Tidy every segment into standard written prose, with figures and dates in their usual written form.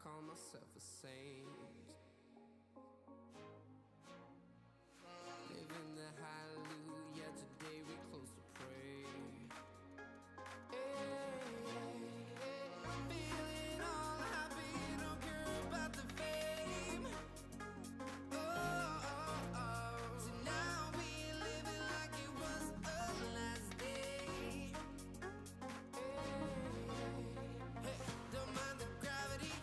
call myself a saint. Living the hallelujah, today we close to pray. I'm feeling all happy, don't care about the fame. So now we living like it was our last day. Don't mind the gravity,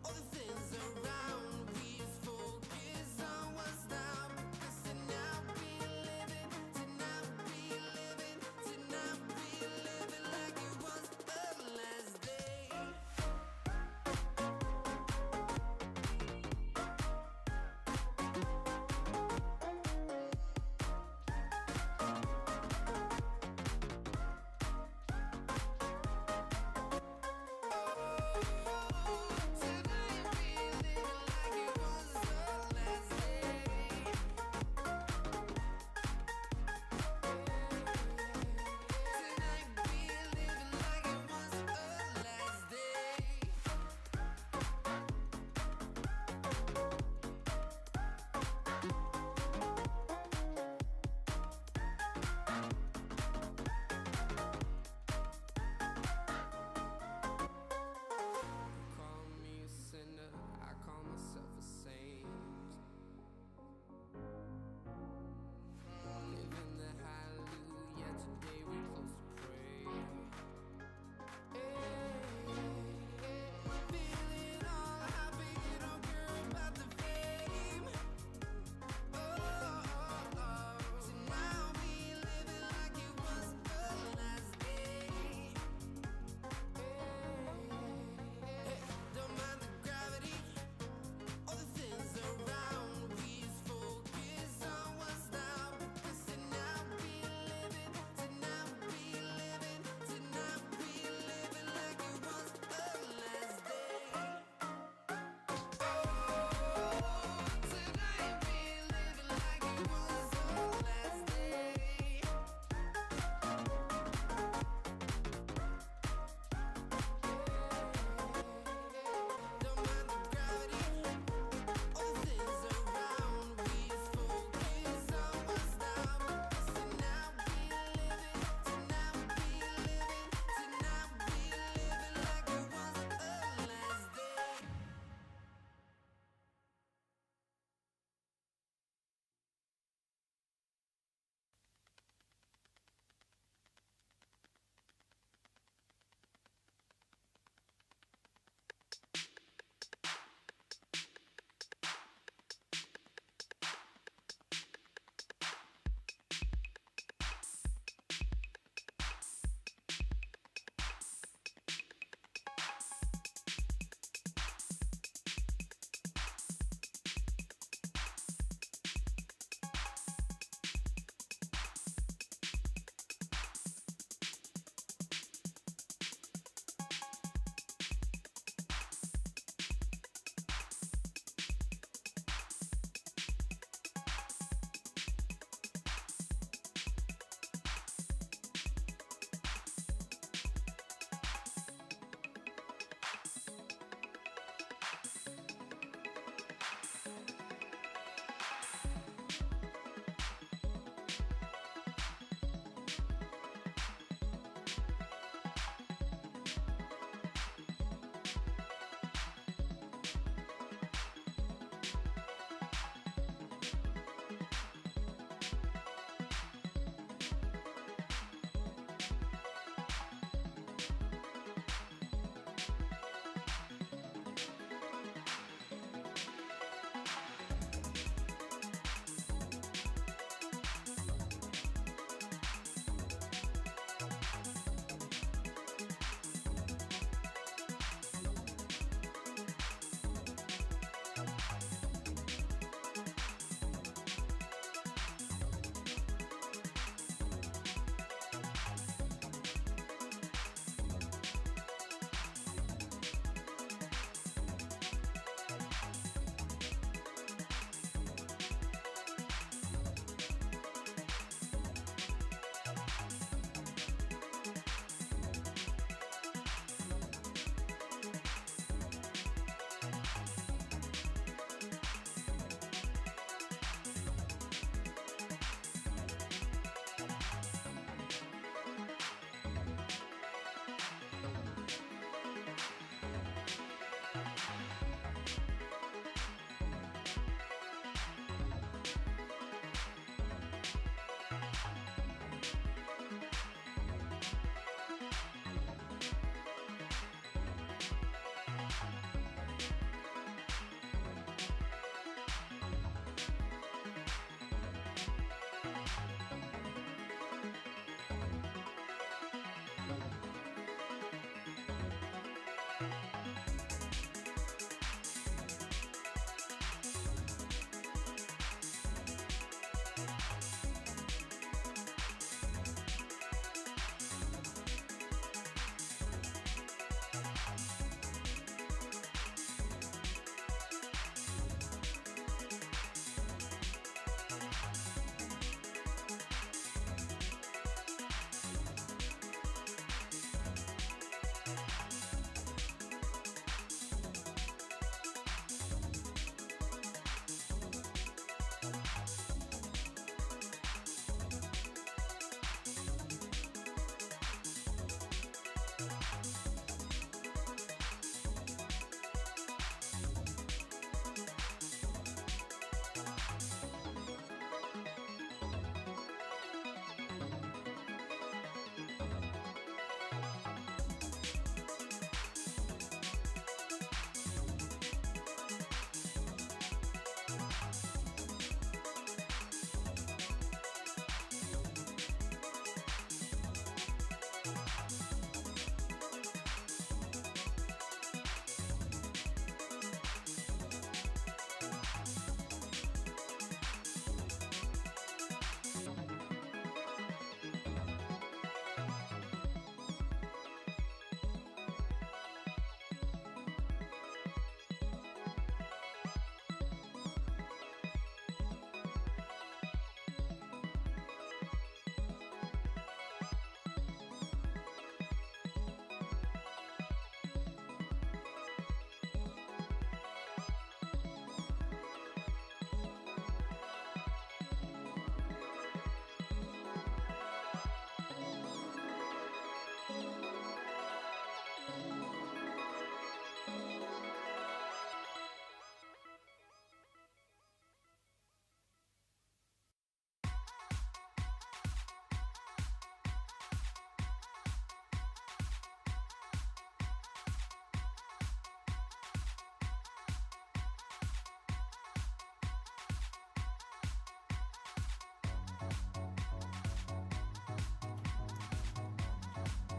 all the things around. We just focus on what's now, 'cause now we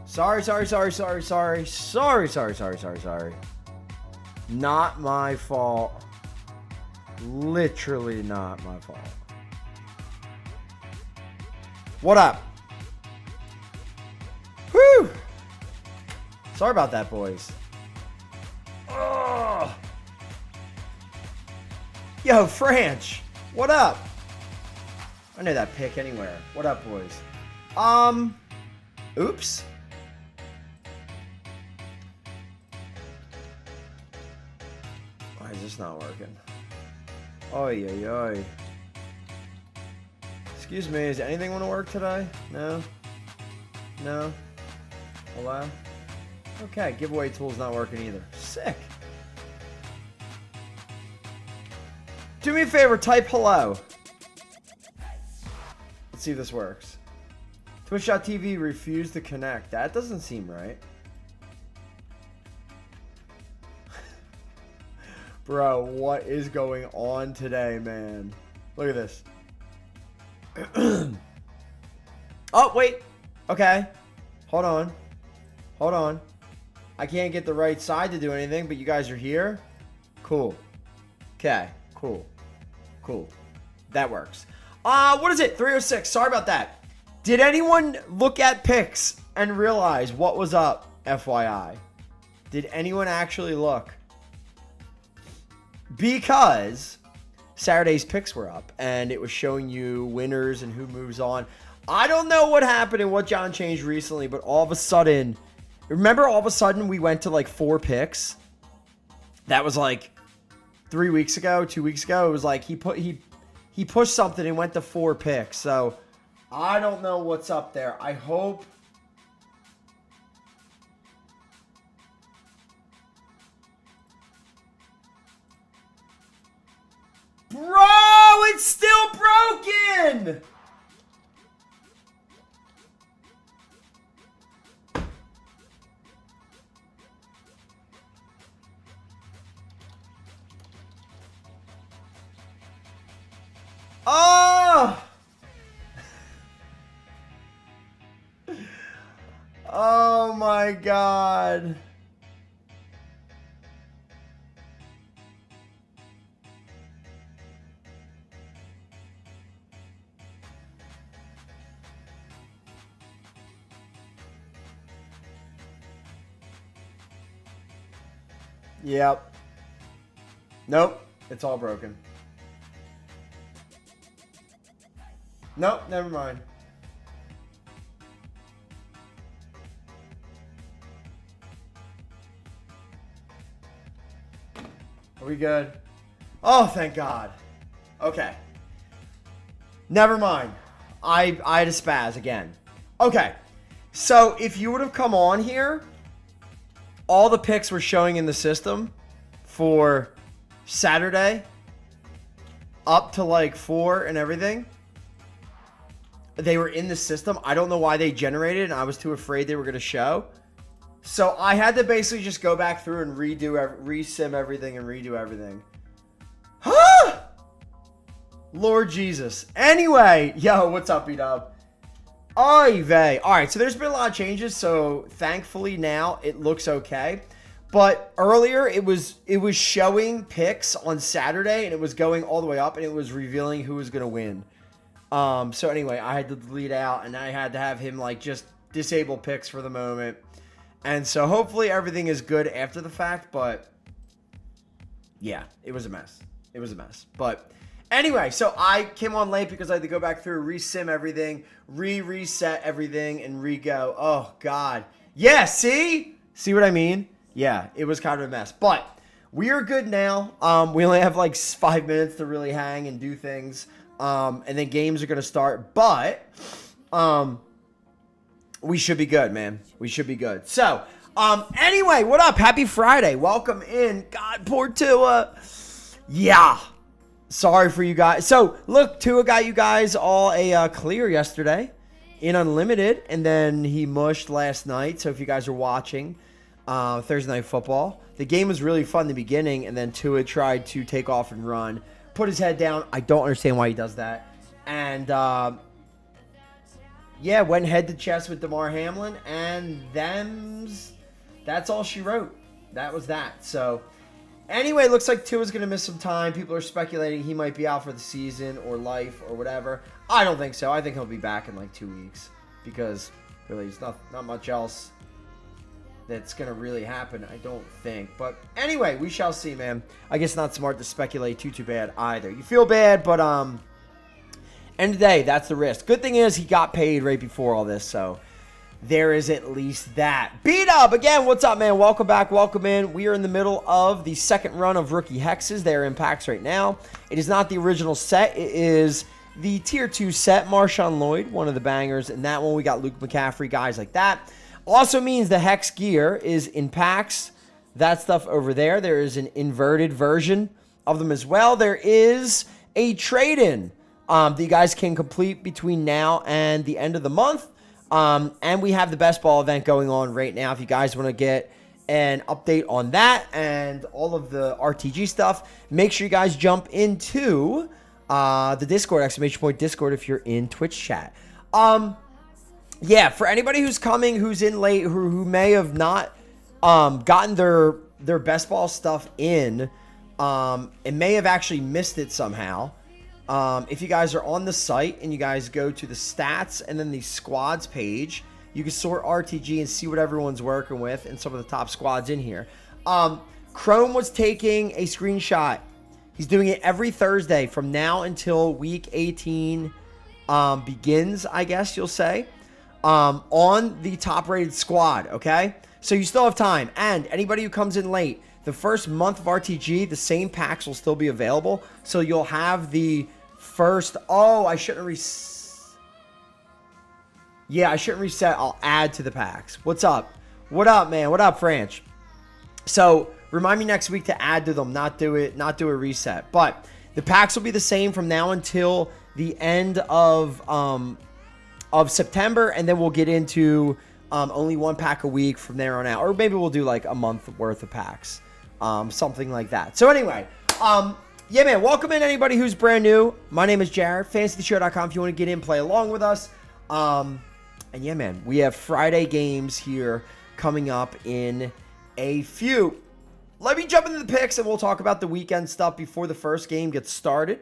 Sorry. Not my fault. Literally not my fault. What up? Whew. Sorry about that, boys. Ugh. Yo, Franch. What up? I know that pick anywhere. What up, boys? Oops. Why is this not working? Oy. Excuse me, does anything want to work today? No? Hello? Okay, giveaway tool's not working either. Sick. Do me a favor, type hello. Let's see if this works. Twitch.tv refused to connect. That doesn't seem right. Bro, what is going on today, man? Look at this. Oh, wait. Okay. Hold on. I can't get the right side to do anything, but you guys are here? Cool. Okay. Cool. That works. What is it? 306. Sorry about that. Did anyone look at picks and realize what was up, FYI? Did anyone actually look? Because Saturday's picks were up and it was showing you winners and who moves on. I don't know what happened and what John changed recently, but all of a sudden, remember all of a sudden we went to like 4 picks? That was like 3 weeks ago, 2 weeks ago. It was like he pushed something and went to 4 picks. So I don't know what's up there. I hope. Bro, it's still broken! my God. Yep. Nope. It's all broken. Nope. Never mind. Are we good? Oh, thank God. Okay. Never mind. I had a spaz again. Okay. So if you would have come on here, all the picks were showing in the system for Saturday up to like 4 and everything. They were in the system. I don't know why they generated, and I was too afraid they were going to show. So I had to basically just go back through and resim everything and redo everything. Huh? Lord Jesus. Anyway, yo, what's up, B-Dub? Oy vey. All right, so there's been a lot of changes, so thankfully now it looks okay. But earlier it was showing picks on Saturday, and it was going all the way up, and it was revealing who was going to win. So anyway, I had to delete out, and I had to have him like just disable picks for the moment. And so hopefully everything is good after the fact, but yeah, it was a mess. It was a mess. But anyway, so I came on late because I had to go back through, resim everything, reset everything, and re-go. Oh, God. Yeah, see? See what I mean? Yeah, it was kind of a mess. But we are good now. We only have like 5 minutes to really hang and do things. And then games are going to start. But we should be good, man. We should be good. So, anyway, what up? Happy Friday. Welcome in. God, poor Tua. Yeah. Sorry for you guys. So, look, Tua got you guys all a clear yesterday in Unlimited, and then he mushed last night. So, if you guys are watching Thursday Night Football, the game was really fun in the beginning, and then Tua tried to take off and run, put his head down. I don't understand why he does that. And, yeah, went head to chest with DeMar Hamlin, and that's all she wrote. That was that. So, anyway, looks like Tua's going to miss some time. People are speculating he might be out for the season or life or whatever. I don't think so. I think he'll be back in like 2 weeks because really there's not much else that's going to really happen, I don't think. But anyway, we shall see, man. I guess not smart to speculate too bad either. You feel bad, but end of the day, that's the risk. Good thing is he got paid right before all this, so there is at least that. Beat up again. What's up, man? Welcome back. Welcome in. We are in the middle of the second run of rookie hexes. They're in packs right now. It is not the original set. It is the tier 2 set. Marshawn Lloyd, one of the bangers. In that one, we got Luke McCaffrey, guys like that. Also means the hex gear is in packs. That stuff over there. There is an inverted version of them as well. There is a trade-in that you guys can complete between now and the end of the month. And we have the best ball event going on right now. If you guys want to get an update on that and all of the RTG stuff, make sure you guys jump into the Discord, !Discord, if you're in Twitch chat. Yeah, for anybody who's coming, who's in late, who may have not gotten their best ball stuff in, and may have actually missed it somehow. If you guys are on the site and you guys go to the stats and then the squads page, you can sort RTG and see what everyone's working with and some of the top squads in here. Chrome was taking a screenshot. He's doing it every Thursday from now until week 18 begins, I guess you'll say, on the top rated squad. Okay, so you still have time, and anybody who comes in late, the first month of RTG, the same packs will still be available. So you'll have the first... Oh, I shouldn't Yeah, I shouldn't reset. I'll add to the packs. What's up? What up, man? What up, Franch? So remind me next week to add to them, not do a reset. But the packs will be the same from now until the end of September, and then we'll get into only one pack a week from there on out. Or maybe we'll do like a month worth of packs. Something like that. So anyway, yeah, man, welcome in anybody who's brand new. My name is Jared, fantasytheshow.com if you want to get in, play along with us. And yeah, man, we have Friday games here coming up in a few. Let me jump into the picks, and we'll talk about the weekend stuff before the first game gets started.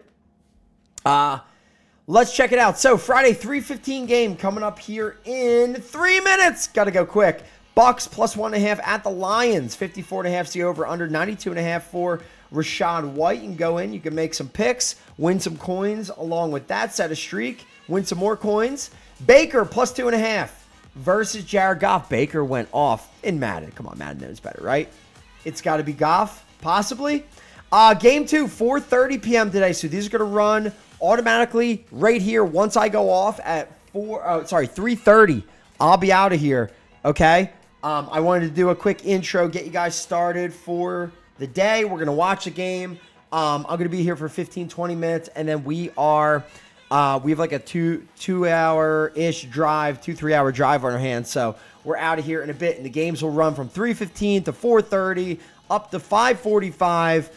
Let's check it out. So, Friday, 3:15 game coming up here in 3 minutes. Got to go quick. Bucks plus 1.5 at the Lions. 54.5 the over under. 92.5 for Rashad White. You can go in. You can make some picks. Win some coins along with that. Set a streak. Win some more coins. Baker plus 2.5 versus Jared Goff. Baker went off in Madden. Come on, Madden knows better, right? It's got to be Goff, possibly. Game 2, 4:30 p.m. today. So these are going to run automatically right here once I go off at 3:30. I'll be out of here, okay? I wanted to do a quick intro, get you guys started for the day. We're going to watch the game. I'm going to be here for 15, 20 minutes, and then we have like a 2-hour-ish drive, 3-hour drive on our hands. So we're out of here in a bit, and the games will run from 3:15 to 4:30 up to 5:45.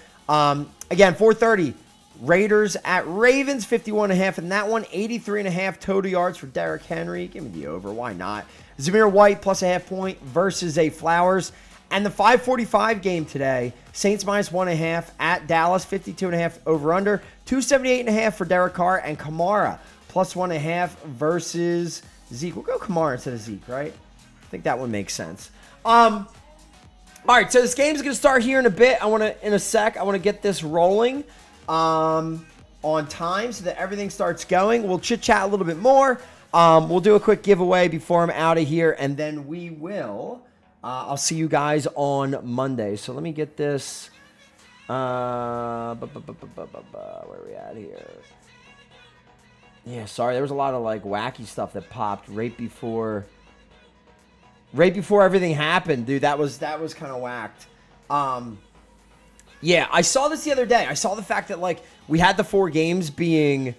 Again, 4:30. Raiders at Ravens, 51.5 in that one. 83.5 total yards for Derrick Henry. Give me the over. Why not? Zamir White plus a half point versus Zay Flowers. And the 5:45 game today, Saints minus 1.5 at Dallas, 52.5 over under. 278.5 for Derek Carr and Kamara plus 1.5 versus Zeke. We'll go Kamara instead of Zeke, right? I think that one makes sense. All right, so this game is going to start here in a bit. I want to get this rolling on time so that everything starts going. We'll chit-chat a little bit more. We'll do a quick giveaway before I'm out of here, and then we will. I'll see you guys on Monday. So let me get this. Where are we at here? Yeah, sorry. There was a lot of like wacky stuff that popped right before everything happened, dude. That was kind of whacked. Yeah, I saw this the other day. I saw the fact that like we had the 4 games being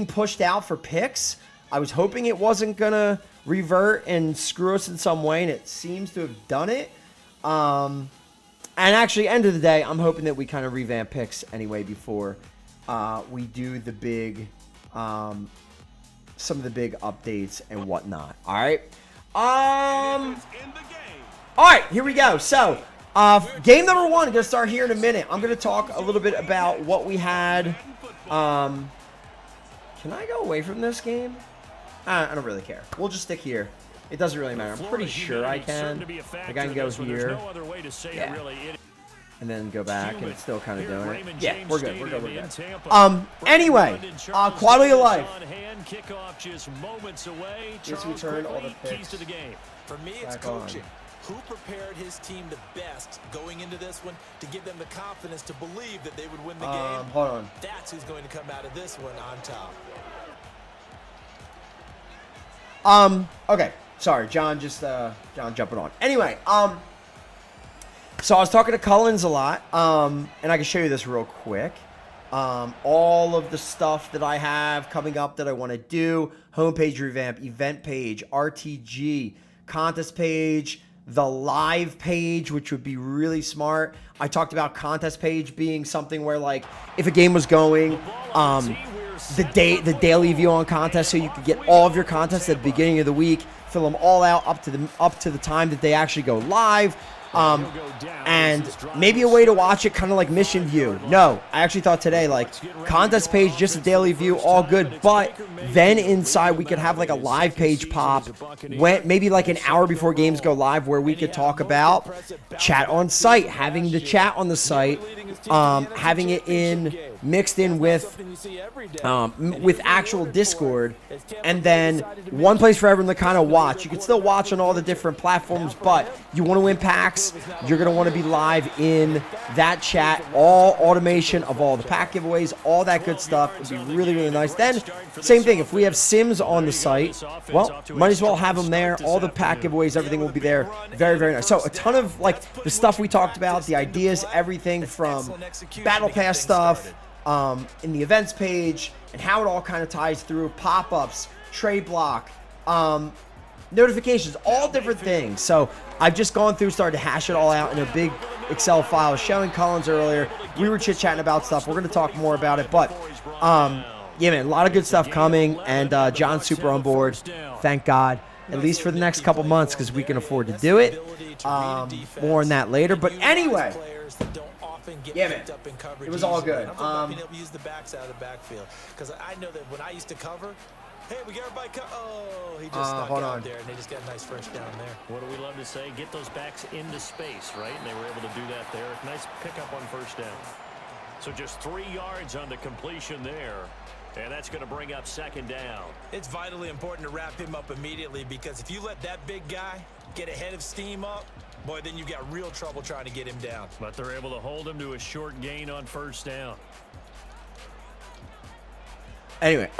pushed out for picks. I was hoping it wasn't gonna revert and screw us in some way, and it seems to have done it. And actually, end of the day, I'm hoping that we kind of revamp picks anyway before we do the big, some of the big updates and whatnot. All right. All right, here we go. So, game number 1, gonna start here in a minute. I'm gonna talk a little bit about what we had. Can I go away from this game? I don't really care. We'll just stick here. It doesn't really matter. I'm pretty sure I can. Like I can go here. Yeah. And then go back, and it's still kind of doing it. Yeah, we're good. We're good. We're good. Anyway, quality of life. Just return all the picks. For me, it's coaching. Who prepared his team the best going into this one to give them the confidence to believe that they would win the game? Hold on. That's who's going to come out of this one on top. Okay. Sorry, John jumping on. Anyway, so I was talking to Cullens a lot, and I can show you this real quick. All of the stuff that I have coming up that I want to do: homepage revamp, event page, RTG, contest page, the live page, which would be really smart. I talked about contest page being something where, like, if a game was going, the daily view on contest, so you could get all of your contests at the beginning of the week, fill them all out up to the time that they actually go live. And maybe a way to watch it kind of like Mission View. No, I actually thought today, like, contest page, just a daily view, all good, but then inside we could have like a live page pop when maybe like an hour before games go live, where we could talk about chat on site, having the chat on the site, having it mixed in with actual Discord, and then one place for everyone to kind of watch. You can still watch on all the different platforms, but you want to win packs, you're going to want to be live in that chat, all automation of all the pack giveaways, all that good stuff. Would be really, really nice. Then, same thing, if we have Sims on the site, well, might as well have them there. All the pack giveaways, everything will be there. Very, very nice. So, a ton of, like, the stuff we talked about, the ideas, everything from Battle Pass stuff, in the events page, and how it all kind of ties through, pop-ups, trade block, notifications, all different things. So I've just gone through, started to hash it all out in a big Excel file. Showing Cullens earlier, we were chit-chatting about stuff. We're going to talk more about it, but yeah, man, a lot of good stuff coming, and John's super on board, thank God. at least for the next couple months, because we can afford to do it. More on that later. But anyway, yeah, man, it was all good. Use the backs out of the backfield, because I know that when I used to cover, hey, we got everybody oh, he just stuck out there, and they just got a nice first down there. What do we love to say? Get those backs into space, right? And they were able to do that there. Nice pickup on first down. So just 3 yards on the completion there. And that's going to bring up second down. It's vitally important to wrap him up immediately, because if you let that big guy get ahead of steam up, boy, then you've got real trouble trying to get him down. But they're able to hold him to a short gain on first down. Anyway,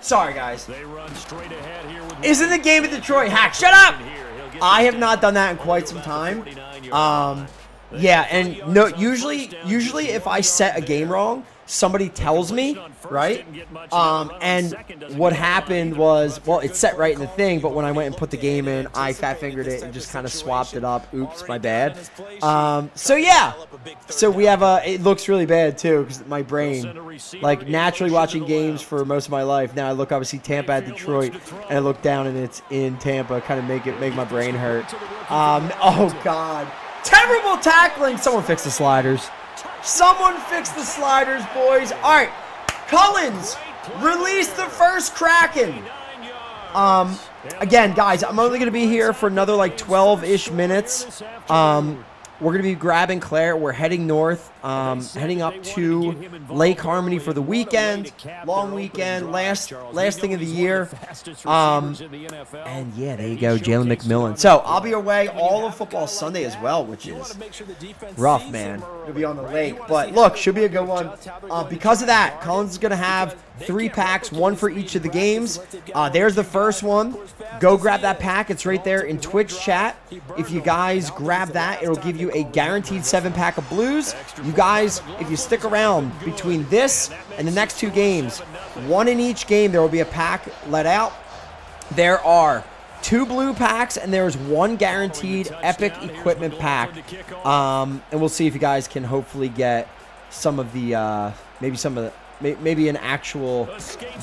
sorry guys. They run straight ahead here with Isn't the game of Detroit hack? Shut up! I have not done that in quite some time. Yeah, and no, usually if I set a game wrong, somebody tells me, right? And what happened was, well, it's set right in the thing, but when I went and put the game in, I fat-fingered it and just kind of swapped it up. Oops, my bad. So yeah, so we have it looks really bad too, because my brain, like naturally watching games for most of my life, now I look obviously Tampa at Detroit, and I look down and it's in Tampa, kind of make my brain hurt. Oh God. Terrible tackling. Someone fix the sliders. Someone fix the sliders, boys. All right. Cullins release the first Kraken. Again, guys, I'm only going to be here for another like 12-ish minutes. We're going to be grabbing Claire. We're heading north, heading up to Lake Harmony for the weekend. Long weekend, last thing of the year. And yeah, there you go, Jalen McMillan. So I'll be away all of football Sunday as well, which is rough, man. It'll be on the lake. But look, should be a good one. Because of that, Collins is going to have 3 packs, 1 for each of the games. There's the first one. Go grab that pack. It's right there in Twitch chat. If you guys grab that, it'll give you a guaranteed 7-pack of blues. You guys, if you stick around between this and the next 2 games, 1 in each game, there will be a pack let out. There are 2 blue packs, and there's 1 guaranteed epic equipment pack. And we'll see if you guys can hopefully get some of the, maybe an actual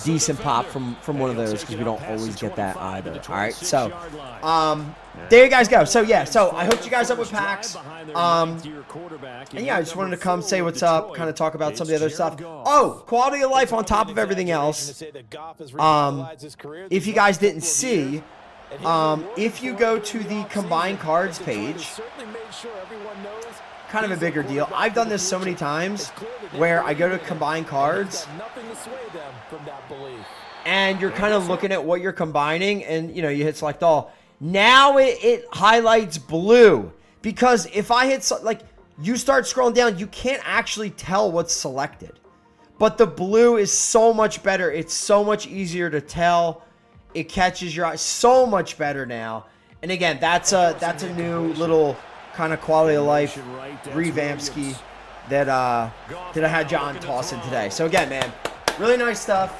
decent pop from one of those, because we don't always get that either. All right, so there you guys go. So yeah, so I hooked you guys up with packs. And yeah, I just wanted to come say what's up, kind of talk about some of the other stuff. Oh, quality of life on top of everything else. If you guys didn't see, if you go to the combined cards page, kind of a bigger deal. I've done this so many times where I go to combine cards and you're kind of looking at what you're combining, and you know, you hit select all. Now it highlights blue, because if I hit like, you start scrolling down, you can't actually tell what's selected, but the blue is so much better. It's so much easier to tell. It catches your eye so much better now. And again, that's a new little kind of quality of life revamp ski that I had John toss in today. So again, man, really nice stuff.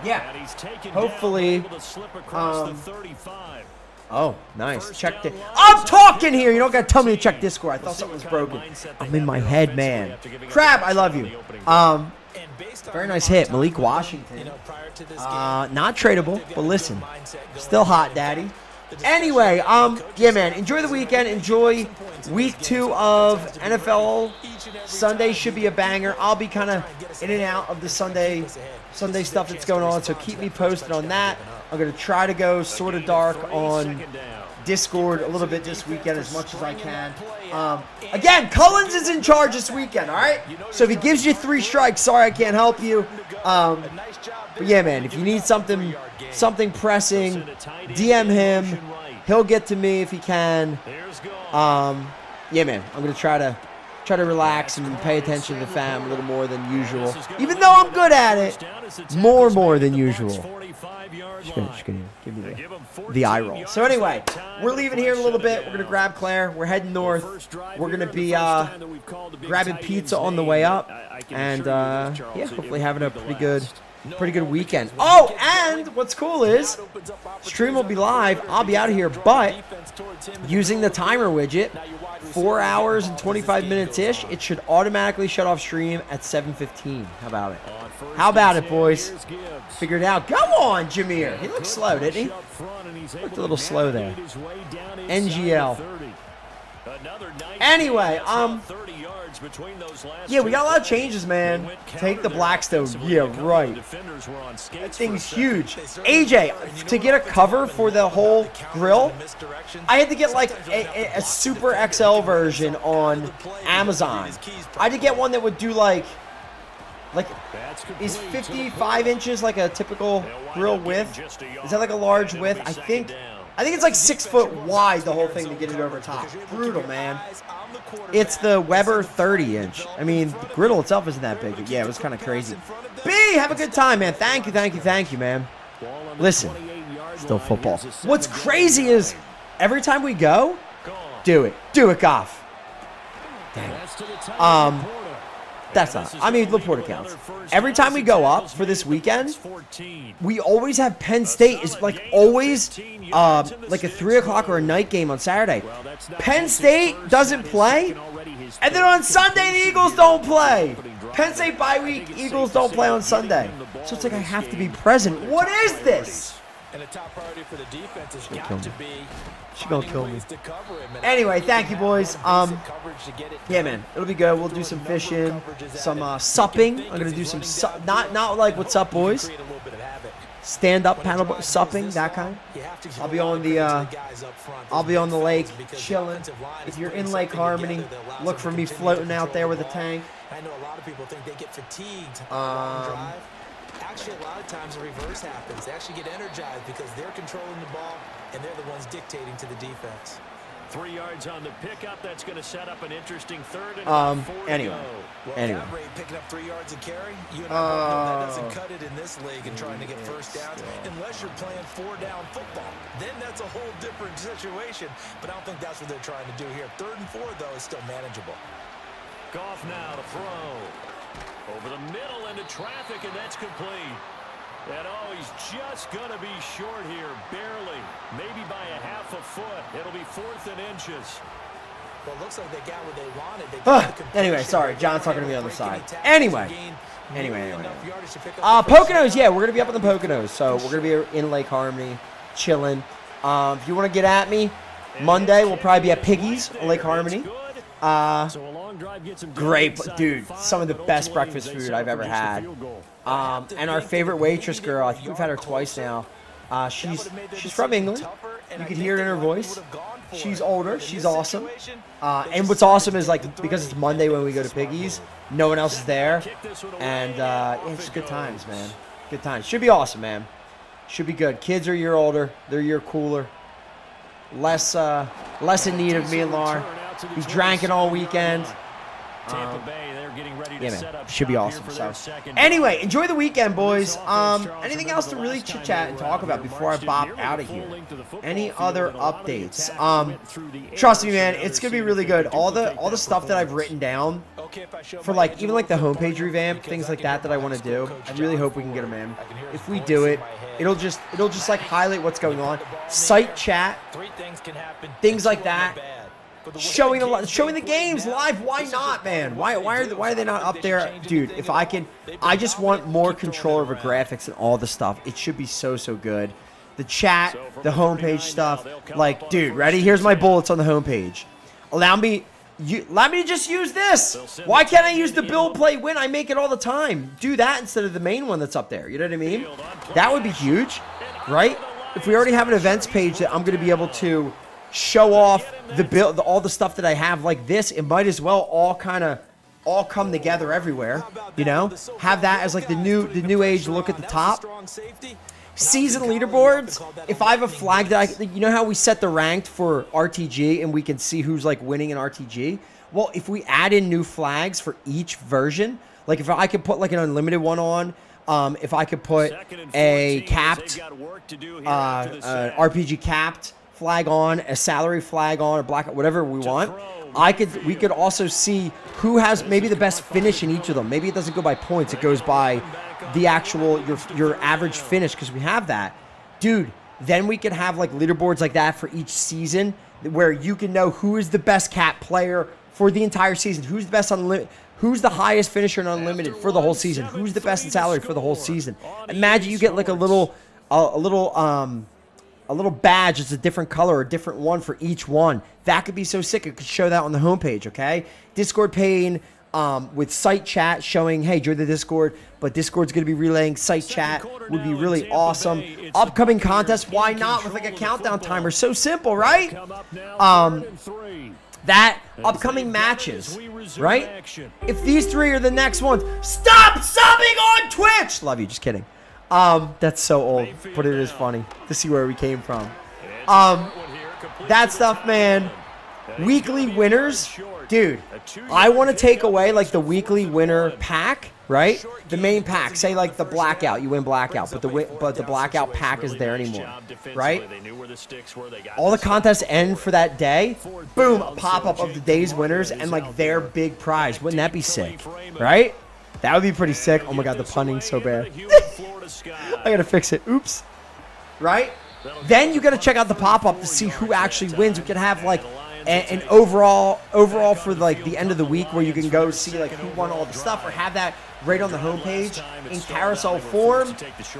Yeah, hopefully. Oh, nice. Check the. I'm talking here. You don't gotta tell me to check Discord. I thought something was broken. I'm in my head, man. Crab, I love you. Very nice hit, Malik Washington. Not tradable, but listen, still hot, daddy. Anyway, yeah, man, enjoy the weekend. Enjoy week 2 of NFL. Sunday should be a banger. I'll be kind of in and out of the Sunday stuff that's going on, so keep me posted on that. I'm going to try to go sort of dark on Discord a little bit this weekend as much as I can. Again, Cullins is in charge this weekend, all right? So if he gives you 3 strikes, sorry I can't help you. But yeah, man, if you need something pressing, DM him. He'll get to me if he can. Yeah, man, I'm gonna try to relax and pay attention to the fam a little more than usual. Even though I'm good at it, more than usual. Just gonna give me the eye roll. So anyway, we're leaving here in a little bit. We're gonna grab Claire. We're heading north. We're gonna be grabbing pizza on the way up, and yeah, hopefully having a pretty good weekend. Oh, and what's cool is stream will be live. I'll be out of here, but using the timer widget, 4 hours and 25 minutes ish, it should automatically shut off stream at 7:15. How about it? How about it, boys? Figured it out. Go on, Jameer. He looked slow, didn't he? Looked a little slow there. NGL. Anyway, yeah, we got a lot of changes, man. Take the Blackstone. Yeah, right. That thing's huge. AJ, to get a cover for the whole grill, I had to get like a Super XL version on Amazon. I had to get one that would do like is 55 inches like a typical grill width? Is that like a large width? I think it's like 6 foot wide, the whole thing, to get it over top. Brutal, man. It's the Weber 30 inch. I mean, the griddle itself isn't that big. But yeah, it was kind of crazy. B, have a good time, man. Thank you, man. Listen, still football. What's crazy is every time we go, do it, Goff. Dang it. That's not. I mean, Laporta counts. Every time we go up for this weekend, we always have Penn State. It's like always like a 3 o'clock or a night game on Saturday. Penn State doesn't play, and then on Sunday the Eagles don't play. Penn State bye week, Eagles don't play on Sunday. So it's like I have to be present. What is this? And the top priority for the defense has got to be She's gonna kill me. Anyway, thank you, boys. Yeah, man, it'll be good. We'll do some fishing, some supping. I'm gonna do some not like what's up, boys. Stand up paddle supping, that kind. I'll be on the lake chilling. If you're in Lake Harmony, look for me floating out there with a tank. I know a lot of people think they get fatigued on a long drive. Actually, a lot of times the reverse happens. They actually get energized because they're controlling the ball and they're the ones dictating to the defense. 3 yards on the pickup. That's going to set up an interesting third and anyway. Picking up 3 yards of carry, you and I both know that doesn't cut it in this league and trying to get first downs unless you're playing 4-down football. Then that's a whole different situation, but I don't think that's what they're trying to do here. 3rd and 4, though, is still manageable. Goff now to throw. Over the middle into traffic, and that's complete. And he's just going to be short here, barely. Maybe by a half a foot. It'll be 4th and inches. Well, it looks like they got what they wanted. Anyway, sorry, John's talking to me on the side. Anyway. Poconos, yeah, we're going to be up in the Poconos. So we're going to be in Lake Harmony, chilling. If you want to get at me, Monday we'll probably be at Piggy's, Lake Harmony. Great, dude. Some of the best breakfast food I've ever had. And our favorite waitress girl, I think we've had her twice now. She's from England. You can hear it in her voice. She's older. She's awesome. And what's awesome is, like, because it's Monday when we go to Piggy's, no one else is there. And yeah, it's good times, man. Good times. Should be awesome, man. Should be good. Kids are a year older. They're a year cooler. Less in need of me and Lar. He's dranking all weekend. Yeah, man. Should be awesome. So, anyway, enjoy the weekend, boys. Anything else to really chit-chat and talk about before I bop out of here? Any other updates? Trust me, man. It's going to be really good. All the stuff that I've written down for, like, even like the homepage revamp, things like that I want to do. I really hope we can get them in. If we do it, it'll just like highlight what's going on. Site chat, things like that. Showing the games live. Why not, man? Why are they not up there, dude? If I can, I just want more control over graphics and all the stuff. It should be so good. The chat, the homepage stuff. Like, dude, ready? Here's my bullets on the homepage. Allow me to just use this. Why can't I use the build, play, win? I make it all the time. Do that instead of the main one that's up there. You know what I mean? That would be huge, right? If we already have an events page that I'm going to be able to show off the build, all the stuff that I have like this, it might as well all come together everywhere, you know? Have that as like the new age look at the top. Season leaderboards. If I have a flag that you know how we set the ranked for RTG and we can see who's like winning in RTG? Well, if we add in new flags for each version, like if I could put like an unlimited one on, if I could put a capped, RPG capped flag on, a salary flag on, a black, whatever we want. We could also see who has maybe the best finish in each of them. Maybe it doesn't go by points, it goes by the actual your average finish, because we have that. Dude, then we could have like leaderboards like that for each season where you can know who is the best cap player for the entire season, who's the best Who's the highest finisher in Unlimited for the whole season? Who's the best in salary for the whole season? Imagine you get like a little badge. It's a different color, a different one for each one. That could be so sick. It could show that on the homepage, okay? Discord pane with site chat showing, hey, join the Discord, but Discord's going to be relaying site chat. Would be really awesome. Upcoming contest, why not with like a countdown timer? So simple, right? That upcoming matches, right? If these 3 are the next ones, stop subbing on Twitch. Love you, just kidding. That's so old, but it is funny to see where we came from. That stuff, man. Weekly winners, dude. I want to take away like the weekly winner pack, right? The main pack. Say like the blackout, you win blackout, but the blackout pack isn't there anymore, right? All the contests end for that day. Boom, a pop up of the day's winners and like their big prize. Wouldn't that be sick, right? That would be pretty sick. Oh my god, the punting's so bad. I gotta fix it. Oops. Right? Then you gotta check out the pop-up to see who actually wins. We could have like an overall for like the end of the week where you can go see like who won all the stuff, or have that right on the homepage in carousel form.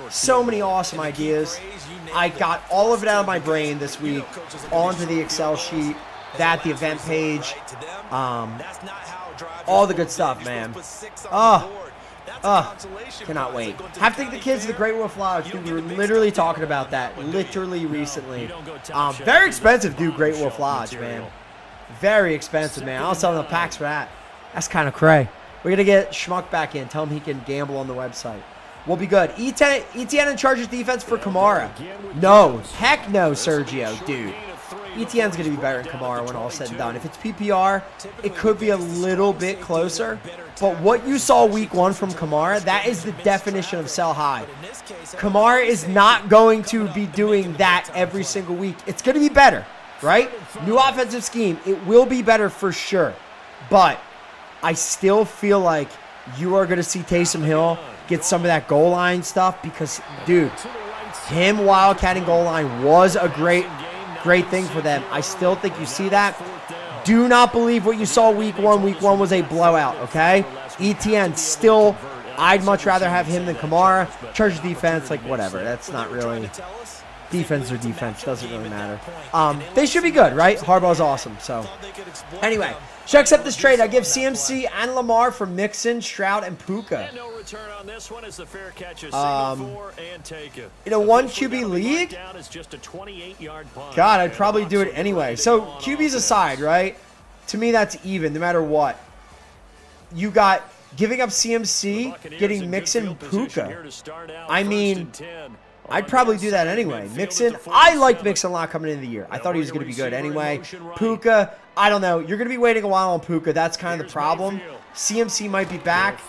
So many awesome ideas. I got all of it out of my brain this week onto the Excel sheet, the event page, all the good stuff, man. Cannot wait. Have to take the kids to the Great Wolf Lodge, dude. We were literally talking about that recently. Very expensive, dude, Great Wolf Lodge, man. Very expensive, man. I'll sell them the packs for that. That's kind of cray. We're going to get Schmuck back in. Tell him he can gamble on the website. We'll be good. ETN in Chargers defense for Kamara. No. Heck no, Sergio, dude. ETN's going to be better than Kamara when all said and done. If it's PPR, it could be a little bit closer. But what you saw week 1 from Kamara, that is the definition of sell high. Kamara is not going to be doing that every single week. It's going to be better, right? New offensive scheme. It will be better for sure. But I still feel like you are going to see Taysom Hill get some of that goal line stuff because, dude, him wildcatting goal line was a great thing for them. I still think you see that. Do not believe what you saw week 1. Week 1 was a blowout, okay? ETN still, I'd much rather have him than Kamara. Chargers defense, like whatever. That's not really defense or defense. Doesn't really matter. They should be good, right? Harbaugh's awesome. So anyway, should I accept this trade? I give CMC and Lamar for Mixon, Stroud, and Puka. In a 1 QB league? God, I'd probably do it anyway. So QB's aside, right? To me, that's even, no matter what. You got giving up CMC, getting Mixon, Puka. I mean, I'd probably do that anyway. Mixon, I liked Mixon a lot coming into the year. I thought he was going to be good anyway. Puka, I don't know. You're going to be waiting a while on Puka. That's kind of the problem. CMC might be back.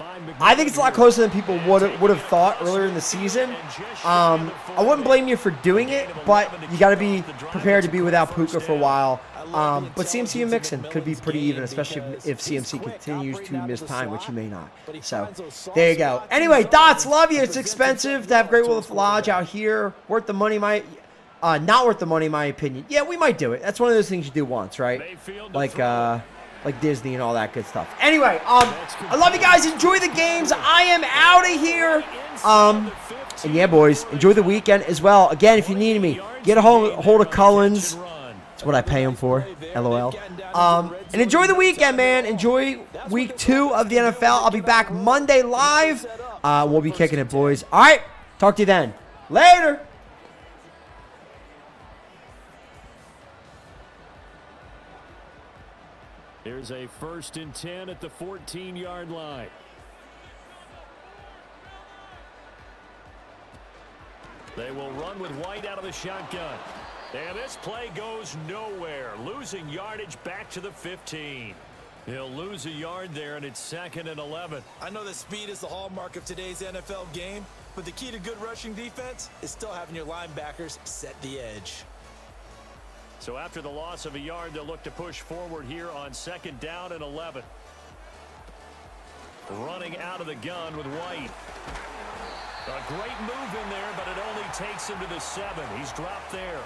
I think it's a lot closer than people would have thought earlier in the season. I wouldn't blame you for doing it, but you got to be prepared to be without Puka for a while. But CMC and Mixon could be pretty even, especially if CMC continues to miss time, which he may not. So, there you go. Anyway, Dots, love you. It's expensive to have Great Wolf Lodge out here. Worth the money, not worth the money, in my opinion. Yeah, we might do it. That's one of those things you do once, right? Like Disney and all that good stuff. Anyway, I love you guys. Enjoy the games. I am out of here. And yeah, boys, enjoy the weekend as well. Again, if you need me, get a hold of Cullens. That's what I pay him for. LOL. And enjoy the weekend, man. Enjoy week 2 of the NFL. I'll be back Monday live. We'll be kicking it, boys. All right. Talk to you then. Later. Here's a 1st and 10 at the 14-yard line. They will run with White out of the shotgun. And this play goes nowhere. Losing yardage back to the 15. He'll lose a yard there, and it's 2nd and 11. I know that speed is the hallmark of today's NFL game, but the key to good rushing defense is still having your linebackers set the edge. So after the loss of a yard, they'll look to push forward here on 2nd down and 11. Running out of the gun with White. A great move in there, but it only takes him to the 7. He's dropped there.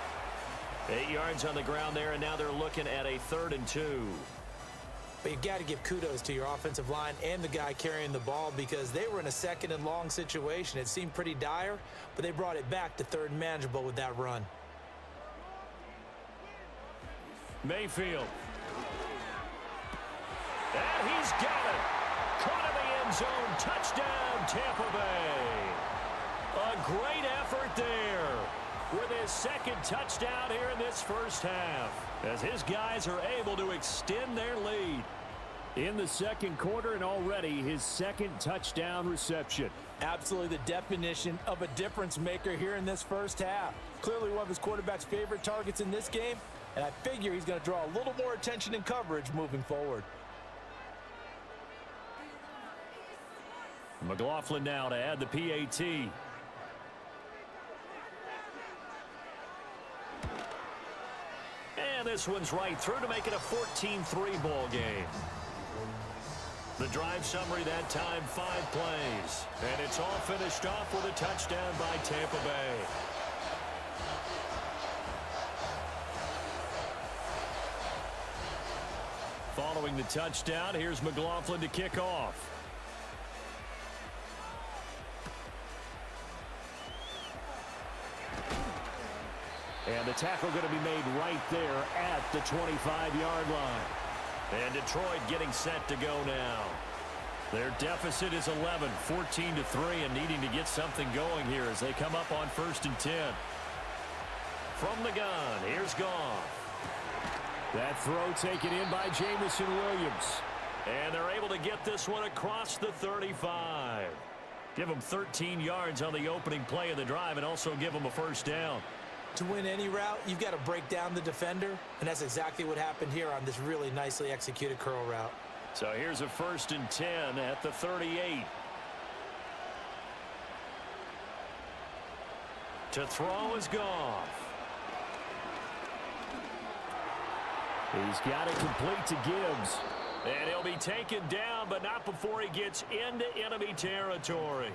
8 yards on the ground there, and now they're looking at a 3rd and 2. But you've got to give kudos to your offensive line and the guy carrying the ball because they were in a second and long situation. It seemed pretty dire, but they brought it back to third and manageable with that run. Mayfield. And he's got it. Caught in the end zone. Touchdown, Tampa Bay. A great effort there with his second touchdown here in this first half, as his guys are able to extend their lead in the second quarter, and already his second touchdown reception. Absolutely the definition of a difference maker here in this first half. Clearly one of his quarterback's favorite targets in this game, and I figure he's going to draw a little more attention and coverage moving forward. McLaughlin now to add the PAT. And this one's right through to make it a 14-3 ball game. The drive summary that time, 5 plays. And it's all finished off with a touchdown by Tampa Bay. Following the touchdown, here's McLaughlin to kick off. And the tackle going to be made right there at the 25-yard line. And Detroit getting set to go now. Their deficit is 11, 14-3, and needing to get something going here as they come up on 1st and 10. From the gun, here's Goff. That throw taken in by Jamison Williams. And they're able to get this one across the 35. Give them 13 yards on the opening play of the drive and also give them a first down. To win any route, you've got to break down the defender, and that's exactly what happened here on this really nicely executed curl route. So here's a 1st and 10 at the 38. To throw is Goff. He's got it complete to Gibbs. And he'll be taken down, but not before he gets into enemy territory.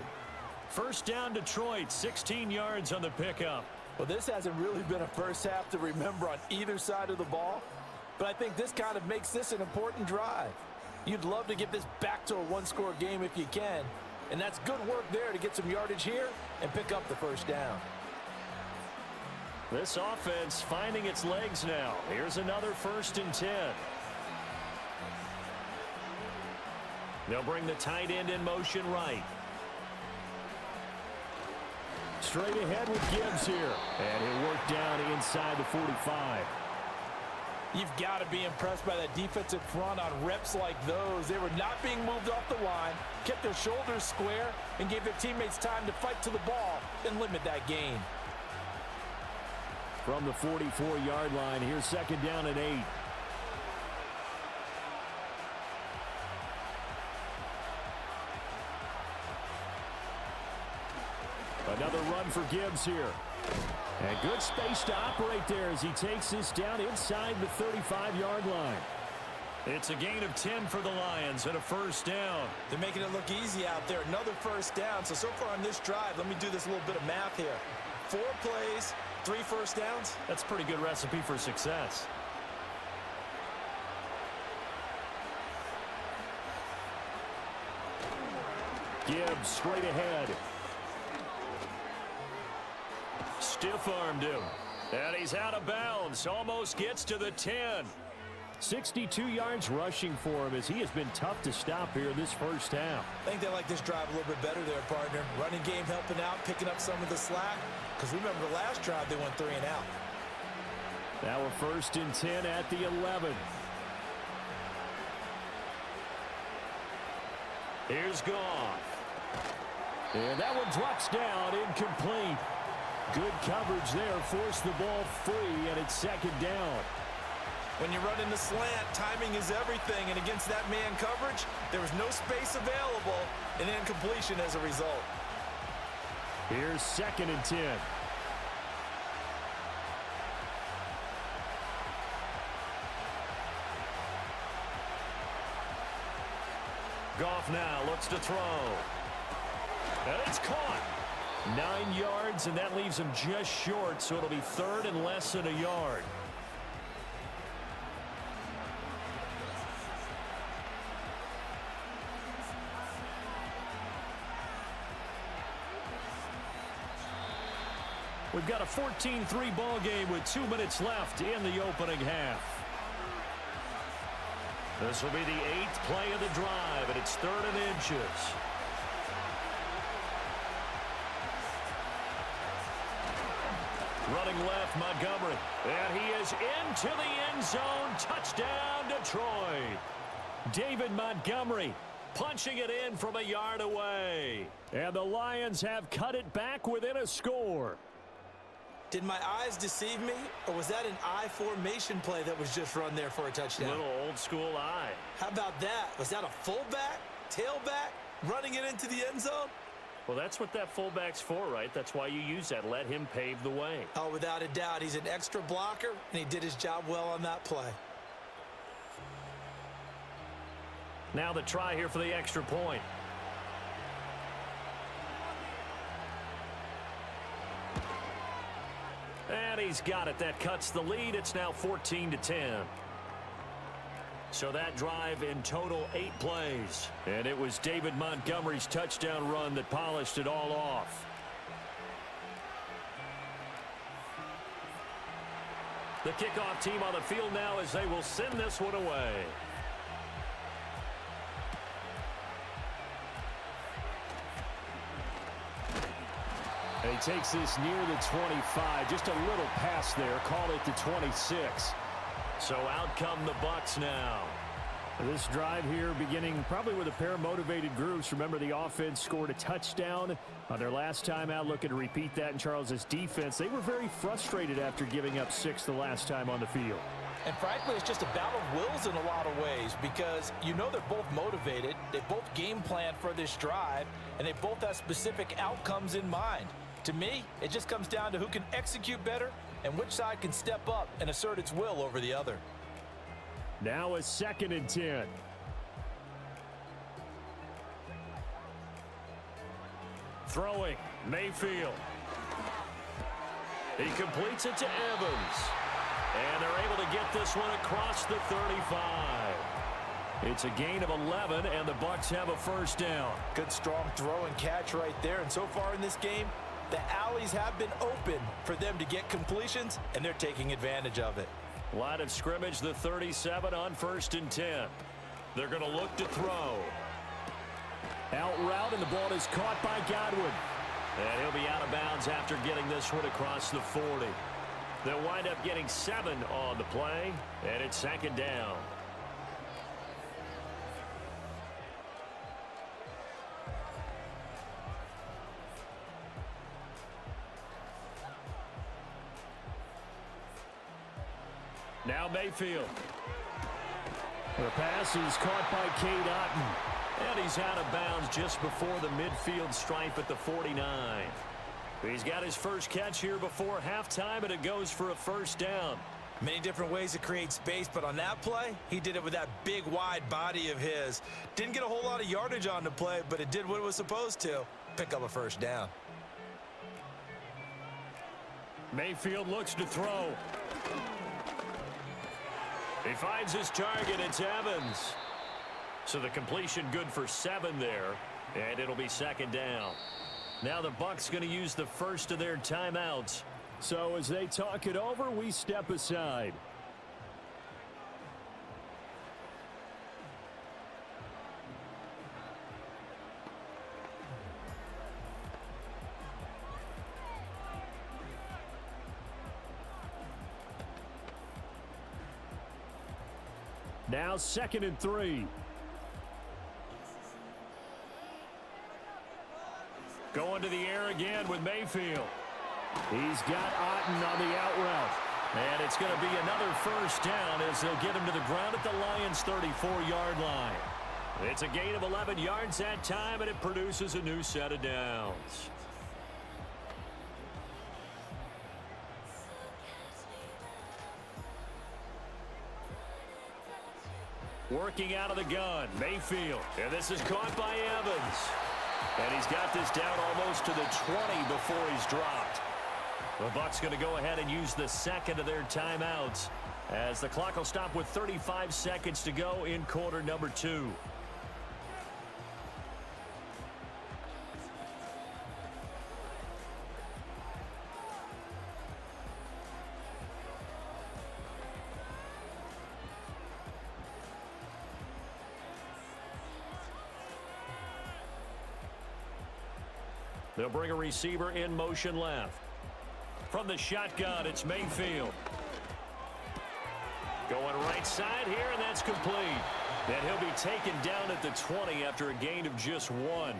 First down, Detroit, 16 yards on the pickup. Well, this hasn't really been a first half to remember on either side of the ball, but I think this kind of makes this an important drive. You'd love to get this back to a one-score game if you can, and that's good work there to get some yardage here and pick up the first down. This offense finding its legs now. Here's another 1st and 10. They'll bring the tight end in motion right. Straight ahead with Gibbs here. And he'll work down inside the 45. You've got to be impressed by that defensive front on reps like those. They were not being moved off the line, kept their shoulders square, and gave their teammates time to fight to the ball and limit that gain. From the 44-yard line, here's 2nd down and 8. Another run for Gibbs here. And good space to operate there as he takes this down inside the 35-yard line. It's a gain of 10 for the Lions and a first down. They're making it look easy out there. Another first down. So far on this drive, let me do this little bit of math here. 4 plays, 3 first downs. That's a pretty good recipe for success. Gibbs straight ahead. Stiff-armed him. And he's out of bounds. Almost gets to the 10. 62 yards rushing for him as he has been tough to stop here this first half. I think they like this drive a little bit better there, partner. Running game helping out, picking up some of the slack. Because remember the last drive, they went 3 and out. Now a 1st and 10 at the 11. Here's Goff. And that one drops down, incomplete. Good coverage there, forced the ball free, and it's 2nd down. When you're running the slant, timing is everything, and against that man coverage, there was no space available, and incompletion as a result. Here's 2nd and 10. Goff now looks to throw. And it's caught. 9 yards, and that leaves him just short, so it'll be 3rd and less than a yard. We've got a 14-3 ball game with 2 minutes left in the opening half. This will be the 8th play of the drive, and it's 3rd and inches. Running left, Montgomery. And he is into the end zone. Touchdown, Detroit. David Montgomery punching it in from a yard away. And the Lions have cut it back within a score. Did my eyes deceive me, or was that an I formation play that was just run there for a touchdown? Little old school eye. How about that? Was that a fullback, tailback, running it into the end zone? Well, that's what that fullback's for, right? That's why you use that. Let him pave the way. Oh, without a doubt. He's an extra blocker, and he did his job well on that play. Now the try here for the extra point. And he's got it. That cuts the lead. It's now 14-10. So that drive in total 8 plays. And it was David Montgomery's touchdown run that polished it all off. The kickoff team on the field now as they will send this one away. And he takes this near the 25. Just a little pass there. Call it the 26. So out come the Bucs now. This drive here beginning probably with a pair of motivated groups. Remember, the offense scored a touchdown on their last time out. Looking to repeat that in Charles' defense. They were very frustrated after giving up 6 the last time on the field. And frankly, it's just a battle of wills in a lot of ways, because you know they're both motivated. They both game plan for this drive, and they both have specific outcomes in mind. To me, it just comes down to who can execute better and which side can step up and assert its will over the other. Now a 2nd and 10. Throwing, Mayfield. He completes it to Evans. And they're able to get this one across the 35. It's a gain of 11, and the Bucs have a first down. Good, strong throw and catch right there. And so far in this game, the alleys have been open for them to get completions, and they're taking advantage of it. Line of scrimmage, the 37 on 1st and 10. They're going to look to throw. Out route, and the ball is caught by Godwin. And he'll be out of bounds after getting this one across the 40. They'll wind up getting 7 on the play, and it's 2nd down. Now Mayfield. The pass is caught by Cade Otton. And he's out of bounds just before the midfield stripe at the 49. He's got his first catch here before halftime, and it goes for a first down. Many different ways to create space, but on that play, he did it with that big, wide body of his. Didn't get a whole lot of yardage on the play, but it did what it was supposed to. Pick up a first down. Mayfield looks to throw. He finds his target. It's Evans. So the completion good for 7 there, and it'll be 2nd down. Now the Bucs going to use the first of their timeouts. So as they talk it over, we step aside. Now 2nd and 3. Going to the air again with Mayfield. He's got Otton on the out route. And it's going to be another first down as they'll get him to the ground at the Lions' 34-yard line. It's a gain of 11 yards that time, and it produces a new set of downs. Working out of the gun, Mayfield. And this is caught by Evans. And he's got this down almost to the 20 before he's dropped. The Bucs going to go ahead and use the second of their timeouts as the clock will stop with 35 seconds to go in quarter number 2. They'll bring a receiver in motion left. From the shotgun, it's Mayfield. Going right side here, and that's complete. And he'll be taken down at the 20 after a gain of just 1.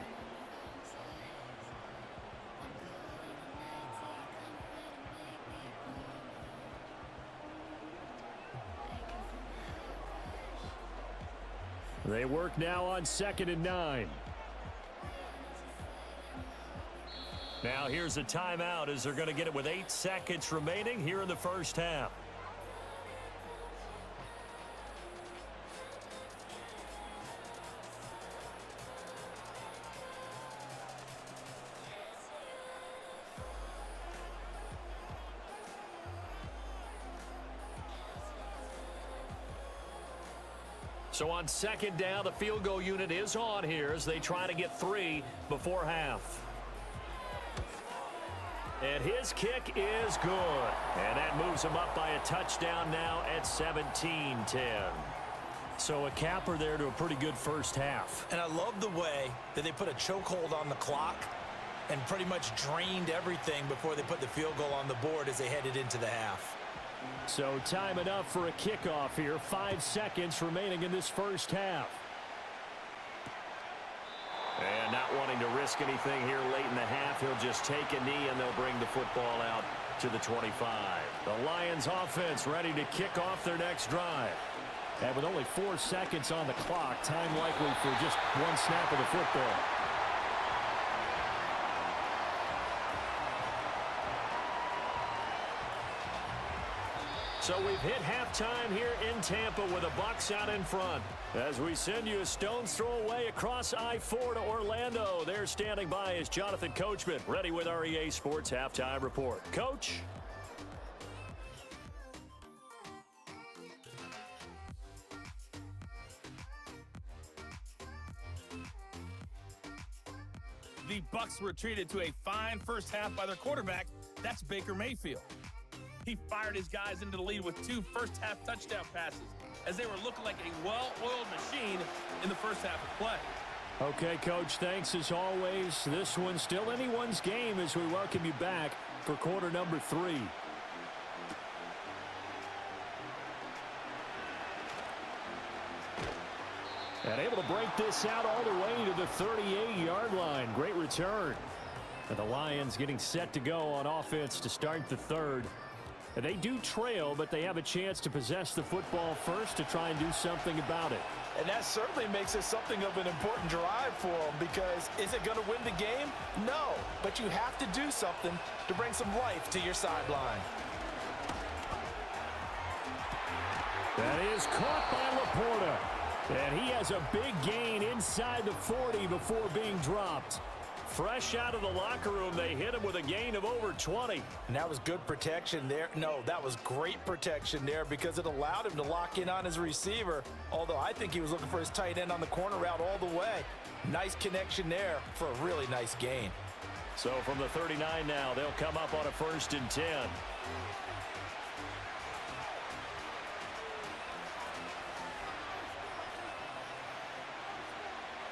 They work now on 2nd and 9. Now here's a timeout as they're going to get it with 8 seconds remaining here in the first half. So on 2nd down, the field goal unit is on here as they try to get 3 before half. And his kick is good. And that moves him up by a touchdown now at 17-10. So a capper there to a pretty good first half. And I love the way that they put a chokehold on the clock and pretty much drained everything before they put the field goal on the board as they headed into the half. So time enough for a kickoff here. 5 seconds remaining in this first half. And not wanting to risk anything here late in the half, he'll just take a knee and they'll bring the football out to the 25. The Lions offense ready to kick off their next drive. And with only 4 seconds on the clock, time likely for just 1 snap of the football. So we've hit halftime here in Tampa with the Bucs out in front. As we send you a stone's throw away across I-4 to Orlando. There standing by is Jonathan Coachman, ready with our EA Sports Halftime Report. Coach? The Bucs were treated to a fine first half by their quarterback. That's Baker Mayfield. He fired his guys into the lead with 2 first-half touchdown passes as they were looking like a well-oiled machine in the first half of play. Okay, Coach, thanks as always. This one's still anyone's game as we welcome you back for quarter number 3. And able to break this out all the way to the 38-yard line. Great return. And the Lions getting set to go on offense to start the third. And they do trail, but they have a chance to possess the football first to try and do something about it. And that certainly makes it something of an important drive for them, because is it going to win the game? No, but you have to do something to bring some life to your sideline. That is caught by Laporta. And he has a big gain inside the 40 before being dropped. Fresh out of the locker room, they hit him with a gain of over 20. And that was good protection there. No, that was great protection there because it allowed him to lock in on his receiver, although I think he was looking for his tight end on the corner route all the way. Nice connection there for a really nice gain. So from the 39 now, they'll come up on a 1st and 10.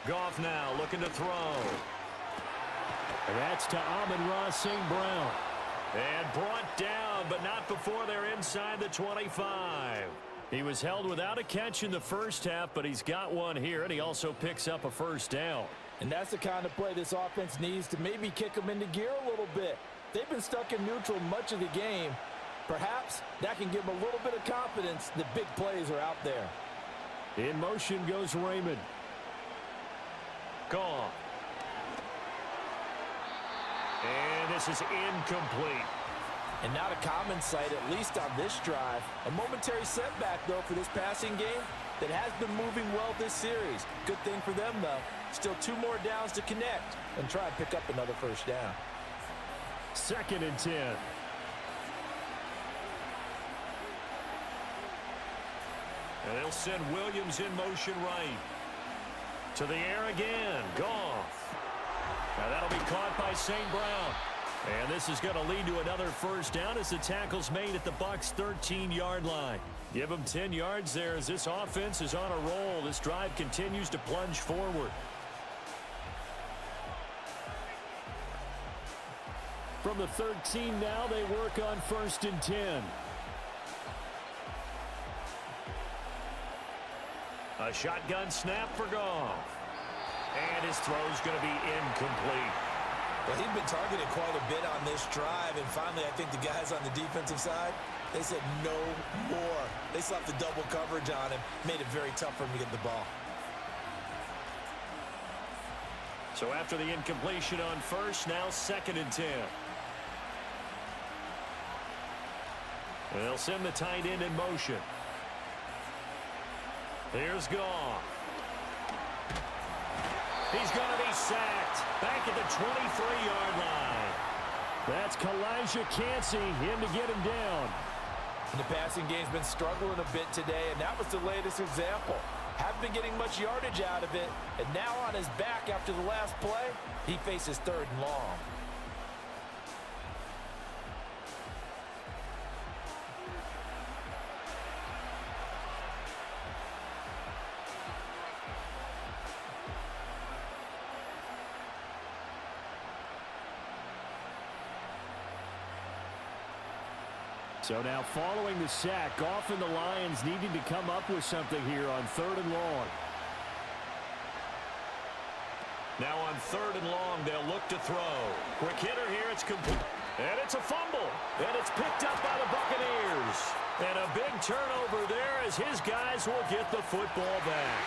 Goff now looking to throw. And that's to Amon-Ra St. Brown. And brought down, but not before they're inside the 25. He was held without a catch in the first half, but he's got one here, and he also picks up a 1st down. And that's the kind of play this offense needs to maybe kick them into gear a little bit. They've been stuck in neutral much of the game. Perhaps that can give them a little bit of confidence that big plays are out there. In motion goes Raymond. Gone. And this is incomplete. And not a common sight, at least on this drive. A momentary setback, though, for this passing game that has been moving well this series. Good thing for them, though. Still 2 more downs to connect and try and pick up another 1st down. 2nd and 10. And they'll send Williams in motion right. To the air again. Goff. Now that'll be caught by St. Brown. And this is going to lead to another 1st down as the tackle's made at the Bucs' 13-yard line. Give them 10 yards there as this offense is on a roll. This drive continues to plunge forward. From the 13 now, they work on 1st and 10. A shotgun snap for Goff. And his throw's going to be incomplete. Well, he'd been targeted quite a bit on this drive, and finally I think the guys on the defensive side, they said no more. They slapped the double coverage on him, made it very tough for him to get the ball. So after the incompletion on 1st, now 2nd and 10. They'll send the tight end in motion. Here's Goff. He's going to be sacked back at the 23-yard line. That's Kalijah Cansey in to get him down. And the passing game's been struggling a bit today, and that was the latest example. Haven't been getting much yardage out of it, and now on his back after the last play, he faces 3rd and long. So now following the sack, Goff and the Lions needing to come up with something here on 3rd and long. Now on 3rd and long, they'll look to throw. Quick hitter here, it's complete. And it's a fumble. And it's picked up by the Buccaneers. And a big turnover there as his guys will get the football back.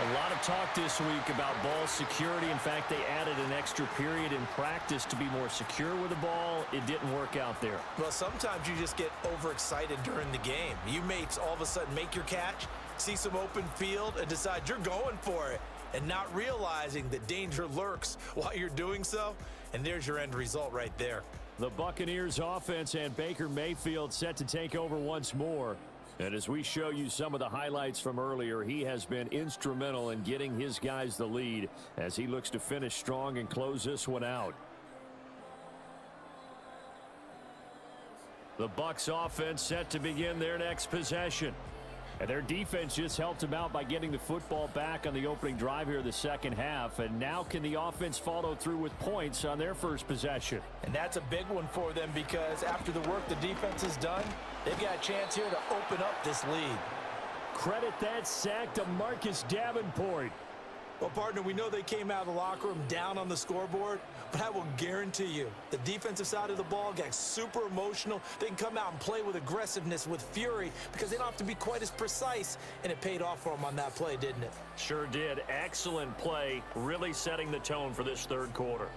A lot of talk this week about ball security. In fact, they added an extra period in practice to be more secure with the ball. It didn't work out there. Well, sometimes you just get overexcited during the game. You may all of a sudden make your catch, see some open field, and decide you're going for it, and not realizing that danger lurks while you're doing so. And there's your end result right there. The Buccaneers offense and Baker Mayfield set to take over once more. And as we show you some of the highlights from earlier, he has been instrumental in getting his guys the lead as he looks to finish strong and close this one out. The Bucs offense set to begin their next possession. And their defense just helped them out by getting the football back on the opening drive here the second half. And now can the offense follow through with points on their first possession? And that's a big one for them because after the work the defense has done, they've got a chance here to open up this lead. Credit that sack to Marcus Davenport. Well, partner, we know they came out of the locker room down on the scoreboard, but I will guarantee you the defensive side of the ball got super emotional. They can come out and play with aggressiveness, with fury, because they don't have to be quite as precise, and it paid off for them on that play, didn't it? Sure did. Excellent play, really setting the tone for this third quarter.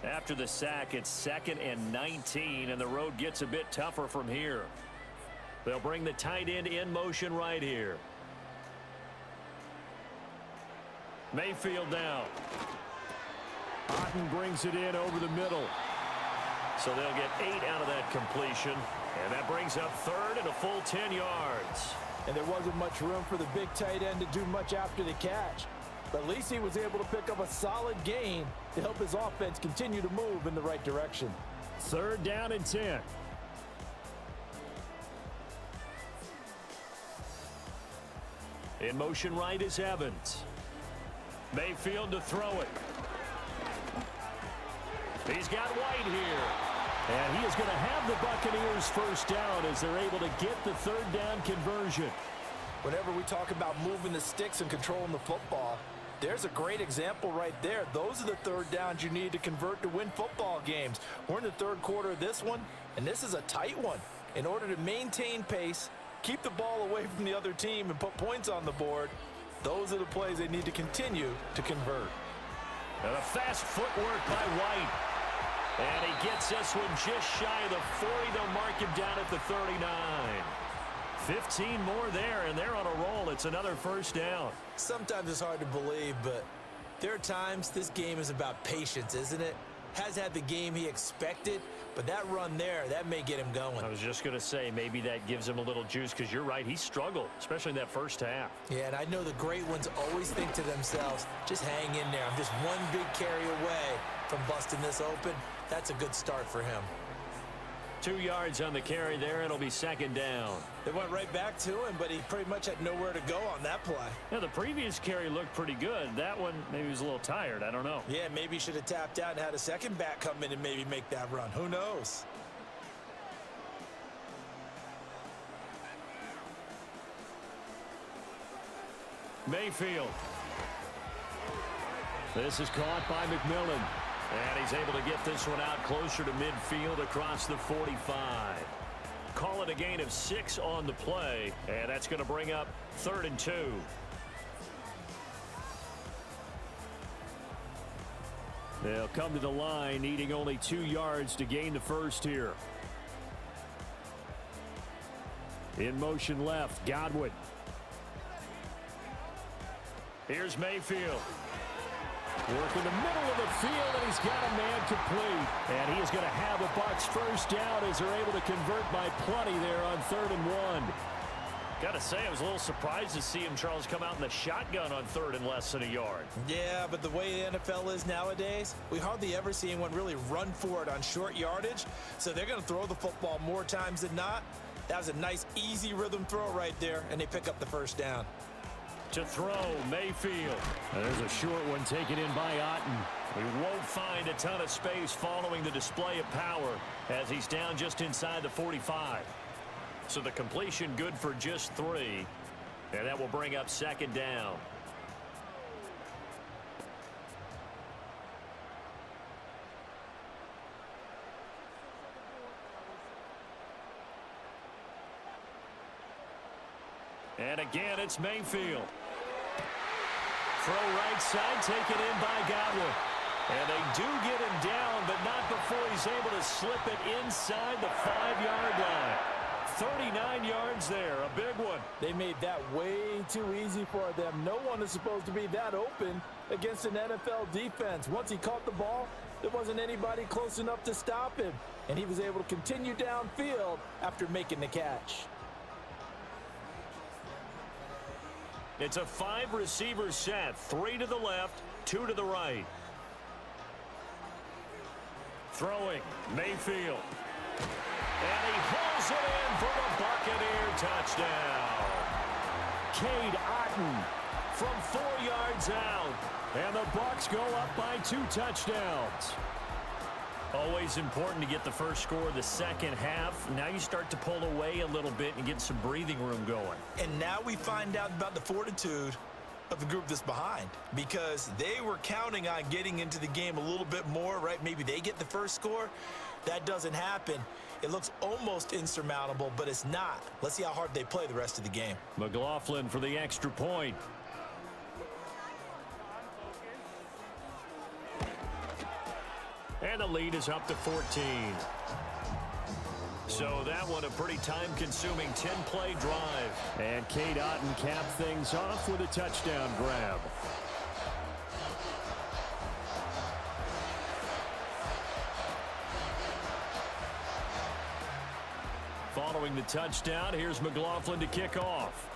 After the sack, it's 2nd and 19, and the road gets a bit tougher from here. They'll bring the tight end in motion right here. Mayfield now. Otten brings it in over the middle. So they'll get 8 out of that completion. And that brings up 3rd and a full 10 yards. And there wasn't much room for the big tight end to do much after the catch. But at least he was able to pick up a solid gain to help his offense continue to move in the right direction. 3rd down and 10. In motion right is Evans. Mayfield to throw it. He's got White here. And he is going to have the Buccaneers first down as they're able to get the 3rd down conversion. Whenever we talk about moving the sticks and controlling the football, there's a great example right there. Those are the 3rd downs you need to convert to win football games. We're in the 3rd quarter of this one, and this is a tight one. In order to maintain pace, keep the ball away from the other team, and put points on the board, those are the plays they need to continue to convert. And a fast footwork by White. And he gets this one just shy of the 40. They'll mark him down at the 39. 15 more there, and they're on a roll. It's another first down. Sometimes it's hard to believe, but there are times this game is about patience, isn't it? Has had the game he expected, but that run there, that may get him going. I was just going to say, maybe that gives him a little juice, because you're right, he struggled, especially in that first half. Yeah, and I know the great ones always think to themselves, just hang in there. I'm just one big carry away from busting this open. That's a good start for him. 2 yards on the carry there. It'll be second down. They went right back to him, but he pretty much had nowhere to go on that play. Yeah, the previous carry looked pretty good. That one, maybe he was a little tired. I don't know. Yeah, maybe he should have tapped out and had a second back come in and maybe make that run. Who knows? Mayfield. This is caught by McMillan. And he's able to get this one out closer to midfield across the 45. Call it a gain of 6 on the play. And that's going to bring up 3rd and 2. They'll come to the line needing only 2 yards to gain the first here. In motion left, Godwin. Here's Mayfield. Work in the middle of the field, and he's got a man complete. And he is going to have the Bucs first down as they're able to convert by plenty there on 3rd and 1. Got to say, I was a little surprised to see him, Charles, come out in the shotgun on 3rd and less than a yard. Yeah, but the way the NFL is nowadays, we hardly ever see anyone really run for it on short yardage. So they're going to throw the football more times than not. That was a nice, easy rhythm throw right there, and they pick up the first down. To throw, Mayfield. And there's a short one taken in by Otten. He won't find a ton of space following the display of power as he's down just inside the 45. So the completion good for just 3. And that will bring up 2nd down. And again, it's Mayfield. Throw right side, taken in by Godwin. And they do get him down, but not before he's able to slip it inside the 5-yard line. 39 yards there, a big one. They made that way too easy for them. No one is supposed to be that open against an NFL defense. Once he caught the ball, there wasn't anybody close enough to stop him. And he was able to continue downfield after making the catch. It's a 5-receiver set, 3 to the left, 2 to the right. Throwing, Mayfield. And he hauls it in for the Buccaneer touchdown. Cade Otten from 4 yards out. And the Bucs go up by 2 touchdowns. Always important to get the first score of the second half. Now you start to pull away a little bit and get some breathing room going. And now we find out about the fortitude of the group that's behind, because they were counting on getting into the game a little bit more, right? Maybe they get the first score. That doesn't happen. It looks almost insurmountable, but it's not. Let's see how hard they play the rest of the game. McLaughlin for the extra point. And the lead is up to 14. So that one a pretty time-consuming 10-play drive. And Cade Otten capped things off with a touchdown grab. Following the touchdown, here's McLaughlin to kick off.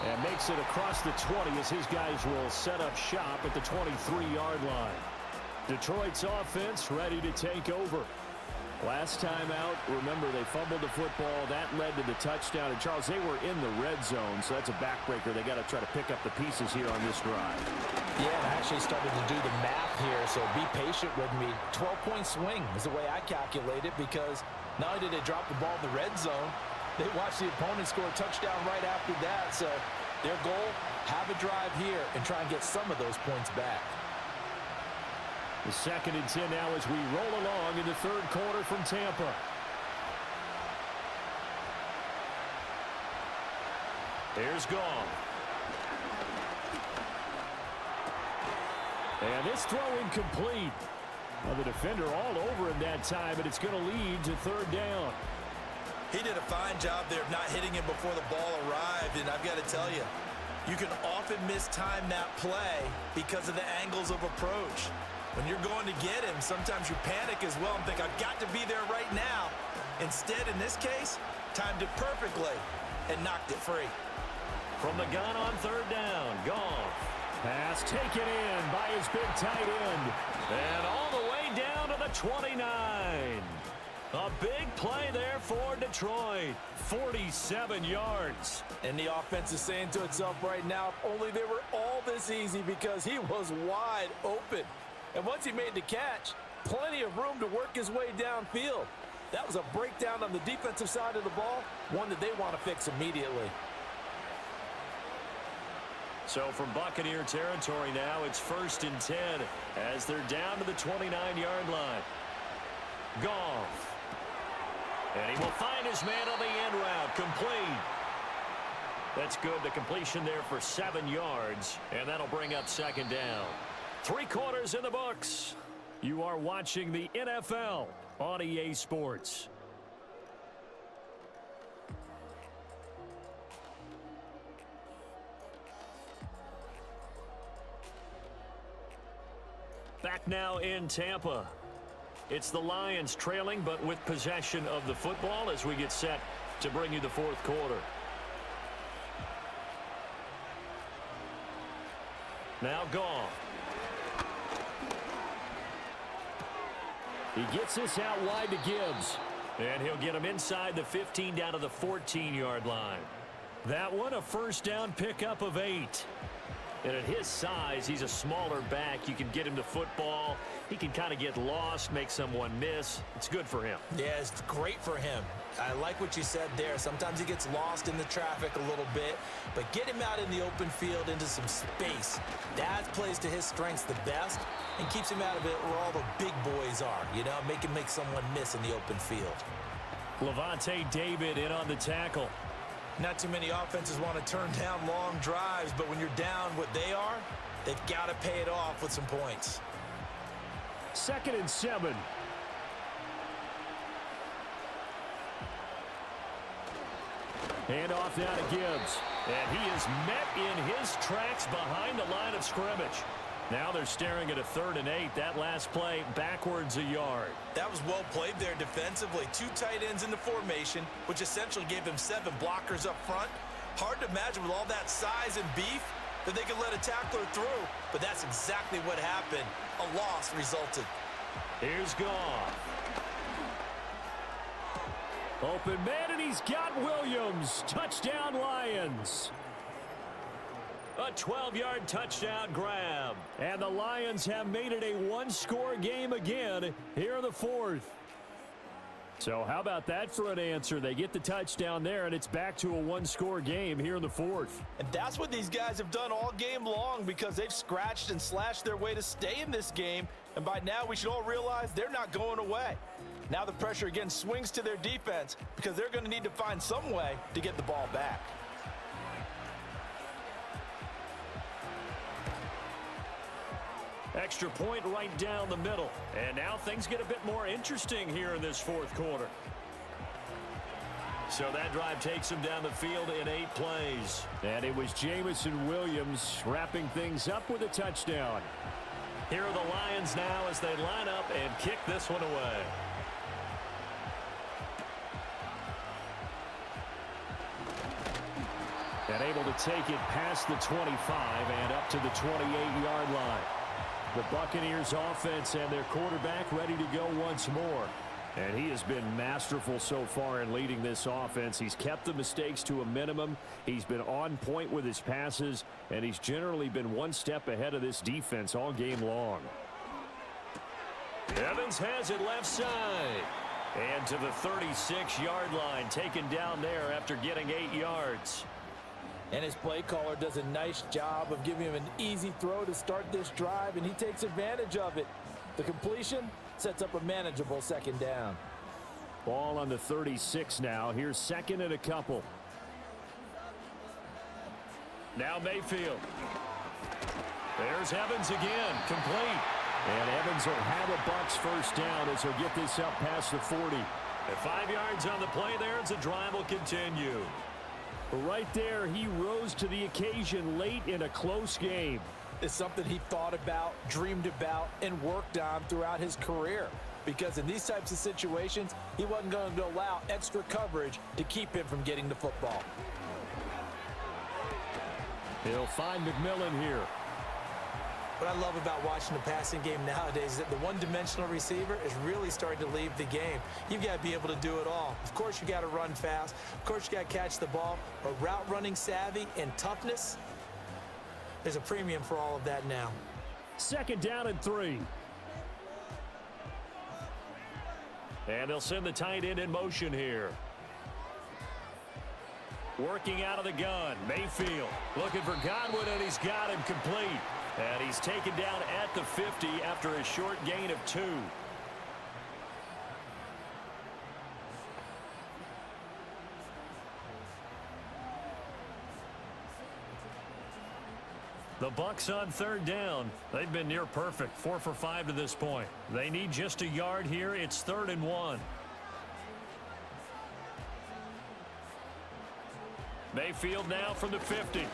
And makes it across the 20 as his guys will set up shop at the 23-yard line. Detroit's offense ready to take over. Last time out, remember, they fumbled the football. That led to the touchdown. And, Charles, they were in the red zone, so that's a backbreaker. They got to try to pick up the pieces here on this drive. Yeah, I actually started to do the math here, so be patient with me. 12-point swing is the way I calculate it, because not only did they drop the ball in the red zone, they watched the opponent score a touchdown right after that. So their goal, have a drive here and try and get some of those points back. The 2nd and 10 now as we roll along in the 3rd quarter from Tampa. Here's Goff. And this throw incomplete. Well, the defender all over him that time, but it's going to lead to 3rd down. He did a fine job there of not hitting him before the ball arrived, and I've got to tell you, you can often mistime that play because of the angles of approach. When you're going to get him, sometimes you panic as well and think, I've got to be there right now. Instead, in this case, timed it perfectly and knocked it free. From the gun on 3rd down, Goff. Pass taken in by his big tight end. And all the way down to the 29. A big play there for Detroit. 47 yards. And the offense is saying to itself right now, if only they were all this easy, because he was wide open. And once he made the catch, plenty of room to work his way downfield. That was a breakdown on the defensive side of the ball, one that they want to fix immediately. So from Buccaneer territory now, it's 1st and 10 as they're down to the 29-yard line. Goff. And he will find his man on the end route. Complete. That's good. The completion there for 7 yards, and that'll bring up 2nd down. 3 quarters in the books. You are watching the NFL on EA Sports. Back now in Tampa. It's the Lions trailing, but with possession of the football as we get set to bring you the 4th quarter. Now Goff. He gets this out wide to Gibbs. And he'll get him inside the 15 down to the 14-yard line. That one a 1st down pickup of 8. And at his size, he's a smaller back. You can get him the football. He can kind of get lost, make someone miss. It's good for him. Yeah, it's great for him. I like what you said there. Sometimes he gets lost in the traffic a little bit, but get him out in the open field into some space. That plays to his strengths the best and keeps him out of it where all the big boys are, you know, make him make someone miss in the open field. Levante David in on the tackle. Not too many offenses want to turn down long drives, but when you're down what they are, they've got to pay it off with some points. 2nd and 7. Hand off now to Gibbs. And he is met in his tracks behind the line of scrimmage. Now they're staring at a 3rd and 8. That last play backwards a yard. That was well played there defensively. 2 tight ends in the formation, which essentially gave him 7 blockers up front. Hard to imagine with all that size and beef that they could let a tackler through, but that's exactly what happened. A loss resulted. Here's Goff. Open man, and he's got Williams. Touchdown, Lions. A 12-yard touchdown grab. And the Lions have made it a 1-score game again here in the 4th. So how about that for an answer? They get the touchdown there, and it's back to a 1-score game here in the 4th. And that's what these guys have done all game long, because they've scratched and slashed their way to stay in this game. And by now, we should all realize they're not going away. Now the pressure again swings to their defense, because they're going to need to find some way to get the ball back. Extra point right down the middle. And now things get a bit more interesting here in this 4th quarter. So that drive takes him down the field in 8 plays. And it was Jamison Williams wrapping things up with a touchdown. Here are the Lions now as they line up and kick this one away. And able to take it past the 25 and up to the 28-yard line. The Buccaneers offense and their quarterback ready to go once more. And he has been masterful so far in leading this offense. He's kept the mistakes to a minimum. He's been on point with his passes, and he's generally been one step ahead of this defense all game long. Evans has it left side. And to the 36-yard line, taken down there after getting 8 yards. And his play caller does a nice job of giving him an easy throw to start this drive, and he takes advantage of it. The completion sets up a manageable 2nd down. Ball on the 36 now. Here's 2nd and a couple. Now Mayfield. There's Evans again, complete. And Evans will have a Bucs 1st down as he'll get this up past the 40. At 5 yards on the play there, as the drive will continue. Right there, he rose to the occasion late in a close game. It's something he thought about, dreamed about, and worked on throughout his career. Because in these types of situations, he wasn't going to allow extra coverage to keep him from getting the football. He'll find McMillan here. What I love about watching the passing game nowadays is that the one-dimensional receiver is really starting to leave the game. You've got to be able to do it all. Of course, you got to run fast. Of course, you got to catch the ball. But route running savvy and toughness, there's a premium for all of that now. 2nd down and 3. And they'll send the tight end in motion here. Working out of the gun, Mayfield looking for Godwin, and he's got him complete. And he's taken down at the 50 after a short gain of 2. The Bucs on 3rd down. They've been near perfect, 4 for 5 to this point. They need just a yard here. It's 3rd and 1. Mayfield now from the 50.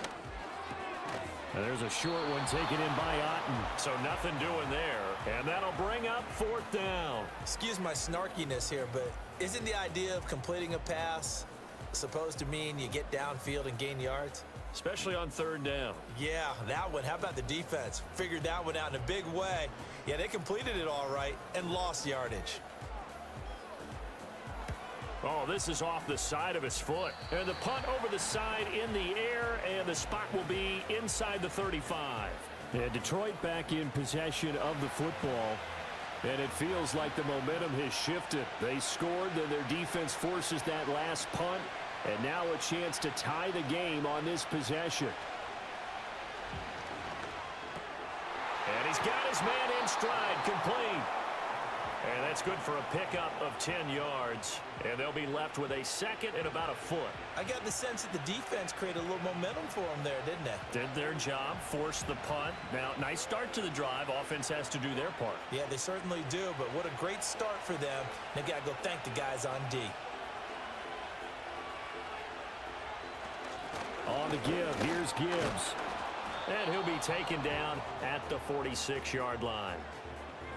And there's a short one taken in by Otten. So nothing doing there. And that'll bring up 4th down. Excuse my snarkiness here, but isn't the idea of completing a pass supposed to mean you get downfield and gain yards? Especially on 3rd down. Yeah, that one. How about the defense? Figured that one out in a big way. Yeah, they completed it all right and lost yardage. Oh, this is off the side of his foot. And the punt over the side in the air, and the spot will be inside the 35. And Detroit back in possession of the football. And it feels like the momentum has shifted. They scored, then their defense forces that last punt. And now a chance to tie the game on this possession. And he's got his man in stride, complete. And that's good for a pickup of 10 yards. And they'll be left with a 2nd and about a foot. I got the sense that the defense created a little momentum for them there, didn't they? Did their job, forced the punt. Now, nice start to the drive. Offense has to do their part. Yeah, they certainly do, but what a great start for them. They got to go thank the guys on D. On the give, here's Gibbs. And he'll be taken down at the 46-yard line.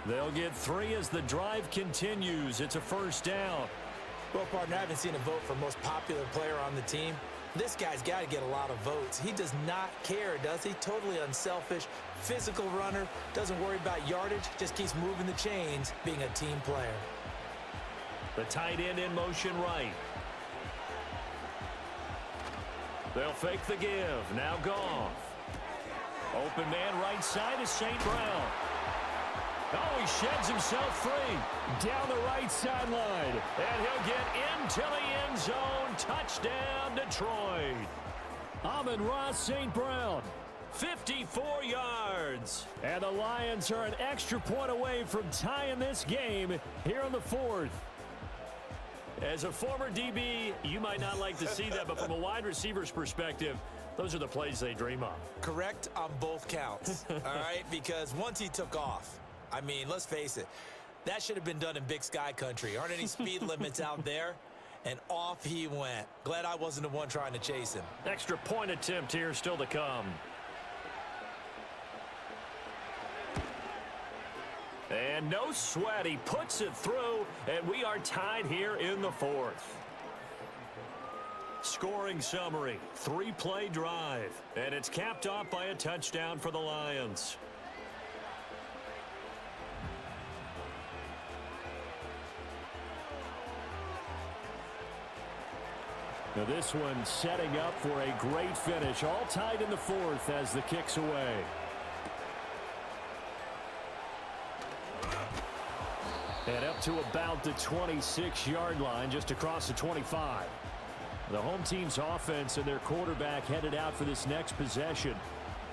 They'll get 3 as the drive continues. It's a 1st down. Well, partner, I haven't seen a vote for most popular player on the team. This guy's got to get a lot of votes. He does not care, does he? Totally unselfish, physical runner, doesn't worry about yardage, just keeps moving the chains, being a team player. The tight end in motion right. They'll fake the give. Now Goff. Open man right side is St. Brown. Oh, he sheds himself free down the right sideline. And he'll get into the end zone. Touchdown, Detroit. Amon-Ra St. Brown, 54 yards. And the Lions are an extra point away from tying this game here in the 4th. As a former DB, you might not like to see that, but from a wide receiver's perspective, those are the plays they dream of. Correct on both counts, all right? Because once he took off, I mean, let's face it, that should have been done in Big Sky country. Aren't any speed limits out there? And off he went. Glad I wasn't the one trying to chase him. Extra point attempt here still to come. And no sweat. He puts it through, and we are tied here in the 4th. Scoring summary, 3-play drive, and it's capped off by a touchdown for the Lions. Now this one setting up for a great finish, all tied in the 4th as the kick's away. And up to about the 26-yard line, just across the 25. The home team's offense and their quarterback headed out for this next possession.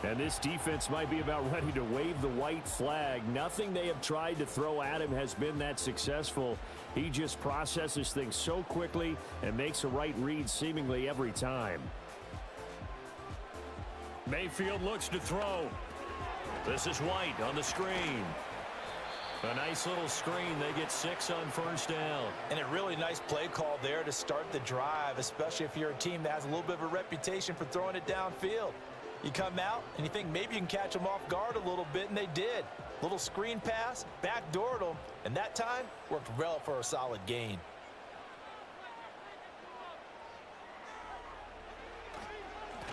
And this defense might be about ready to wave the white flag. Nothing they have tried to throw at him has been that successful. He just processes things so quickly and makes a right read seemingly every time. Mayfield looks to throw. This is White on the screen. A nice little screen. They get 6 on 1st down. And a really nice play call there to start the drive, especially if you're a team that has a little bit of a reputation for throwing it downfield. You come out and you think maybe you can catch them off guard a little bit, and they did. Little screen pass, backdoored them, and that time worked well for a solid gain.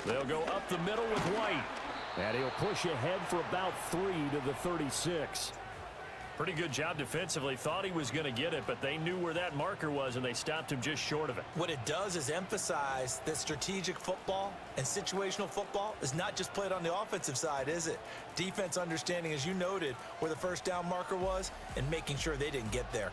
They'll go up the middle with White. And he'll push ahead for about 3 to the 36. Pretty good job defensively. Thought he was going to get it, but they knew where that marker was, and they stopped him just short of it. What it does is emphasize that strategic football and situational football is not just played on the offensive side, is it? Defense understanding, as you noted, where the first down marker was and making sure they didn't get there.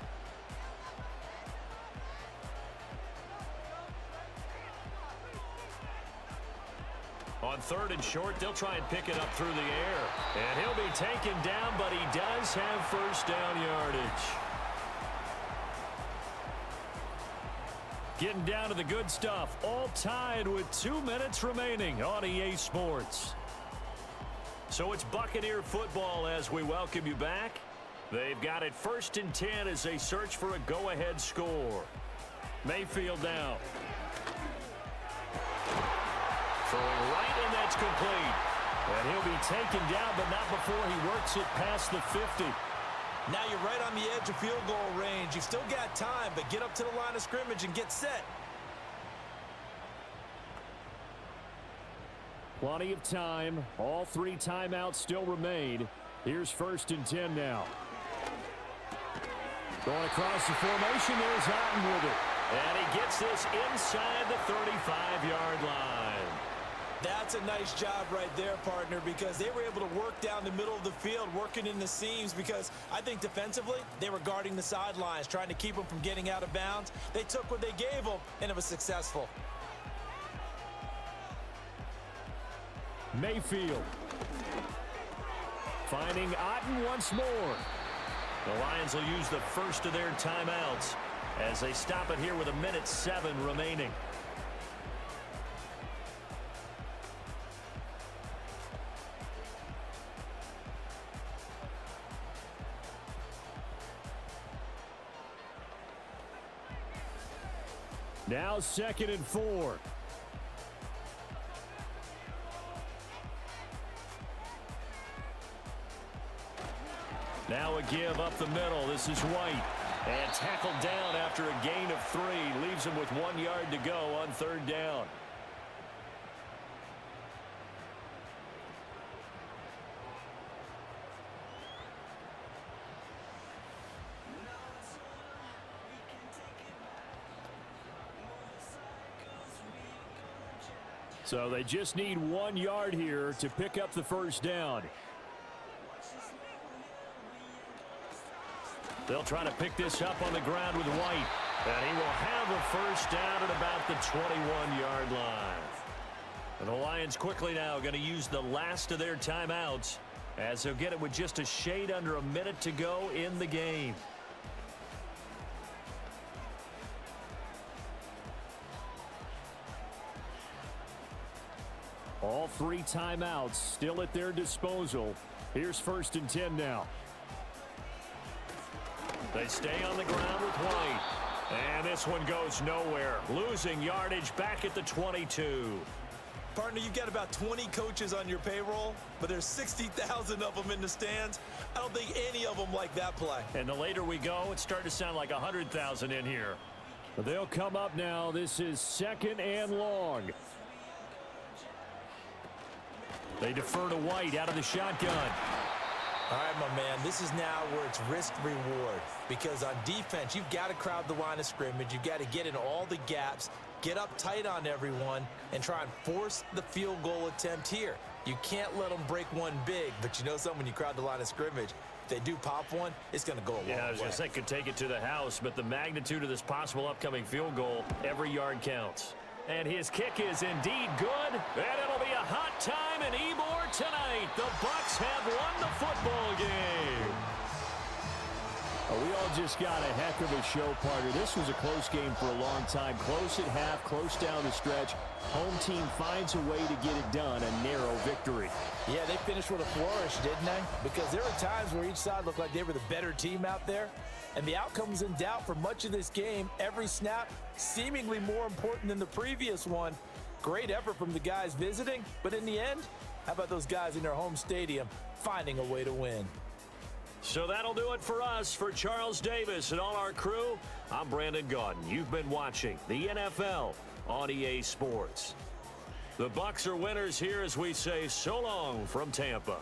On 3rd and short, they'll try and pick it up through the air. And he'll be taken down, but he does have first down yardage. Getting down to the good stuff, all tied with 2 minutes remaining on EA Sports. So it's Buccaneer football as we welcome you back. They've got it 1st and 10 as they search for a go-ahead score. Mayfield now. Throwing right, and that's complete. And he'll be taken down, but not before he works it past the 50. Now you're right on the edge of field goal range. You've still got time, but get up to the line of scrimmage and get set. Plenty of time. All 3 timeouts still remain. Here's 1st and 10 now. Going across the formation, there's Otten with it. And he gets this inside the 35-yard line. That's a nice job right there, partner, because they were able to work down the middle of the field, working in the seams, because I think defensively, they were guarding the sidelines, trying to keep them from getting out of bounds. They took what they gave them, and it was successful. Mayfield. Finding Otten once more. The Lions will use the first of their timeouts as they stop it here with 1:07 remaining. Now 2nd and 4. Now a give up the middle. This is White. And tackled down after a gain of 3. Leaves him with 1 yard to go on 3rd down. So they just need 1 yard here to pick up the first down. They'll try to pick this up on the ground with White. And he will have a first down at about the 21-yard line. And the Lions quickly now going to use the last of their timeouts as they'll get it with just a shade under a minute to go in the game. All 3 timeouts still at their disposal. Here's 1st and 10 now. They stay on the ground with White. And this one goes nowhere. Losing yardage back at the 22. Partner, you've got about 20 coaches on your payroll, but there's 60,000 of them in the stands. I don't think any of them like that play. And the later we go, it's starting to sound like 100,000 in here. But they'll come up now. This is 2nd and long. They defer to White out of the shotgun. All right, my man, this is now where it's risk-reward, because on defense, you've got to crowd the line of scrimmage. You've got to get in all the gaps, get up tight on everyone, and try and force the field goal attempt here. You can't let them break one big, but you know something, when you crowd the line of scrimmage, if they do pop one, it's going to go a long way. Yeah, I was going to say could take it to the house, but the magnitude of this possible upcoming field goal, every yard counts. And his kick is indeed good, and it'll be a hot time in Ybor tonight. The Bucs have won the football game. We all just got a heck of a show, partner. This was a close game for a long time. Close at half, close down the stretch. Home team finds a way to get it done, a narrow victory. Yeah, they finished with a flourish, didn't they? Because there were times where each side looked like they were the better team out there. And the outcome was in doubt for much of this game. Every snap seemingly more important than the previous one. Great effort from the guys visiting, but in the end, how about those guys in their home stadium finding a way to win? So that'll do it for us. For Charles Davis and all our crew, I'm Brandon Gaudin. You've been watching the NFL on EA Sports. The Bucs are winners here as we say so long from Tampa.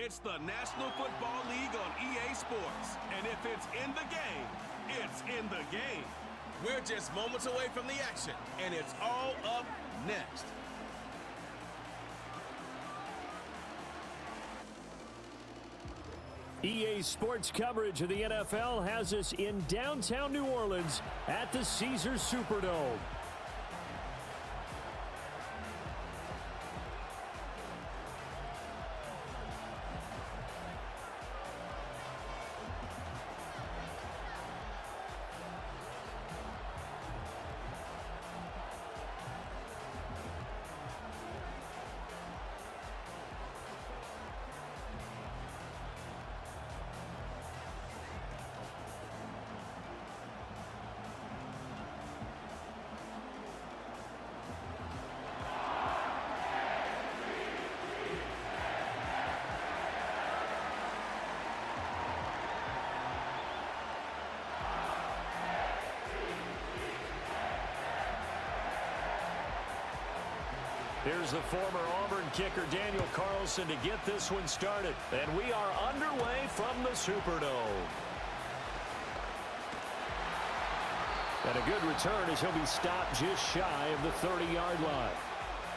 It's the National Football League on EA Sports. And if it's in the game, it's in the game. We're just moments away from the action, and it's all up next. EA Sports coverage of the NFL has us in downtown New Orleans at the Caesars Superdome. Here's the former Auburn kicker Daniel Carlson to get this one started. And we are underway from the Superdome. And a good return as he'll be stopped just shy of the 30-yard line.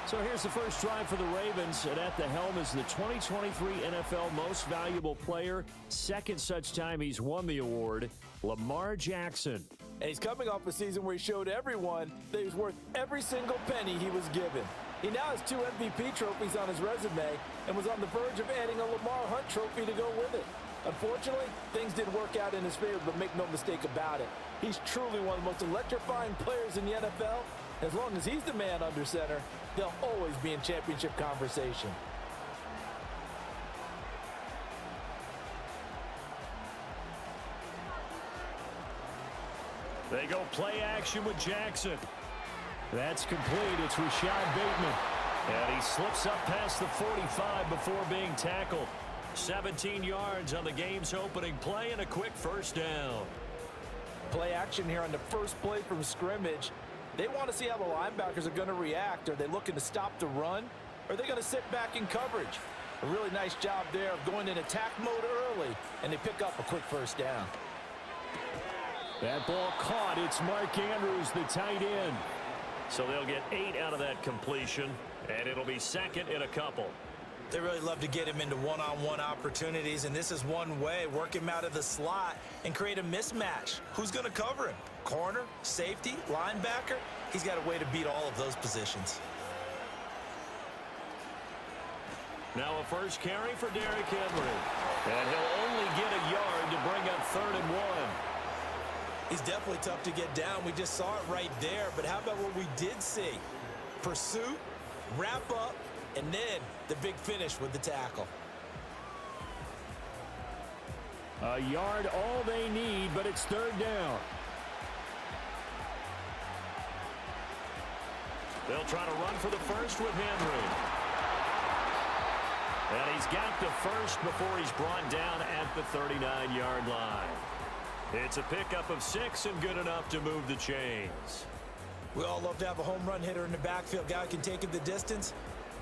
So here's the first drive for the Ravens, and at the helm is the 2023 NFL Most Valuable Player. Second such time he's won the award, Lamar Jackson. And he's coming off a season where he showed everyone that he was worth every single penny he was given. He now has 2 MVP trophies on his resume and was on the verge of adding a Lamar Hunt trophy to go with it. Unfortunately, things didn't work out in his favor, but make no mistake about it. He's truly one of the most electrifying players in the NFL. As long as he's the man under center, they'll always be in championship conversation. They go play action with Jackson. That's complete. It's Rashad Bateman. And he slips up past the 45 before being tackled. 17 yards on the game's opening play and a quick first down. Play action here on the first play from scrimmage. They want to see how the linebackers are going to react. Are they looking to stop the run? Or are they going to sit back in coverage? A really nice job there of going in attack mode early, and they pick up a quick first down. That ball caught. It's Mark Andrews, the tight end. So they'll get 8 out of that completion, and it'll be second and a couple. They really love to get him into one-on-one opportunities, and this is one way. Work him out of the slot and create a mismatch. Who's going to cover him? Corner, safety, linebacker? He's got a way to beat all of those positions. Now a first carry for Derrick Henry. And he'll only get a yard to bring up 3rd and 1. He's definitely tough to get down. We just saw it right there. But how about what we did see? Pursuit, wrap up, and then the big finish with the tackle. A yard all they need, but it's 3rd down. They'll try to run for the first with Henry. And he's got the first before he's brought down at the 39-yard line. It's a pickup of 6 and good enough to move the chains. We all love to have a home run hitter in the backfield. Guy who can take it the distance.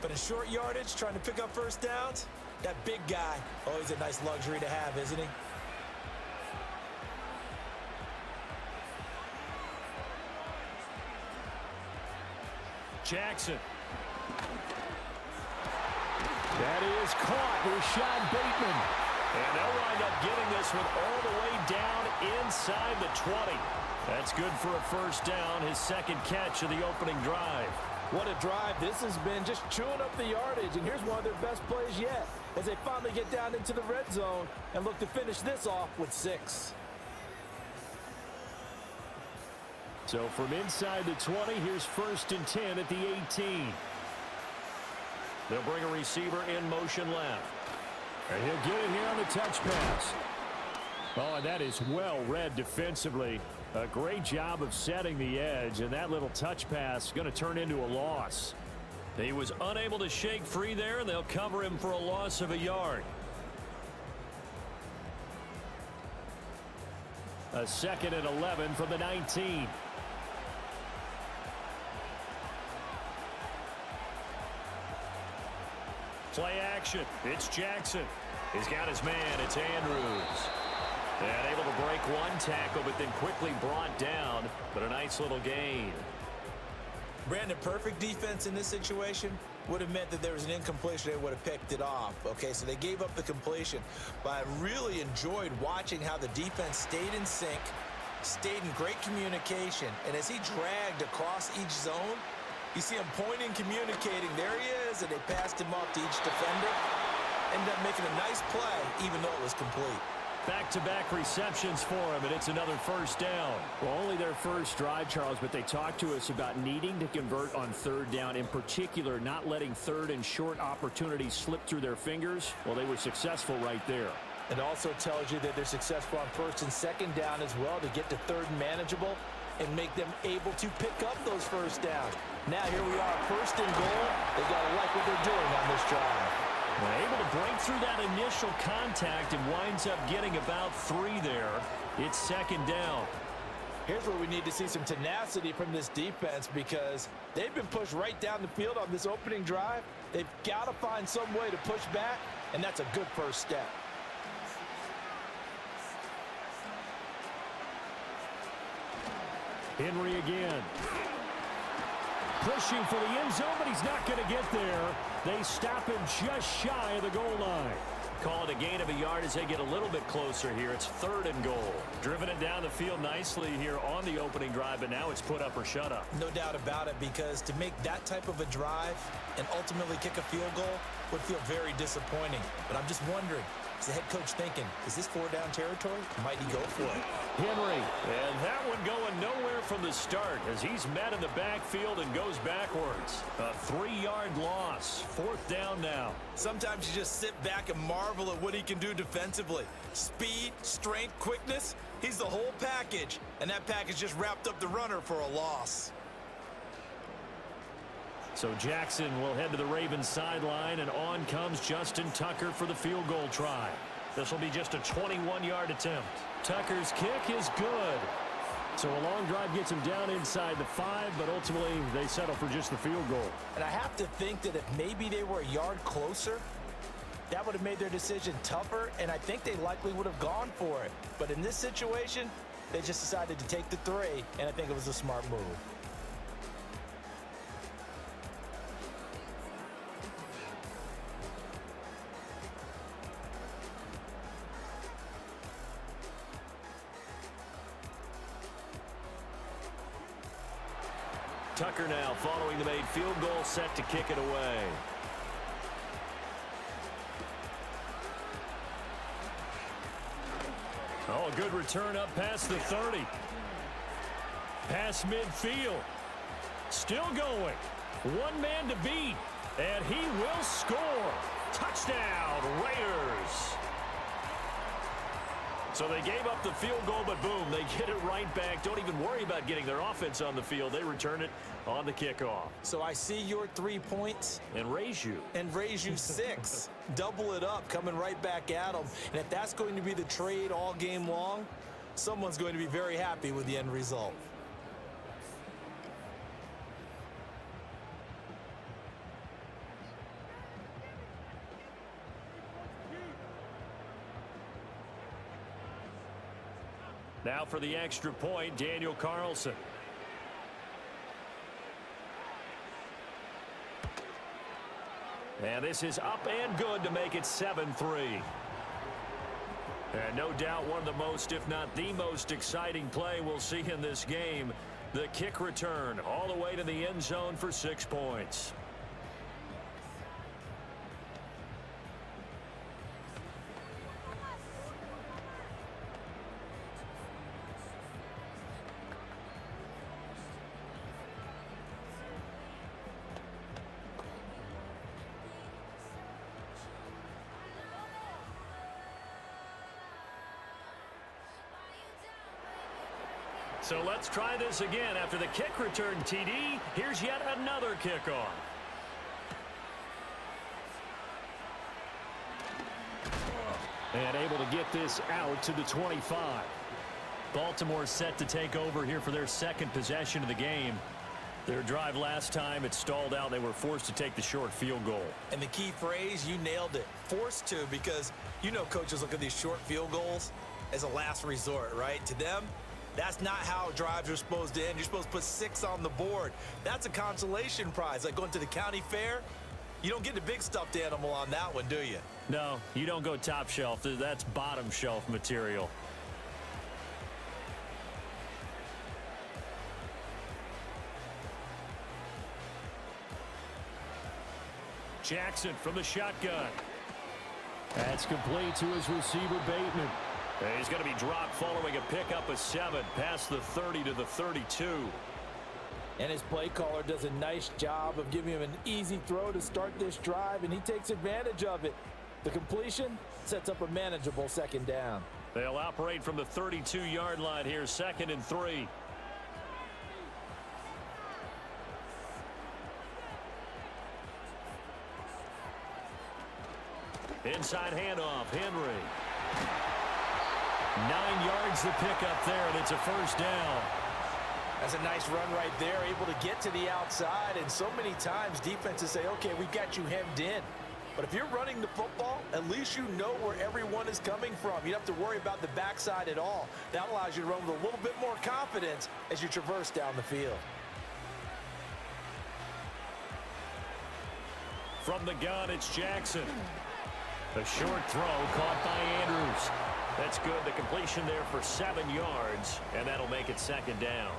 But in short yardage, trying to pick up first downs, that big guy, always a nice luxury to have, isn't he? Jackson. That is caught. Rashad Bateman. And they'll wind up getting this one all the way down inside the 20. That's good for a first down, his second catch of the opening drive. What a drive this has been, just chewing up the yardage. And here's one of their best plays yet as they finally get down into the red zone and look to finish this off with 6. So from inside the 20, here's 1st and 10 at the 18. They'll bring a receiver in motion left. And he'll get it here on the touch pass. Oh, and that is well read defensively. A great job of setting the edge, and that little touch pass going to turn into a loss. He was unable to shake free there, and they'll cover him for a loss of a yard. A 2nd and 11 from the 19. Play action. It's Jackson. He's got his man. It's Andrews. And able to break one tackle, but then quickly brought down. But a nice little gain. Brandon, perfect defense in this situation would have meant that there was an incompletion. They would have picked it off. Okay, so they gave up the completion. But I really enjoyed watching how the defense stayed in sync, stayed in great communication. And as he dragged across each zone, you see him pointing, communicating. There he is, and they passed him off to each defender. Ended up making a nice play, even though it was complete. Back-to-back receptions for him, and it's another first down. Well, only their first drive, Charles, but they talked to us about needing to convert on third down, in particular not letting third and short opportunities slip through their fingers. Well, they were successful right there. It also tells you that they're successful on first and second down as well to get to third and manageable and make them able to pick up those first downs. Now here we are, first and goal. They got to like what they're doing on this drive. Well, able to break through that initial contact and winds up getting about 3 there. It's second down. Here's where we need to see some tenacity from this defense because they've been pushed right down the field on this opening drive. They've got to find some way to push back, and that's a good first step. Henry again. Pushing for the end zone, but he's not going to get there. They stop him just shy of the goal line. Call it a gain of a yard as they get a little bit closer here. It's third and goal. Driven it down the field nicely here on the opening drive, but now it's put up or shut up. No doubt about it, because to make that type of a drive and ultimately kick a field goal would feel very disappointing. But I'm just wondering, is the head coach thinking, is this 4-down territory? Might he go for it? Henry, and that one going nowhere from the start as he's met in the backfield and goes backwards. A 3-yard loss. Fourth down now. Sometimes you just sit back and marvel at what he can do defensively. Speed, strength, quickness, he's the whole package. And that package just wrapped up the runner for a loss. So Jackson will head to the Ravens sideline, and on comes Justin Tucker for the field goal try. This will be just a 21-yard attempt. Tucker's kick is good. So a long drive gets him down inside the 5, but ultimately they settle for just the field goal. And I have to think that if maybe they were a yard closer, that would have made their decision tougher, and I think they likely would have gone for it. But in this situation, they just decided to take the 3, and I think it was a smart move. Tucker now following the made field goal, set to kick it away. Oh, a good return up past the 30. Past midfield. Still going. One man to beat. And he will score. Touchdown, Raiders. So they gave up the field goal, but boom, they get it right back. Don't even worry about getting their offense on the field. They return it on the kickoff. So I see your 3 points. And raise you. And raise you 6. Double it up, coming right back at them. And if that's going to be the trade all game long, someone's going to be very happy with the end result. Now for the extra point, Daniel Carlson. And this is up and good to make it 7-3. And no doubt one of the most, if not the most exciting play we'll see in this game. The kick return all the way to the end zone for 6 points. So let's try this again. After the kick return TD, here's yet another kickoff. And able to get this out to the 25. Baltimore set to take over here for their second possession of the game. Their drive last time, it stalled out. They were forced to take the short field goal. And the key phrase, you nailed it. Forced to, because you know coaches look at these short field goals as a last resort, right? To them, that's not how drives are supposed to end. You're supposed to put 6 on the board. That's a consolation prize, like going to the county fair. You don't get the big stuffed animal on that one, do you? No, you don't go top shelf. That's bottom shelf material. Jackson from the shotgun. That's complete to his receiver, Bateman. And he's going to be dropped following a pickup of 7 past the 30 to the 32. And his play caller does a nice job of giving him an easy throw to start this drive, and he takes advantage of it. The completion sets up a manageable second down. They'll operate from the 32-yard line here, 2nd and 3. Inside handoff, Henry. 9 yards to pick up there, and it's a first down. That's a nice run right there, able to get to the outside, and so many times defenses say, okay, we've got you hemmed in. But if you're running the football, at least you know where everyone is coming from. You don't have to worry about the backside at all. That allows you to run with a little bit more confidence as you traverse down the field. From the gun, it's Jackson. A short throw caught by Andrews. That's good. The completion there for 7 yards, and that'll make it 2nd down.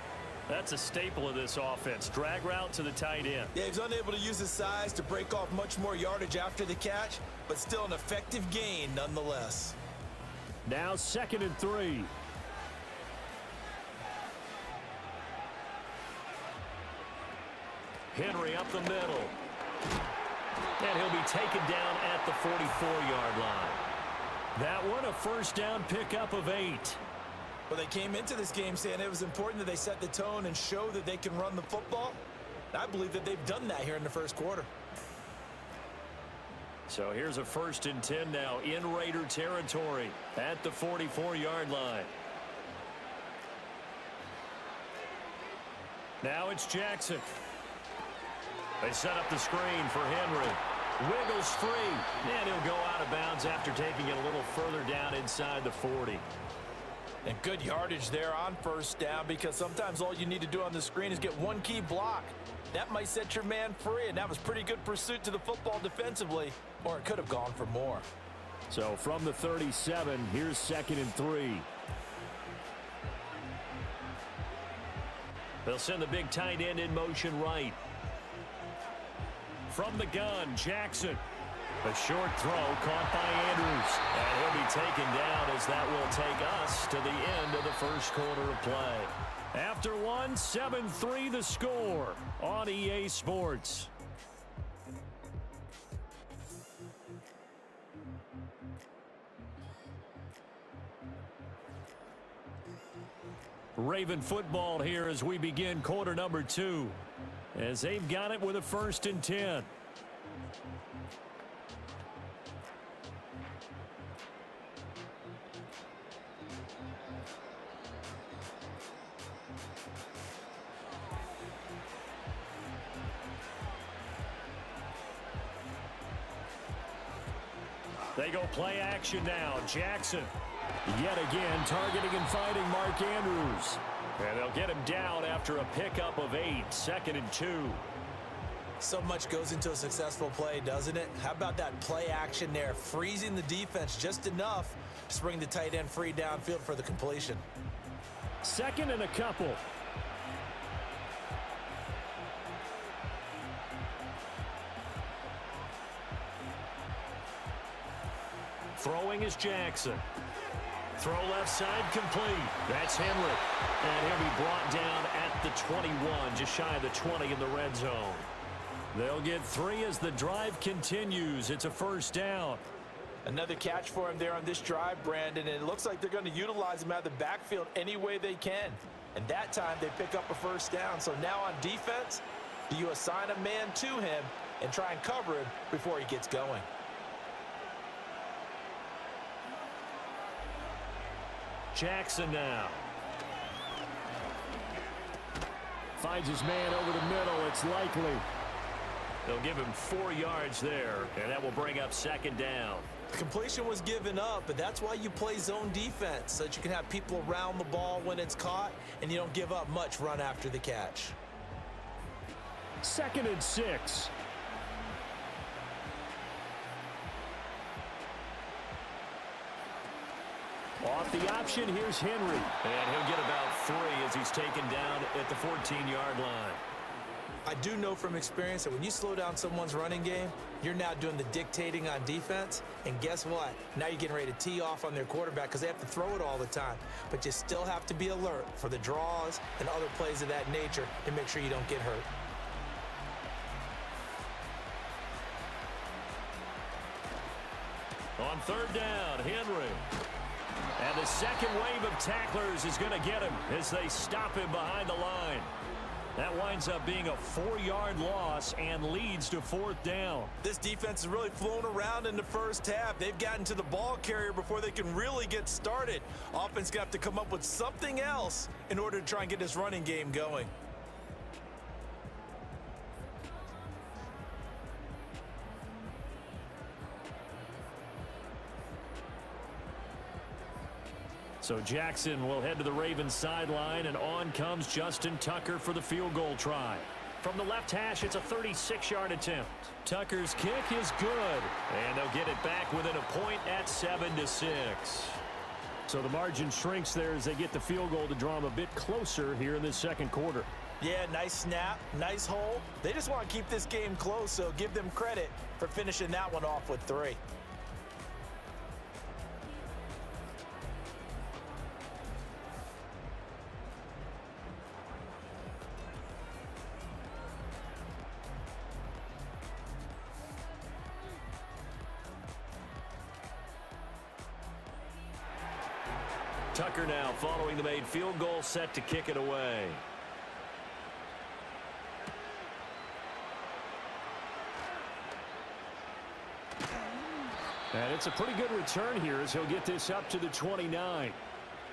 That's a staple of this offense. Drag route to the tight end. Yeah, he's unable to use his size to break off much more yardage after the catch, but still an effective gain nonetheless. Now 2nd and 3. Henry up the middle. And he'll be taken down at the 44-yard line. That one, a first down pickup of 8. Well, they came into this game saying it was important that they set the tone and show that they can run the football. I believe that they've done that here in the first quarter. So here's a 1st and 10 now in Raider territory at the 44-yard line. Now it's Jackson. They set up the screen for Henry. Wiggles free, and he'll go out of bounds after taking it a little further down inside the 40. And good yardage there on first down, because sometimes all you need to do on the screen is get one key block. That might set your man free, and that was pretty good pursuit to the football defensively, or it could have gone for more. So from the 37, here's 2nd and 3. They'll send the big tight end in motion right. From the gun, Jackson. A short throw caught by Andrews. And he'll be taken down as that will take us to the end of the first quarter of play. After one, 7-3 the score on EA Sports. Raven football here as we begin quarter number 2. As they've got it with a 1st and 10. They go play action now. Jackson yet again targeting and finding Mark Andrews. And they'll get him down after a pickup of 8, 2nd and 2. So much goes into a successful play, doesn't it? How about that play action there, freezing the defense just enough to bring the tight end free downfield for the completion. 2nd and a couple. Throwing is Jackson. Throw left side complete. That's Henry. And he'll be brought down at the 21, just shy of the 20 in the red zone. They'll get 3 as the drive continues. It's a first down. Another catch for him there on this drive, Brandon, and it looks like they're going to utilize him out of the backfield any way they can. And that time they pick up a first down. So now on defense, do you assign a man to him and try and cover him before he gets going? Jackson now. finds his man over the middle. It's likely. They'll give him 4 yards there, and that will bring up 2nd down. The completion was given up, but that's why you play zone defense, so that you can have people around the ball when it's caught, and you don't give up much run after the catch. 2nd and 6. Off the option, here's Henry. And he'll get about 3 as he's taken down at the 14-yard line. I do know from experience that when you slow down someone's running game, you're now doing the dictating on defense. And guess what? Now you're getting ready to tee off on their quarterback because they have to throw it all the time. But you still have to be alert for the draws and other plays of that nature to make sure you don't get hurt. On 3rd down, Henry. And the second wave of tacklers is going to get him as they stop him behind the line. That winds up being a 4-yard loss and leads to 4th down. This defense is really flown around in the first half. They've gotten to the ball carrier before they can really get started. Offense going to have to come up with something else in order to try and get this running game going. So Jackson will head to the Ravens sideline, and on comes Justin Tucker for the field goal try. From the left hash, it's a 36-yard attempt. Tucker's kick is good, and they'll get it back within a point at 7-6. So the margin shrinks there as they get the field goal to draw them a bit closer here in this 2nd quarter. Yeah, nice snap, nice hole. They just want to keep this game close, so give them credit for finishing that one off with 3. Tucker now following the made field goal, set to kick it away. And it's a pretty good return here as he'll get this up to the 29.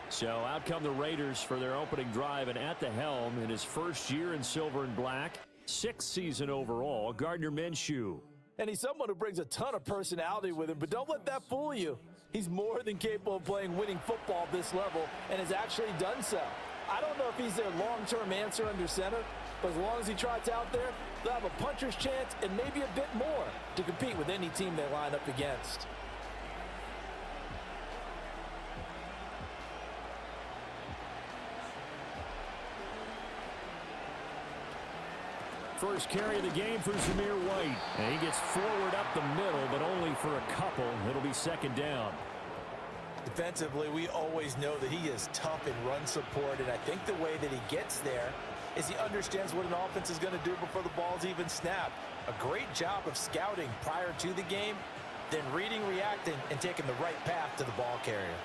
So out come the Raiders for their opening drive, and at the helm in his first year in silver and black, 6th season overall, Gardner Minshew. And he's someone who brings a ton of personality with him, but don't let that fool you. He's more than capable of playing winning football at this level and has actually done so. I don't know if he's their long-term answer under center, but as long as he trots out there, they'll have a puncher's chance and maybe a bit more to compete with any team they line up against. First carry of the game for Zamir White. And he gets forward up the middle, but only for a couple. It'll be 2nd down. Defensively, we always know that he is tough in run support, and I think the way that he gets there is he understands what an offense is going to do before the ball's even snapped. A great job of scouting prior to the game, then reading, reacting, and taking the right path to the ball carrier.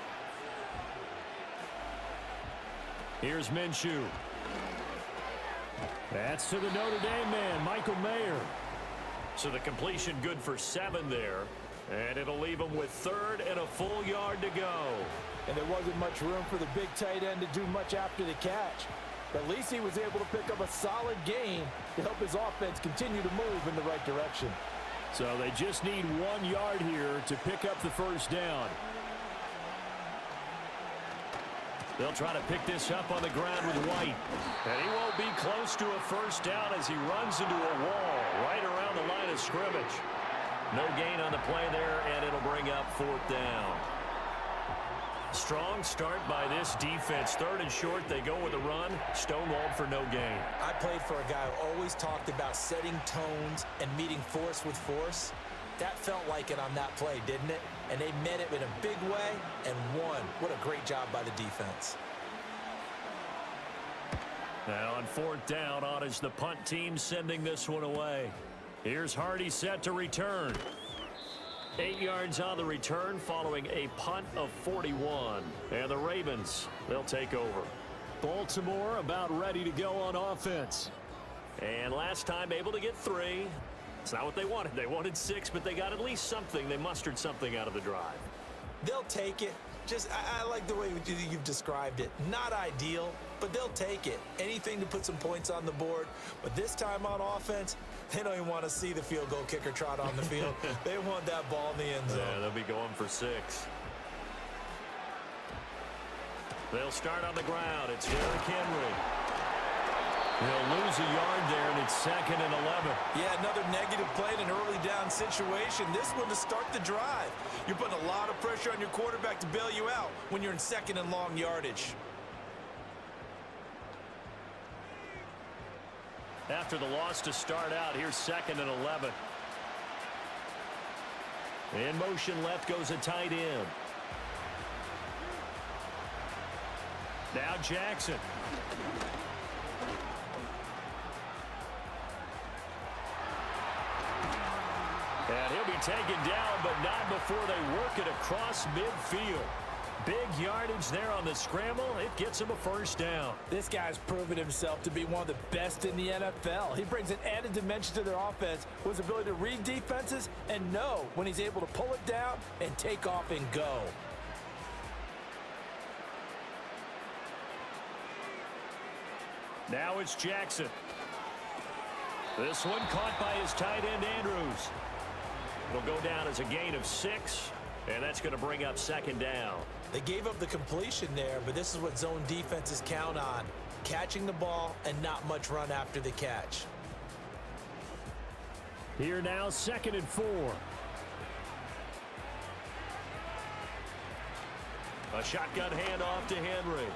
Here's Minshew. That's to the Notre Dame man, Michael Mayer. So the completion good for 7 there. And it'll leave him with 3rd and a full yard to go. And there wasn't much room for the big tight end to do much after the catch. But at least he was able to pick up a solid gain to help his offense continue to move in the right direction. So they just need 1 yard here to pick up the 1st down. They'll try to pick this up on the ground with White. And he won't be close to a 1st down as he runs into a wall right around the line of scrimmage. No gain on the play there, and it'll bring up 4th down. Strong start by this defense. 3rd and short, they go with a run. Stonewalled for no gain. I played for a guy who always talked about setting tones and meeting force with force. That felt like it on that play, didn't it? And they met it in a big way and won. What a great job by the defense. Now on 4th down, on is the punt team sending this one away. Here's Hardy set to return. 8 yards on the return following a punt of 41. And the Ravens, they'll take over. Baltimore about ready to go on offense. And last time able to get 3. It's not what they wanted. They wanted 6, but they got at least something. They mustered something out of the drive. They'll take it. I like the way you've described it. Not ideal, but they'll take it. Anything to put some points on the board. But this time on offense, they don't even want to see the field goal kicker trot on the field. They want that ball in the end zone. Yeah, they'll be going for 6. They'll start on the ground. It's Derrick Henry. They'll lose a yard there, and it's 2nd and 11. Yeah, another negative play in an early down situation. This one to start the drive. You're putting a lot of pressure on your quarterback to bail you out when you're in 2nd and long yardage. After the loss to start out, here's 2nd and 11. In motion left goes a tight end. Now Jackson. And he'll be taken down, but not before they work it across midfield. Big yardage there on the scramble. It gets him a 1st down. This guy's proven himself to be one of the best in the NFL. He brings an added dimension to their offense with his ability to read defenses and know when he's able to pull it down and take off and go. Now it's Jackson. This one caught by his tight end, Andrews. It'll go down as a gain of 6, and that's going to bring up 2nd down. They gave up the completion there, but this is what zone defenses count on. Catching the ball and not much run after the catch. Here now, 2nd and 4. A shotgun handoff to Henry.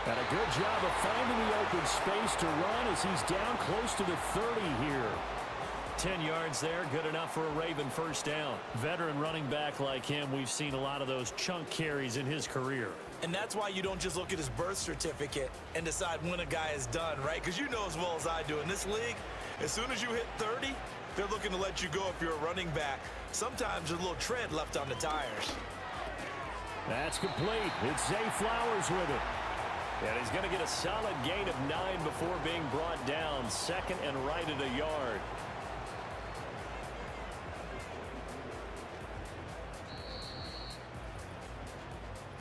And a good job of finding the open space to run as he's down close to the 30 here. 10 yards there, good enough for a Raven 1st down. Veteran running back like him, we've seen a lot of those chunk carries in his career. And that's why you don't just look at his birth certificate and decide when a guy is done, right? Because you know as well as I do, in this league, as soon as you hit 30, they're looking to let you go if you're a running back. Sometimes there's a little tread left on the tires. That's complete. It's Zay Flowers with it. And he's going to get a solid gain of 9 before being brought down. 2nd and right at a yard.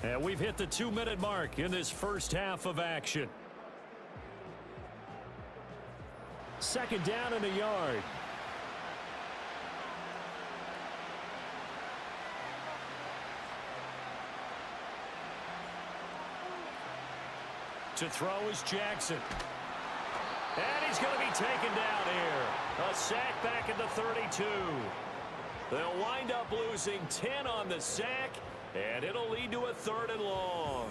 And we've hit the 2-minute mark in this first half of action. 2nd down and a yard. To throw is Jackson. And he's going to be taken down here. A sack back at the 32. They'll wind up losing 10 on the sack, and it'll lead to a 3rd and long.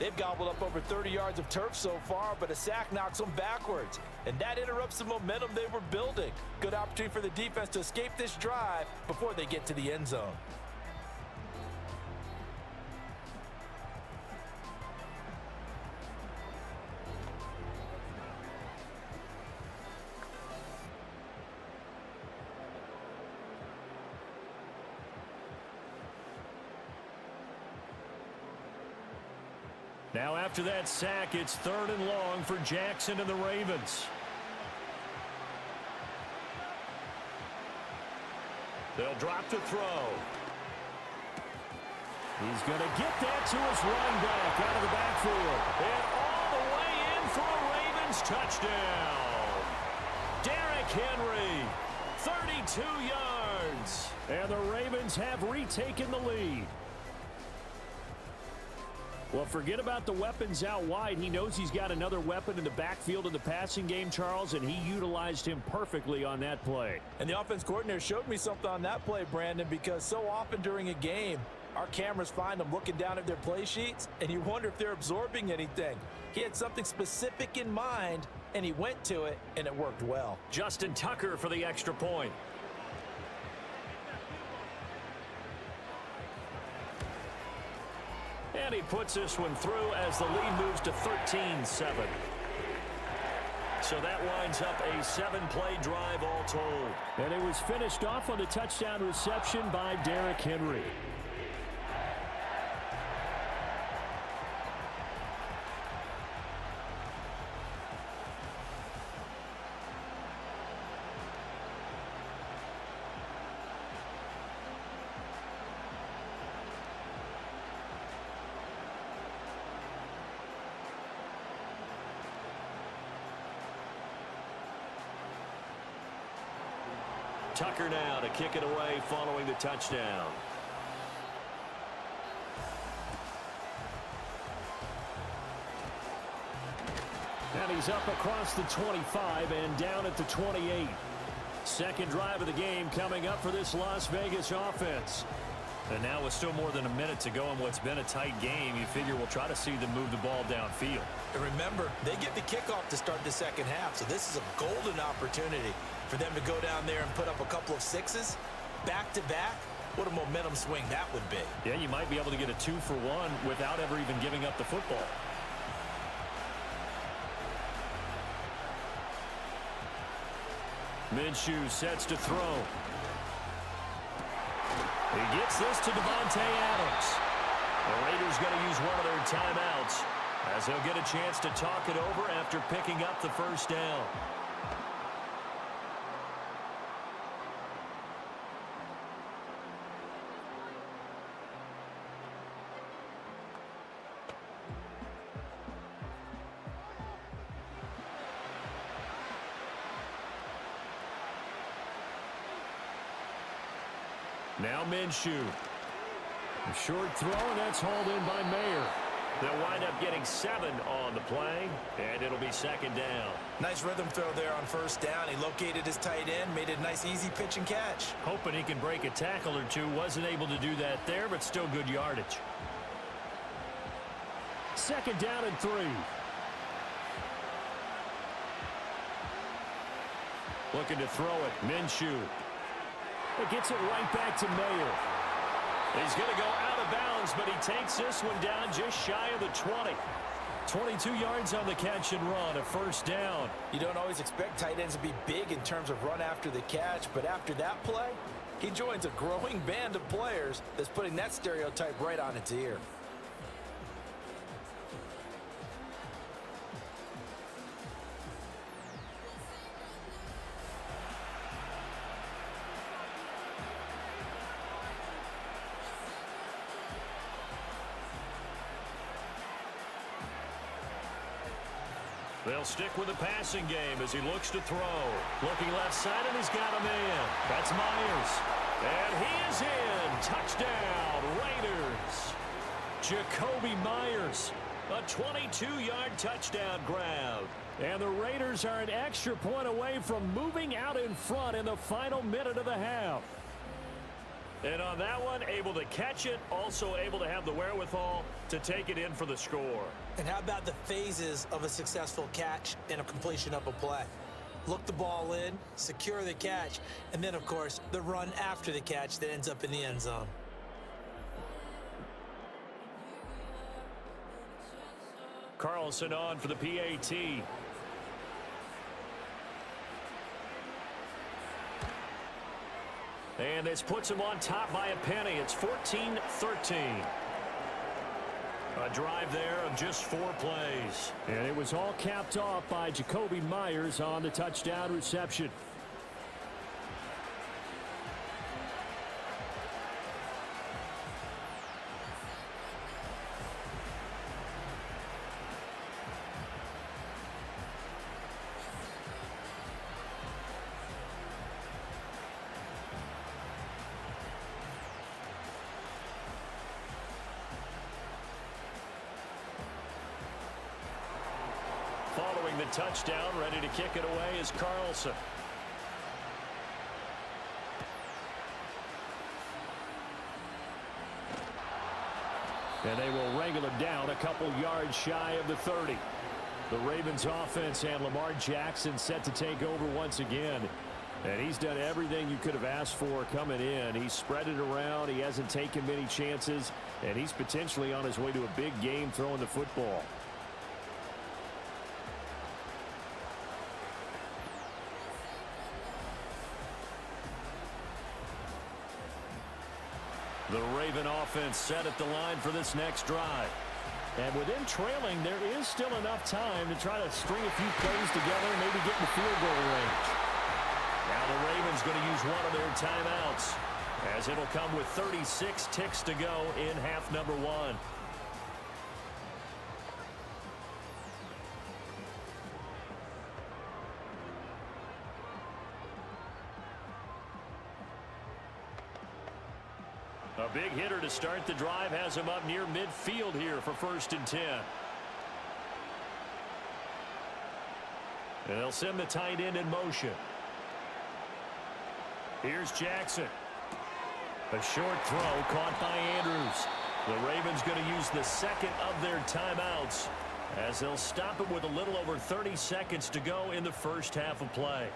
They've gobbled up over 30 yards of turf so far, but a sack knocks them backwards. And that interrupts the momentum they were building. Good opportunity for the defense to escape this drive before they get to the end zone. Now after that sack, it's 3rd and long for Jackson and the Ravens. They'll drop to throw. He's going to get that to his running back out of the backfield. And all the way in for a Ravens touchdown. Derrick Henry, 32 yards. And the Ravens have retaken the lead. Well, forget about the weapons out wide. He knows he's got another weapon in the backfield in the passing game, Charles, and he utilized him perfectly on that play. And the offense coordinator showed me something on that play, Brandon, because so often during a game, our cameras find them looking down at their play sheets, and you wonder if they're absorbing anything. He had something specific in mind, and he went to it, and it worked well. Justin Tucker for the extra point. And he puts this one through as the lead moves to 13-7. So that winds up a 7-play drive all told. And it was finished off on the touchdown reception by Derrick Henry. Tucker now to kick it away following the touchdown. And he's up across the 25 and down at the 28. Second drive of the game coming up for this Las Vegas offense. And now with still more than a minute to go in what's been a tight game, you figure we'll try to see them move the ball downfield. And remember, they get the kickoff to start the second half, so this is a golden opportunity for them to go down there and put up a couple of sixes back-to-back. What a momentum swing that would be. Yeah, you might be able to get a 2-for-1 without ever even giving up the football. Minshew sets to throw. He gets this to Devontae Adams. The Raiders going to use one of their timeouts as they'll get a chance to talk it over after picking up the first down. Now Minshew. A short throw, and that's hauled in by Mayer. They'll wind up getting 7 on the play, and it'll be second down. Nice rhythm throw there on first down. He located his tight end, made it a nice easy pitch and catch. Hoping he can break a tackle or two. Wasn't able to do that there, but still good yardage. Second down and 3. Looking to throw it. Minshew. It gets it right back to Mayer. He's going to go out of bounds, but he takes this one down just shy of the 20. 22 yards on the catch and run, a first down. You don't always expect tight ends to be big in terms of run after the catch, but after that play, he joins a growing band of players that's putting that stereotype right on its ear. They'll stick with the passing game as he looks to throw. Looking left side, and he's got a man. That's Myers. And he is in. Touchdown, Raiders. Jacoby Myers. A 22-yard touchdown grab. And the Raiders are an extra point away from moving out in front in the final minute of the half. And on that one, able to catch it, also able to have the wherewithal to take it in for the score. And how about the phases of a successful catch and a completion of a play? Look the ball in, secure the catch, and then, of course, the run after the catch that ends up in the end zone. Carlson on for the PAT. And this puts him on top by a penny. It's 14-13. A drive there of just 4 plays. And it was all capped off by Jacoby Myers on the touchdown reception. Following the touchdown, ready to kick it away is Carlson. And they will wrangle him down a couple yards shy of the 30. The Ravens offense and Lamar Jackson set to take over once again. And he's done everything you could have asked for coming in. He's spread it around. He hasn't taken many chances. And he's potentially on his way to a big game throwing the football. The Raven offense set at the line for this next drive. And with them trailing, there is still enough time to try to string a few plays together and maybe get in the field goal range. Now the Ravens going to use one of their timeouts as it'll come with 36 ticks to go in half number 1. A big hitter to start the drive has him up near midfield here for 1st and 10. And they'll send the tight end in motion. Here's Jackson. A short throw caught by Andrews. The Ravens going to use the second of their timeouts as they'll stop it with a little over 30 seconds to go in the first half of play.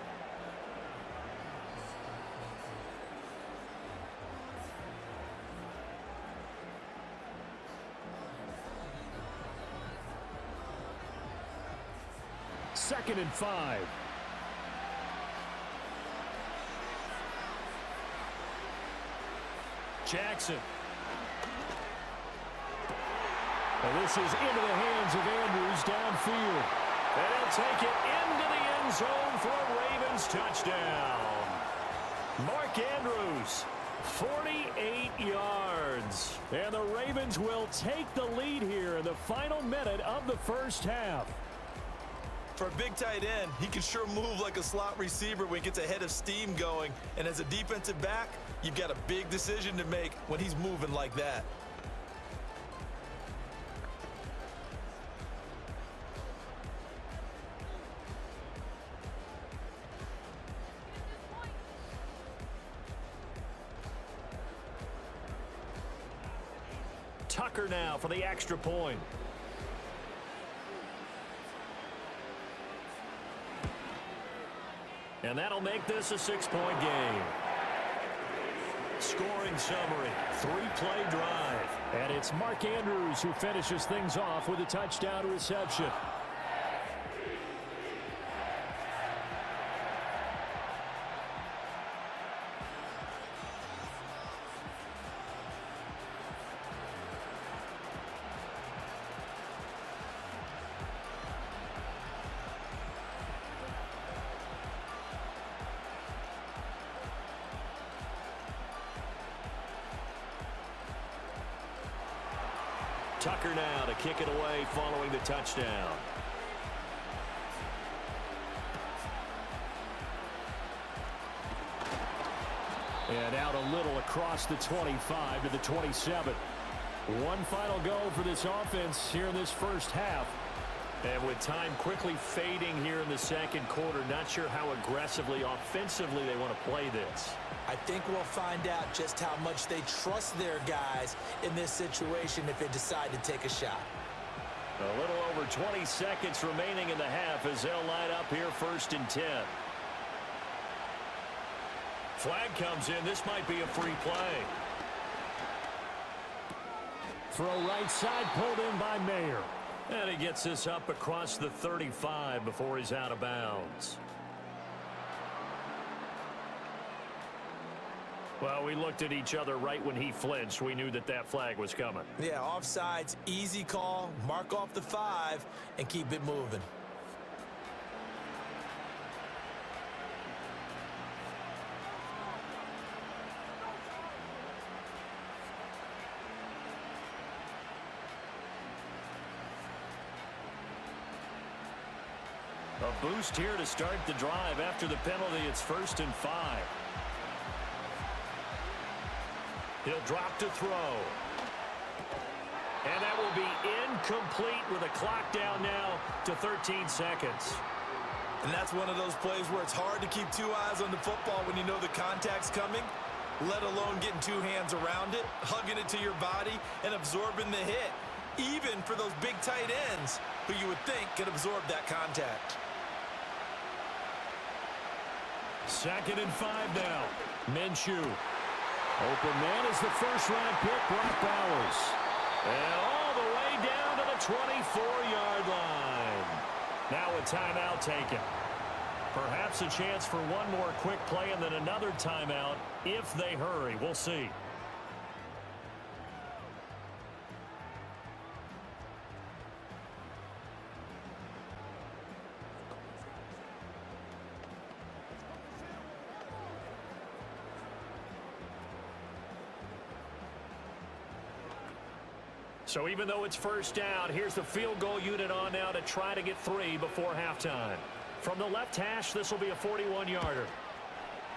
Second and 5. Jackson. And this is into the hands of Andrews downfield. And he'll take it into the end zone for a Ravens touchdown. Mark Andrews, 48 yards. And the Ravens will take the lead here in the final minute of the first half. For a big tight end, he can sure move like a slot receiver when he gets a head of steam going. And as a defensive back, you've got a big decision to make when he's moving like that. Tucker now for the extra point. And that'll make this a 6-point game. Scoring summary, 3-play drive. And it's Mark Andrews who finishes things off with a touchdown reception. Tucker now to kick it away following the touchdown. And out a little across the 25 to the 27. One final go for this offense here in this first half. And with time quickly fading here in the second quarter, not sure how aggressively, offensively they want to play this. I think we'll find out just how much they trust their guys in this situation if they decide to take a shot. A little over 20 seconds remaining in the half as they'll line up here 1st and 10. Flag comes in. This might be a free play. Throw right side pulled in by Mayer. And he gets this up across the 35 before he's out of bounds. Well, we looked at each other right when he flinched. We knew that that flag was coming. Yeah, offsides, easy call, mark off the 5, and keep it moving. A boost here to start the drive after the penalty. It's 1st and 5. He'll drop to throw. And that will be incomplete with a clock down now to 13 seconds. And that's one of those plays where it's hard to keep two eyes on the football when you know the contact's coming, let alone getting two hands around it, hugging it to your body, and absorbing the hit, even for those big tight ends who you would think could absorb that contact. 2nd and 5 now. Minshew. Open man is the first-round pick, Brock Bowers. And all the way down to the 24-yard line. Now a timeout taken. Perhaps a chance for one more quick play and then another timeout if they hurry. We'll see. So even though it's 1st down, here's the field goal unit on now to try to get 3 before halftime. From the left hash, this will be a 41-yarder.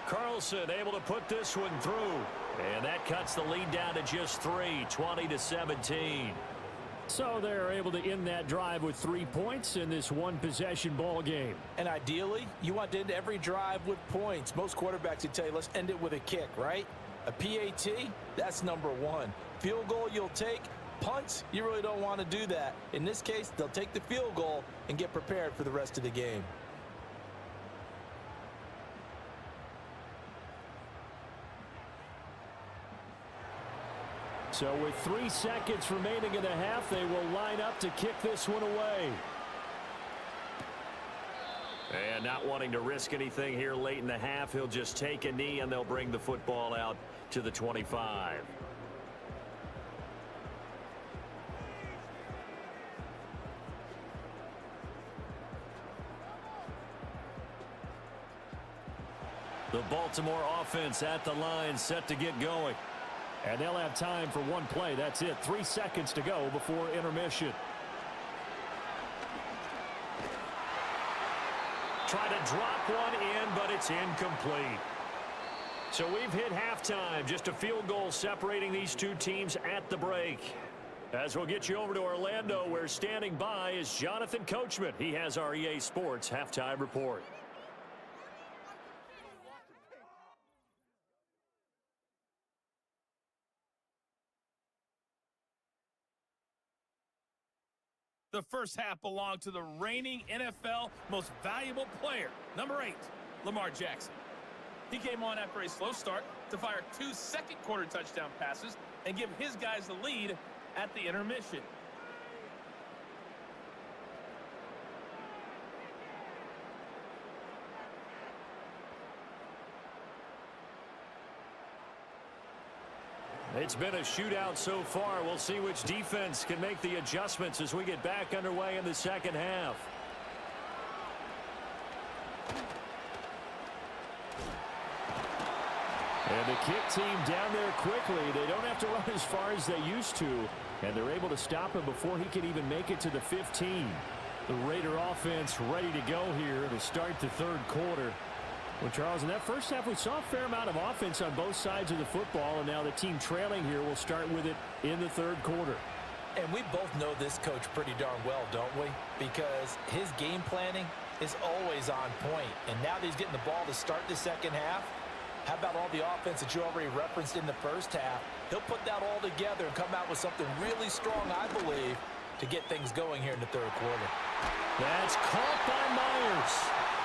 Carlson able to put this one through. And that cuts the lead down to just 3, 20-17. So they're able to end that drive with 3 points in this one-possession ball game. And ideally, you want to end every drive with points. Most quarterbacks would tell you, let's end it with a kick, right? A PAT, that's number 1. Field goal you'll take. Punts, you really don't want to do that. In this case, they'll take the field goal and get prepared for the rest of the game. So with 3 seconds remaining in the half, they will line up to kick this one away. And not wanting to risk anything here late in the half, he'll just take a knee and they'll bring the football out to the 25. The Baltimore offense at the line, set to get going. And they'll have time for one play. That's it. 3 seconds to go before intermission. Try to drop one in, but it's incomplete. So we've hit halftime. Just a field goal separating these two teams at the break. As we'll get you over to Orlando, where standing by is Jonathan Coachman. He has our EA Sports halftime report. The first half belonged to the reigning NFL most valuable player, number 8, Lamar Jackson. He came on after a slow start to fire 2 second-quarter touchdown passes and give his guys the lead at the intermission. It's been a shootout so far. We'll see which defense can make the adjustments as we get back underway in the second half. And the kick team down there quickly. They don't have to run as far as they used to, and they're able to stop him before he can even make it to the 15. The Raider offense ready to go here to start the third quarter. Well, Charles, in that first half, we saw a fair amount of offense on both sides of the football, and now the team trailing here will start with it in the third quarter. And we both know this coach pretty darn well, don't we? Because his game planning is always on point. And now that he's getting the ball to start the second half, how about all the offense that you already referenced in the first half? He'll put that all together and come out with something really strong, I believe, to get things going here in the third quarter. That's caught by Myers.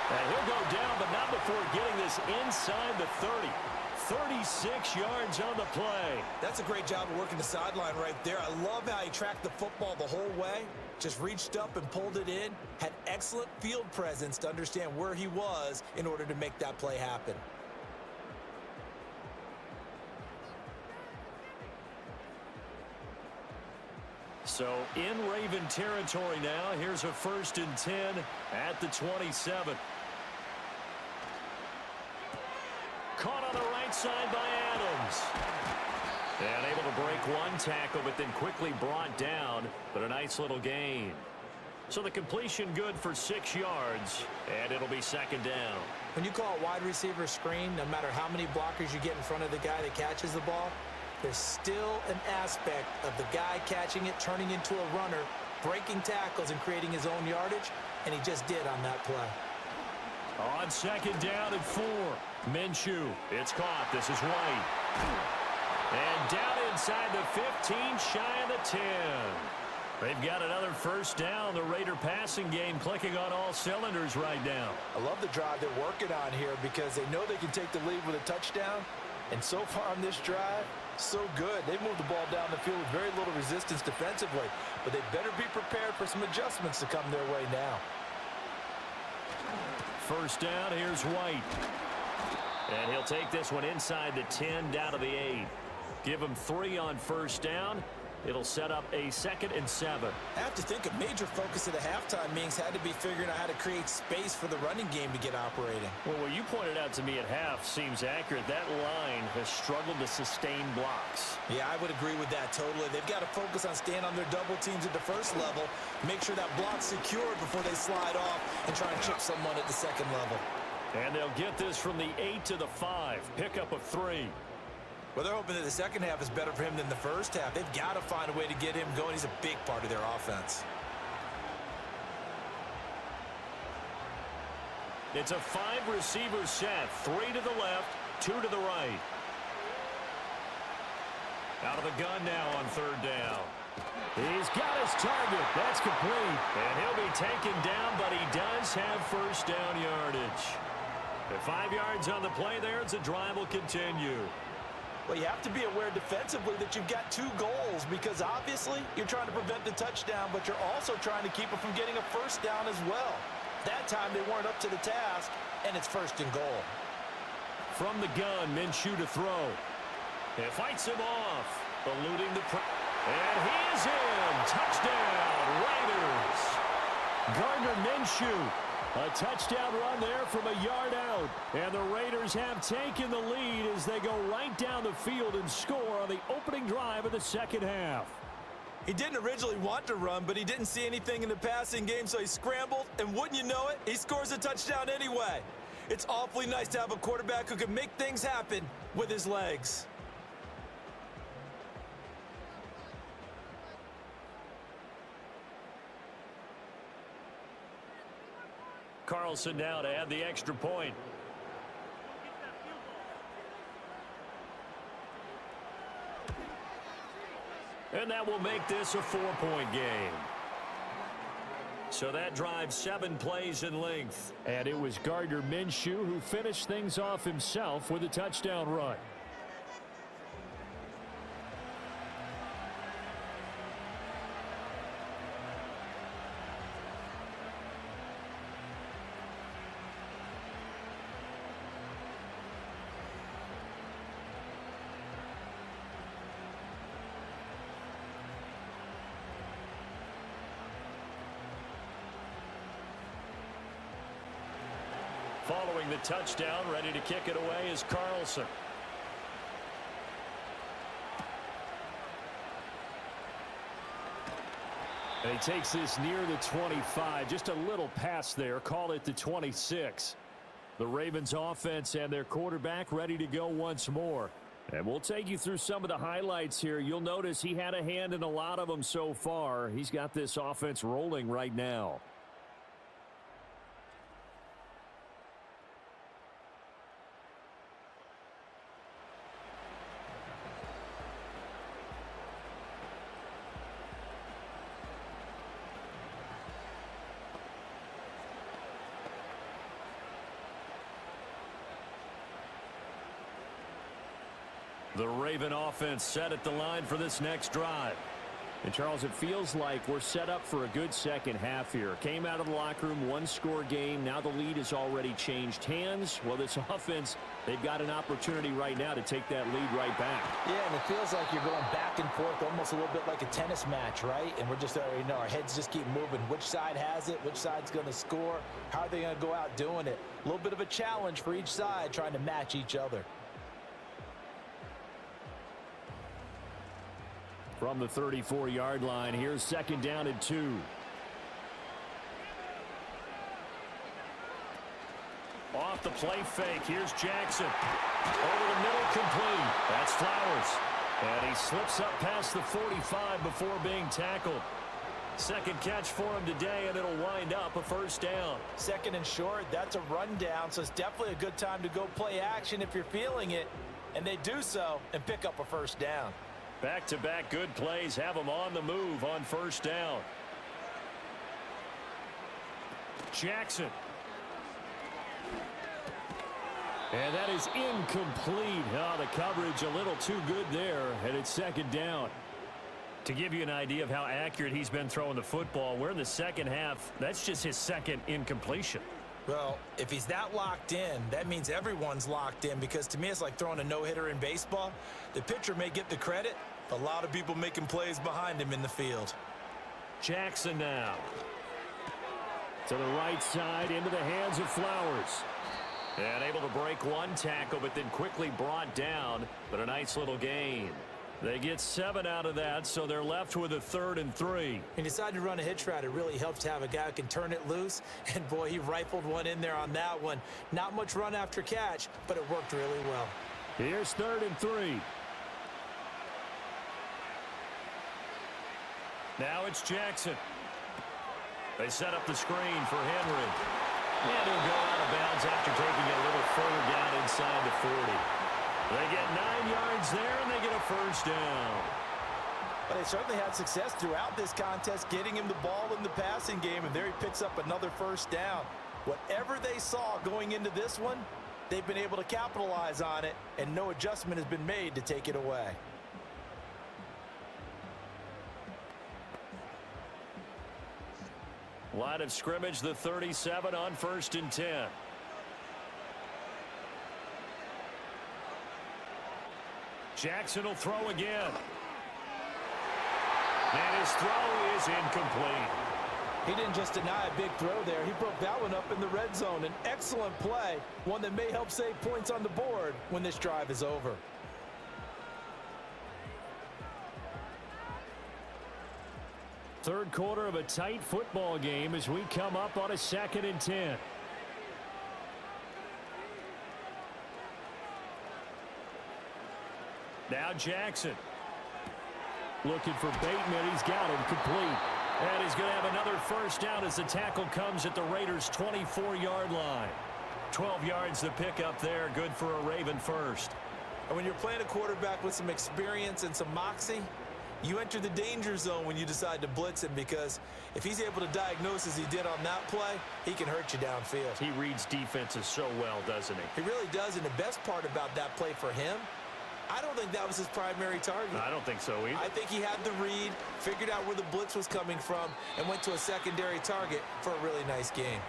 And he'll go down, but not before getting this inside the 30. 36 yards on the play. That's a great job of working the sideline right there. I love how he tracked the football the whole way. Just reached up and pulled it in. Had excellent field presence to understand where he was in order to make that play happen. So in Raven territory now. Here's a 1st and 10 at the 27. Caught on the right side by Adams. And able to break one tackle, but then quickly brought down. But a nice little gain. So the completion good for 6 yards, and it'll be 2nd down. When you call a wide receiver screen, no matter how many blockers you get in front of the guy that catches the ball, there's still an aspect of the guy catching it, turning into a runner, breaking tackles and creating his own yardage, and he just did on that play. On 2nd down and 4. Minshew. It's caught. This is White. And down inside the 15, shy of the 10. They've got another 1st down. The Raider passing game clicking on all cylinders right now. I love the drive they're working on here because they know they can take the lead with a touchdown. And so far on this drive, so good. They've moved the ball down the field with very little resistance defensively. But they better be prepared for some adjustments to come their way now. 1st down, here's White. And he'll take this one inside the 10, down to the 8. Give him 3 on 1st down. It'll set up a 2nd and 7. I have to think a major focus of the halftime meetings had to be figuring out how to create space for the running game to get operating. Well, what you pointed out to me at half seems accurate. That line has struggled to sustain blocks. Yeah, I would agree with that totally. They've got to focus on staying on their double teams at the 1st level, make sure that block's secured before they slide off and try and chip someone at the 2nd level. And they'll get this from the 8 to the 5. Pickup of 3. Well, they're hoping that the second half is better for him than the first half. They've got to find a way to get him going. He's a big part of their offense. It's a 5-receiver set. 3 to the left, 2 to the right. Out of the gun now on third down. He's got his target. That's complete. And he'll be taken down, but he does have first down yardage. At 5 yards on the play there, the drive will continue. Well, you have to be aware defensively that you've got 2 goals because obviously you're trying to prevent the touchdown, but you're also trying to keep it from getting a first down as well. That time they weren't up to the task, and it's first and goal. From the gun, Minshew to throw. It fights him off, eluding the pressure. And he is in. Touchdown, Raiders. Gardner Minshew. A touchdown run there from a yard out. And the Raiders have taken the lead as they go right down the field and score on the opening drive of the second half. He didn't originally want to run, but he didn't see anything in the passing game, so he scrambled, and wouldn't you know it, he scores a touchdown anyway. It's awfully nice to have a quarterback who can make things happen with his legs. Carlson now to add the extra point. And that will make this a 4-point game. So that drives 7 plays in length. And it was Gardner Minshew who finished things off himself with a touchdown run. Following the touchdown, ready to kick it away is Carlson. And he takes this near the 25. Just a little pass there. Call it the 26. The Ravens offense and their quarterback ready to go once more. And we'll take you through some of the highlights here. You'll notice he had a hand in a lot of them so far. He's got this offense rolling right now. The Raven offense set at the line for this next drive. And, Charles, it feels like we're set up for a good second half here. Came out of the locker room, 1-score game. Now the lead has already changed hands. Well, this offense, they've got an opportunity right now to take that lead right back. Yeah, and it feels like you're going back and forth almost a little bit like a tennis match, right? And we're just already know our heads just keep moving. Which side has it? Which side's going to score? How are they going to go out doing it? A little bit of a challenge for each side trying to match each other. From the 34-yard line, here's second down and 2. Off the play fake, here's Jackson. Over the middle, complete. That's Flowers. And he slips up past the 45 before being tackled. Second catch for him today, and it'll wind up a first down. Second and short, that's a rundown, so it's definitely a good time to go play action if you're feeling it. And they do so and pick up a first down. Back-to-back good plays have them on the move on first down. Jackson. And that is incomplete. Oh, the coverage a little too good there, and it's second down. To give you an idea of how accurate he's been throwing the football, we're in the second half. That's just his second incompletion. Well, if he's that locked in, that means everyone's locked in, because to me it's like throwing a no-hitter in baseball. The pitcher may get the credit, a lot of people making plays behind him in the field. Jackson now. To the right side, into the hands of Flowers. And able to break one tackle, but then quickly brought down. But a nice little gain. They get 7 out of that, so they're left with a 3rd and 3. He decided to run a hitch route. It really helps to have a guy who can turn it loose. And, boy, he rifled one in there on that one. Not much run after catch, but it worked really well. Here's 3rd and 3. Now it's Jackson. They set up the screen for Henry. And he'll go out of bounds after taking a little further down inside the 40. They get 9 yards there, and they get a first down. But they certainly had success throughout this contest, getting him the ball in the passing game, and there he picks up another first down. Whatever they saw going into this one, they've been able to capitalize on it, and no adjustment has been made to take it away. Line of scrimmage, the 37 on 1st and 10. Jackson will throw again. And his throw is incomplete. He didn't just deny a big throw there. He broke that one up in the red zone. An excellent play, one that may help save points on the board when this drive is over. Third quarter of a tight football game as we come up on a 2nd and 10. Now Jackson. Looking for Bateman. He's got him complete. And he's going to have another first down as the tackle comes at the Raiders' 24-yard line. 12 yards to pick up there. Good for a Raven first. And when you're playing a quarterback with some experience and some moxie, you enter the danger zone when you decide to blitz him, because if he's able to diagnose as he did on that play, he can hurt you downfield. He reads defenses so well, doesn't he? He really does, and the best part about that play for him, I don't think that was his primary target. I don't think so either. I think he had the read, figured out where the blitz was coming from, and went to a secondary target for a really nice game.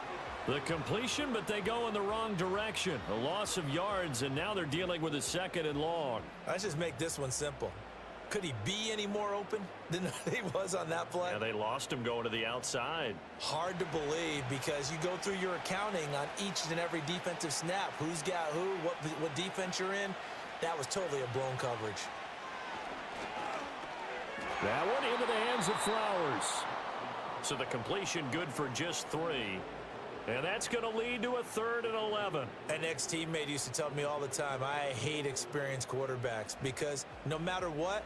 The completion, but they go in the wrong direction. A loss of yards, and now they're dealing with a 2nd and long. Let's just make this one simple. Could he be any more open than he was on that play? Yeah, they lost him going to the outside. Hard to believe, because you go through your accounting on each and every defensive snap. Who's got who, what defense you're in. That was totally a blown coverage. That one into the hands of Flowers. So the completion good for just 3. And that's going to lead to a 3rd and 11. An ex-teammate used to tell me all the time, I hate experienced quarterbacks, because no matter what,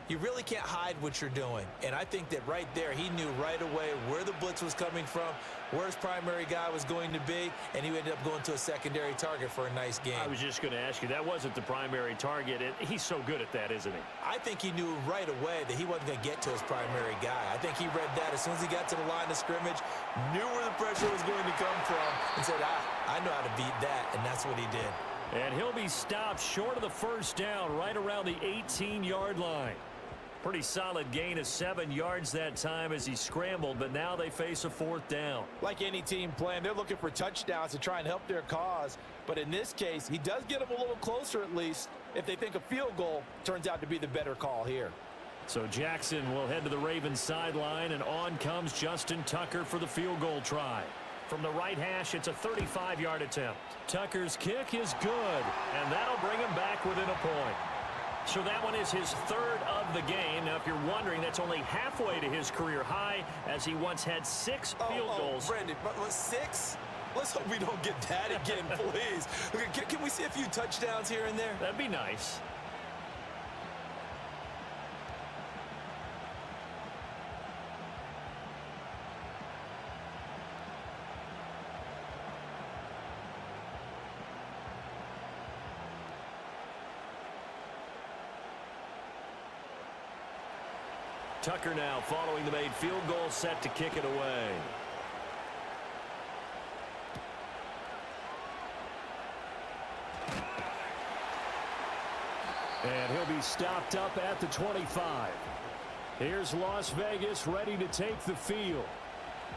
you really can't hide what you're doing. And I think that right there, he knew right away where the blitz was coming from, where his primary guy was going to be, and he ended up going to a secondary target for a nice game. I was just going to ask you, that wasn't the primary target. He's so good at that, isn't he? I think he knew right away that he wasn't going to get to his primary guy. I think he read that as soon as he got to the line of scrimmage, knew where the pressure was going to come from, and said, I know how to beat that, and that's what he did. And he'll be stopped short of the first down, right around the 18-yard line. Pretty solid gain of 7 yards that time as he scrambled, but now they face a 4th down. Like any team playing, they're looking for touchdowns to try and help their cause. But in this case, he does get them a little closer at least if they think a field goal turns out to be the better call here. So Jackson will head to the Ravens sideline, and on comes Justin Tucker for the field goal try. From the right hash, it's a 35-yard attempt. Tucker's kick is good, and that'll bring him back within a point. So that one is his 3rd of the game. Now, if you're wondering, that's only halfway to his career high, as he once had 6 field goals. Brandon, but 6? Let's hope we don't get that again, please. Can we see a few touchdowns here and there? That'd be nice. Tucker now following the made field goal, set to kick it away. And he'll be stopped up at the 25. Here's Las Vegas ready to take the field.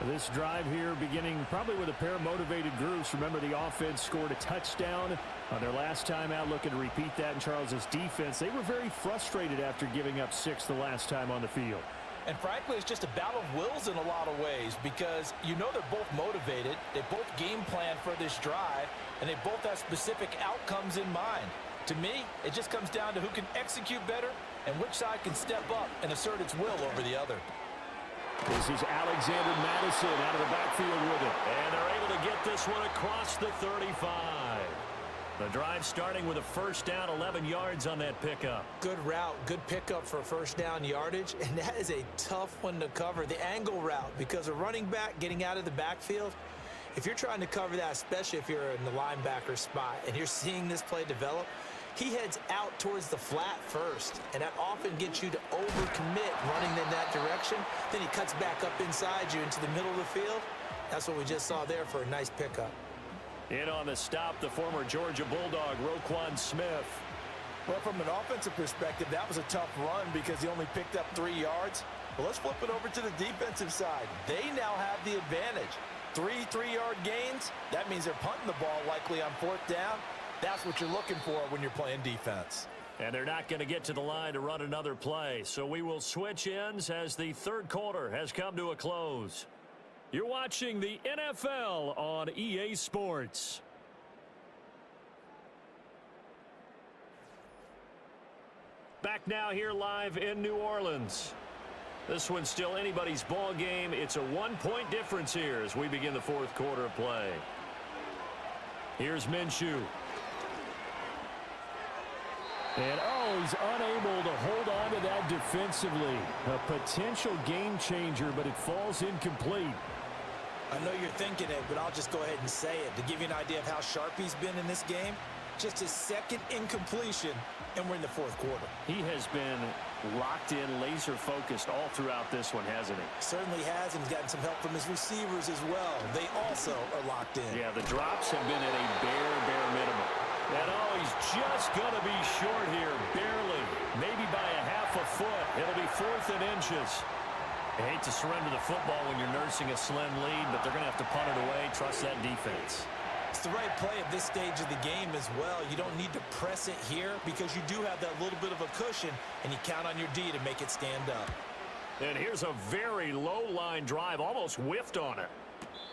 This drive here beginning probably with a pair of motivated groups. Remember, the offense scored a touchdown on their last time out, looking to repeat that in Charles's defense. They were very frustrated after giving up 6 the last time on the field. And frankly, it's just a battle of wills in a lot of ways, because you know they're both motivated, they both game plan for this drive, and they both have specific outcomes in mind. To me, it just comes down to who can execute better and which side can step up and assert its will over the other. This is Alexander Madison out of the backfield with it. And they're able to get this one across the 35. The drive starting with a first down, 11 yards on that pickup. Good route, good pickup for first down yardage, and that is a tough one to cover, the angle route, because a running back getting out of the backfield, if you're trying to cover that, especially if you're in the linebacker spot and you're seeing this play develop, he heads out towards the flat first, and that often gets you to overcommit running in that direction. Then he cuts back up inside you into the middle of the field. That's what we just saw there for a nice pickup. In on the stop, the former Georgia Bulldog, Roquan Smith. Well, from an offensive perspective, that was a tough run because he only picked up 3 yards. But let's flip it over to the defensive side. They now have the advantage. 3 3-yard gains, that means they're punting the ball likely on 4th down. That's what you're looking for when you're playing defense. And they're not going to get to the line to run another play. So we will switch ends as the third quarter has come to a close. You're watching the NFL on EA Sports. Back now here live in New Orleans. This one's still anybody's ball game. It's a 1-point difference here as we begin the fourth quarter of play. Here's Minshew. And he's unable to hold on to that defensively. A potential game changer, but it falls incomplete. I know you're thinking it, but I'll just go ahead and say it. To give you an idea of how sharp he's been in this game, just his second incompletion, and we're in the fourth quarter. He has been locked in, laser-focused all throughout this one, hasn't he? Certainly has, and he's gotten some help from his receivers as well. They also are locked in. Yeah, the drops have been at a bare minimum. And he's just going to be short here, barely. Maybe by a half a foot. It'll be 4th and inches. I hate to surrender the football when you're nursing a slim lead, but they're going to have to punt it away. Trust that defense. It's the right play at this stage of the game as well. You don't need to press it here because you do have that little bit of a cushion, and you count on your D to make it stand up. And here's a very low-line drive, almost whiffed on it.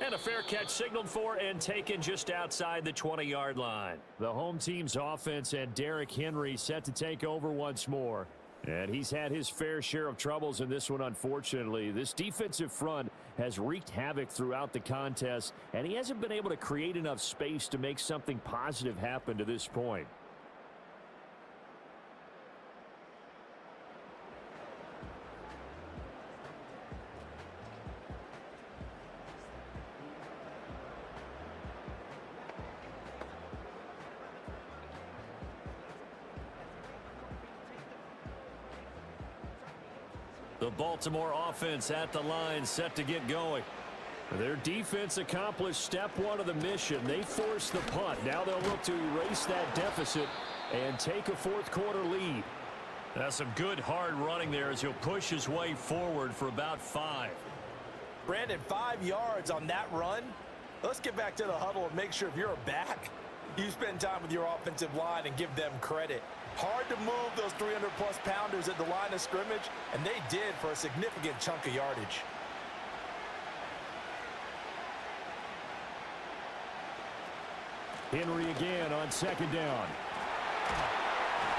And a fair catch signaled for and taken just outside the 20-yard line. The home team's offense and Derrick Henry set to take over once more. And he's had his fair share of troubles in this one, unfortunately. This defensive front has wreaked havoc throughout the contest, and he hasn't been able to create enough space to make something positive happen to this point. The Baltimore offense at the line, set to get going. Their defense accomplished step one of the mission. They forced the punt. Now they'll look to erase that deficit and take a fourth quarter lead. That's some good hard running there as he'll push his way forward for about 5. Brandon, 5 yards on that run. Let's get back to the huddle and make sure if you're a back, you spend time with your offensive line and give them credit. Hard to move those 300-plus pounders at the line of scrimmage, and they did for a significant chunk of yardage. Henry again on 2nd down.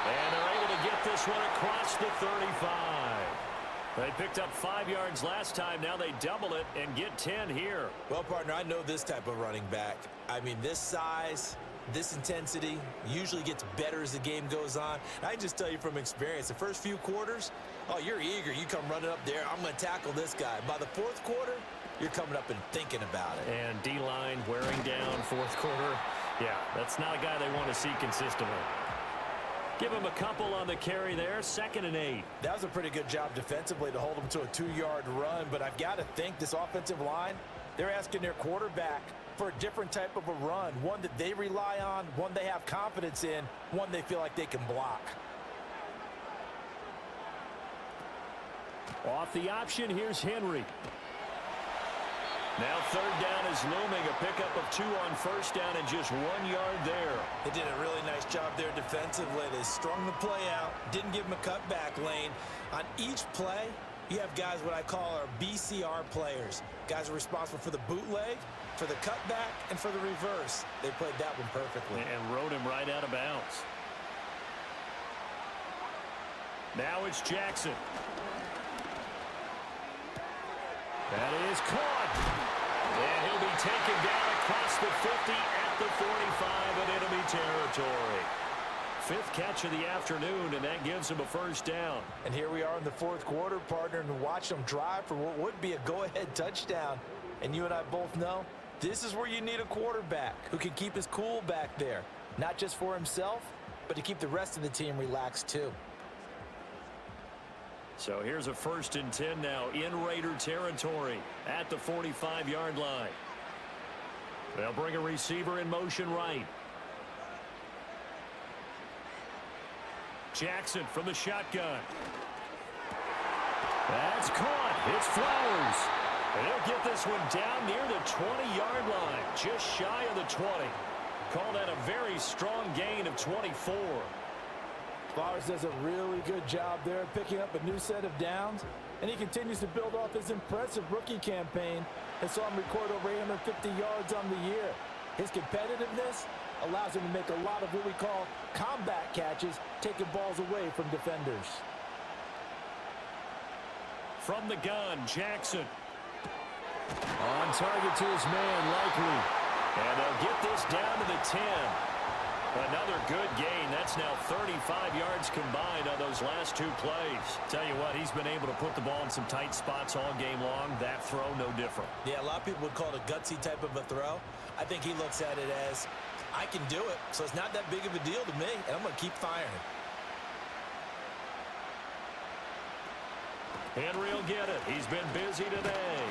And they're able to get this one across the 35. They picked up 5 yards last time. Now they double it and get 10 here. Well, partner, I know this type of running back. I mean, this size, this intensity usually gets better as the game goes on. I can just tell you from experience, the first few quarters, you're eager. You come running up there, I'm going to tackle this guy. By the fourth quarter, you're coming up and thinking about it. And D-line wearing down fourth quarter. Yeah, that's not a guy they want to see consistently. Give him a couple on the carry there, 2nd and 8. That was a pretty good job defensively to hold him to a 2-yard run, but I've got to think this offensive line, they're asking their quarterback for a different type of a run, one that they rely on, one they have confidence in, one they feel like they can block. Off the option, here's Henry. Now 3rd down is looming, a pickup of 2 on 1st down and just 1 yard there. They did a really nice job there defensively. They strung the play out, didn't give him a cutback lane. On each play, you have guys what I call our BCR players. Guys are responsible for the bootleg, for the cutback, and for the reverse. They played that one perfectly. And rode him right out of bounds. Now it's Jackson. That is caught. And he'll be taken down across the 50 at the 45 in enemy territory. 5th catch of the afternoon, and that gives him a first down. And here we are in the 4th quarter, partner, and watch them drive for what would be a go-ahead touchdown. And you and I both know this is where you need a quarterback who can keep his cool back there, not just for himself, but to keep the rest of the team relaxed too. So here's a 1st and 10 now in Raider territory at the 45-yard line. They'll bring a receiver in motion right. Jackson from the shotgun. That's caught. It's Flowers. And he'll get this one down near the 20-yard line, just shy of the 20. Call that a very strong gain of 24. Flowers does a really good job there picking up a new set of downs, and he continues to build off his impressive rookie campaign and saw him record over 850 yards on the year. His competitiveness allows him to make a lot of what we call combat catches, taking balls away from defenders. From the gun, Jackson. On target to his man, Likely. And they'll get this down to the 10. Another good gain. That's now 35 yards combined on those last 2 plays. Tell you what, he's been able to put the ball in some tight spots all game long. That throw, no different. Yeah, a lot of people would call it a gutsy type of a throw. I think he looks at it as, I can do it, so it's not that big of a deal to me, and I'm going to keep firing. Henry will get it. He's been busy today.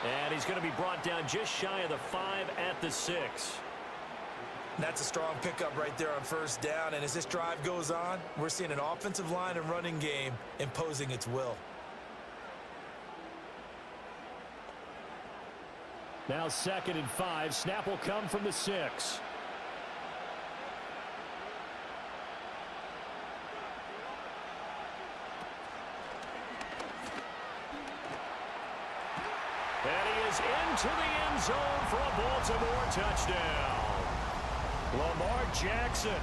And he's going to be brought down just shy of the 5 at the 6. That's a strong pickup right there on 1st down, and as this drive goes on, we're seeing an offensive line and running game imposing its will. Now 2nd and 5. Snap will come from the 6. And he is into the end zone for a Baltimore touchdown. Lamar Jackson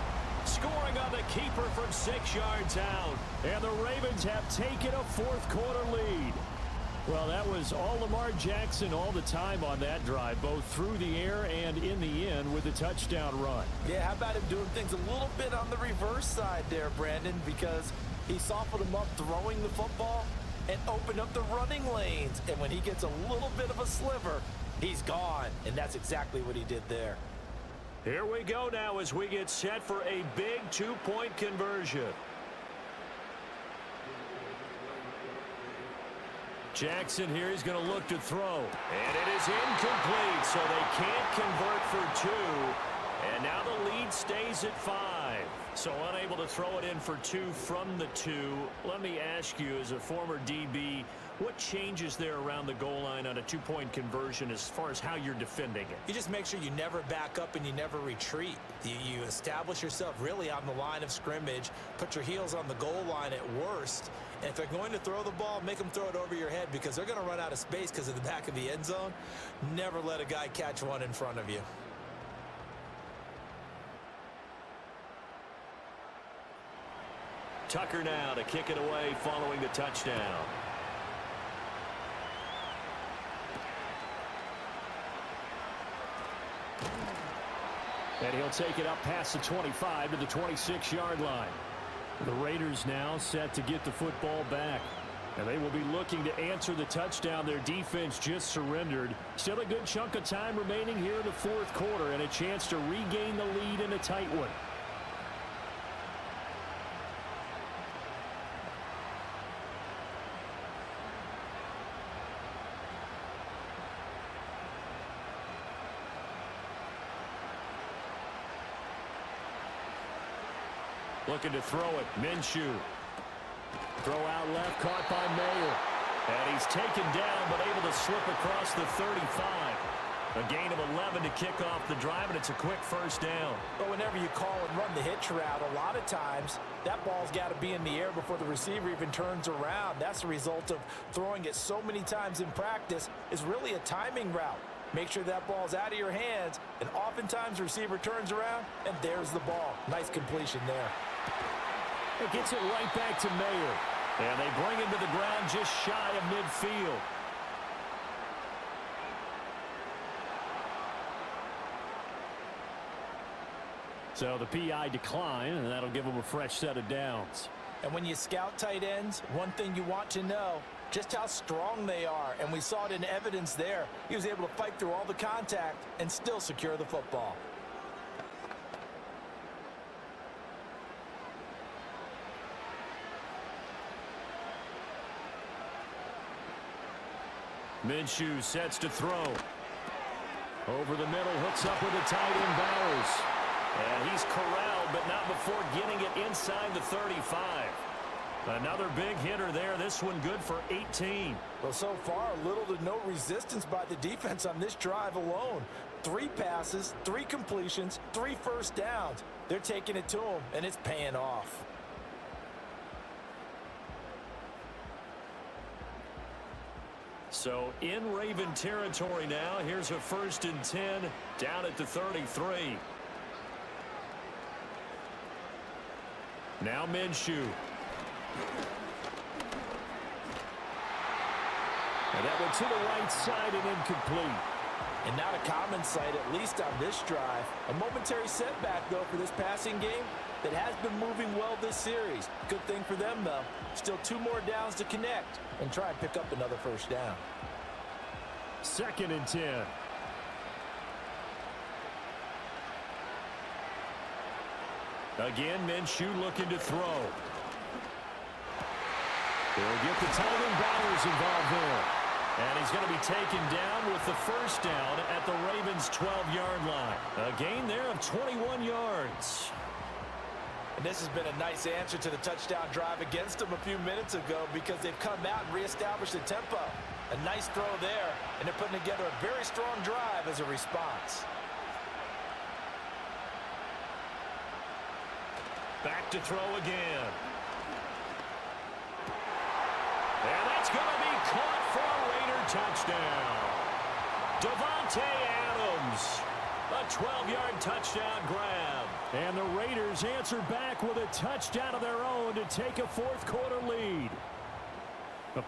scoring on the keeper from 6 yards out. And the Ravens have taken a 4th quarter lead. Well, that was all Lamar Jackson all the time on that drive, both through the air and in the end with a touchdown run. Yeah, how about him doing things a little bit on the reverse side there, Brandon, because he softened him up throwing the football and opened up the running lanes. And when he gets a little bit of a sliver, he's gone. And that's exactly what he did there. Here we go now as we get set for a big 2-point conversion. Jackson here is going to look to throw. And it is incomplete, so they can't convert for 2. And now the lead stays at 5. So unable to throw it in for 2 from the 2. Let me ask you, as a former DB, what changes there around the goal line on a 2-point conversion as far as how you're defending it? You just make sure you never back up and you never retreat. You establish yourself really on the line of scrimmage, put your heels on the goal line at worst, and if they're going to throw the ball, make them throw it over your head because they're going to run out of space because of the back of the end zone. Never let a guy catch one in front of you. Tucker now to kick it away following the touchdown. And he'll take it up past the 25 to the 26-yard line. The Raiders now set to get the football back. And they will be looking to answer the touchdown their defense just surrendered. Still a good chunk of time remaining here in the 4th quarter and a chance to regain the lead in a tight one. Looking to throw it. Minshew. Throw out left, caught by Mayer. And he's taken down, but able to slip across the 35. A gain of 11 to kick off the drive, and it's a quick first down. But whenever you call and run the hitch route, a lot of times that ball's got to be in the air before the receiver even turns around. That's the result of throwing it so many times in practice. Is really a timing route. Make sure that ball's out of your hands, and oftentimes the receiver turns around, and there's the ball. Nice completion there. It gets it right back to Mayer. And they bring him to the ground just shy of midfield. So the PI decline, and that'll give them a fresh set of downs. And when you scout tight ends, one thing you want to know, just how strong they are. And we saw it in evidence there. He was able to fight through all the contact and still secure the football. Minshew sets to throw. Over the middle, hooks up with a tight end, Bowers. And he's corralled, but not before getting it inside the 35. Another big hitter there. This one good for 18. Well, so far, little to no resistance by the defense on this drive alone. 3 passes, 3 completions, 3 first downs. They're taking it to him, and it's paying off. So in Raven territory now. Here's a 1st and 10 down at the 33. Now Minshew. And that went to the right side and incomplete. And not a common sight, at least on this drive. A momentary setback, though, for this passing game that has been moving well this series. Good thing for them, though. Still 2 more downs to connect and try and pick up another first down. 2nd and 10. Again, Minshew looking to throw. They'll get the tight end Bowers involved there. And he's going to be taken down with the first down at the Ravens' 12-yard line. A gain there of 21 yards. And this has been a nice answer to the touchdown drive against them a few minutes ago because they've come out and reestablished the tempo. A nice throw there, and they're putting together a very strong drive as a response. Back to throw again. And that's going to be caught for a Raider touchdown. Devontae Adams, a 12-yard touchdown grab. And the Raiders answer back with a touchdown of their own to take a 4th quarter lead.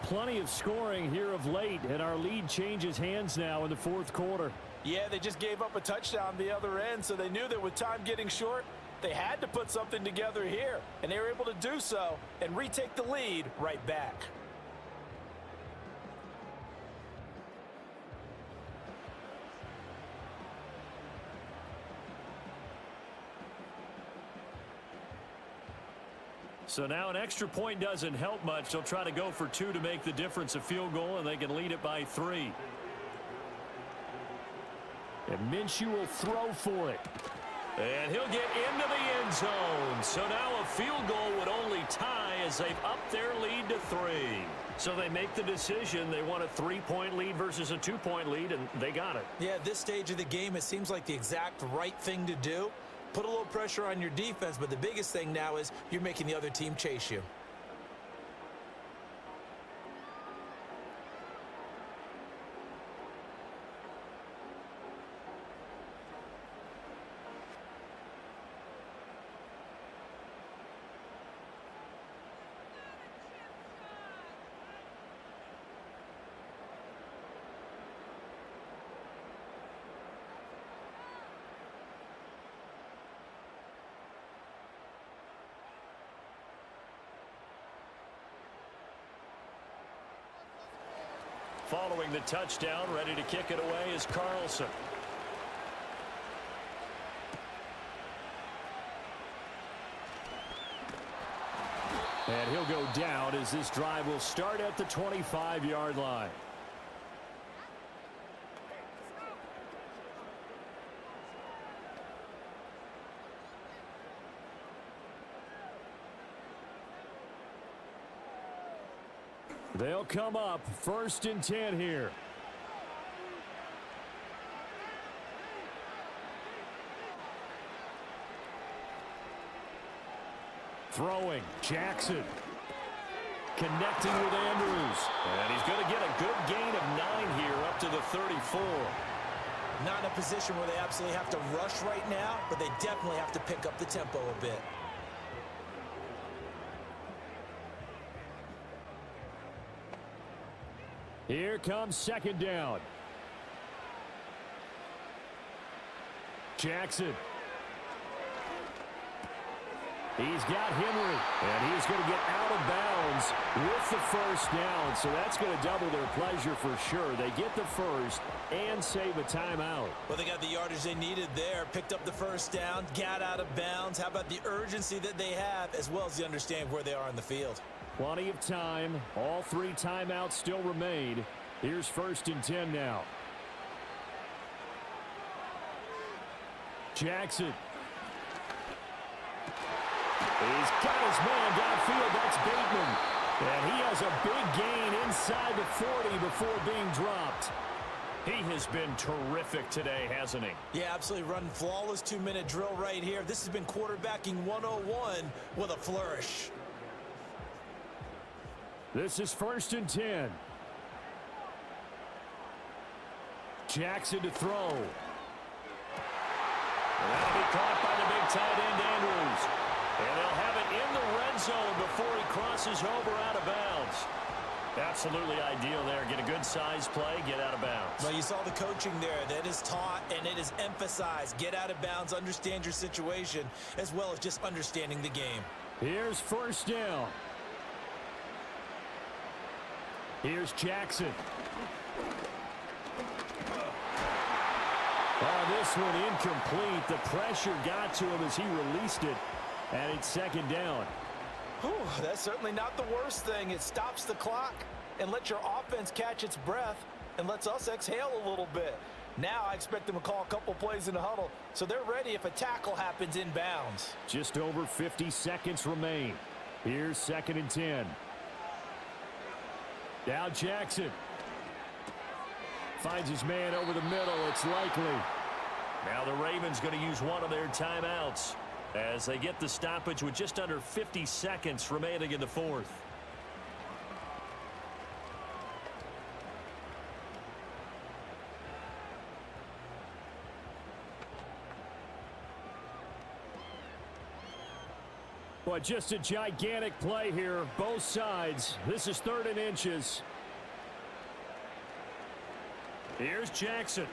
Plenty of scoring here of late, and our lead changes hands now in the 4th quarter. Yeah, they just gave up a touchdown the other end, so they knew that with time getting short, they had to put something together here, and they were able to do so and retake the lead right back. So now an extra point doesn't help much. They'll try to go for 2 to make the difference a field goal, and they can lead it by 3. And Minshew will throw for it. And he'll get into the end zone. So now a field goal would only tie as they've upped their lead to 3. So they make the decision. They want a 3-point lead versus a 2-point lead, and they got it. Yeah, at this stage of the game, it seems like the exact right thing to do. Put a little pressure on your defense, but the biggest thing now is you're making the other team chase you. Following the touchdown, ready to kick it away is Carlson. And he'll go down as this drive will start at the 25-yard line. They'll come up 1st and 10 here. Throwing, Jackson. Connecting with Andrews. And he's going to get a good gain of 9 here up to the 34. Not in a position where they absolutely have to rush right now, but they definitely have to pick up the tempo a bit. Here comes 2nd down. He's got Henry, and he's going to get out of bounds with the first down. So that's going to double their pleasure for sure. They get the first and save a timeout. Well, they got the yardage they needed there, picked up the first down, got out of bounds. How about the urgency that they have, as well as the understanding where they are in the field? Plenty of time. All 3 timeouts still remain. Here's 1st and 10 now. Jackson. He's got his man downfield. That's Bateman. And he has a big gain inside the 40 before being dropped. He has been terrific today, hasn't he? Yeah, absolutely. Running flawless 2-minute drill right here. This has been quarterbacking 101 with a flourish. This is 1st and 10. Jackson to throw. And that'll be caught by the big tight end, Andrews. And they'll have it in the red zone before he crosses over out of bounds. Absolutely ideal there. Get a good size play, get out of bounds. Well, you saw the coaching there. That is taught and it is emphasized. Get out of bounds, understand your situation, as well as just understanding the game. Here's 1st down. Here's Jackson. Oh, this one incomplete. The pressure got to him as he released it. And it's 2nd down. Whew, that's certainly not the worst thing. It stops the clock and lets your offense catch its breath and lets us exhale a little bit. Now I expect them to call a couple plays in the huddle, so they're ready if a tackle happens in bounds. Just over 50 seconds remain. Here's 2nd and 10. Now Jackson. Finds his man over the middle. It's likely. Now the Ravens going to use one of their timeouts as they get the stoppage with just under 50 seconds remaining in the 4th. But just a gigantic play here, both sides. This is 3rd and inches. Here's Jackson.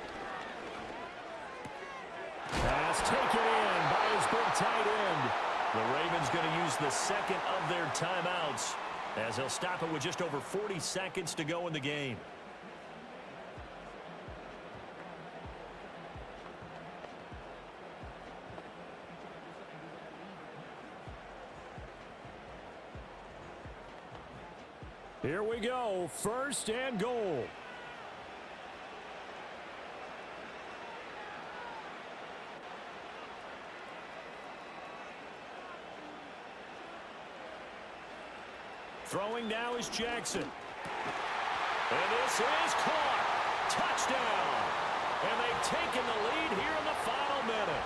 Pass taken in by his big tight end. The Ravens going to use the second of their timeouts as they'll stop it with just over 40 seconds to go in the game. Here we go, 1st and goal. Throwing now is Jackson. And this is caught. Touchdown. And they've taken the lead here in the final minute.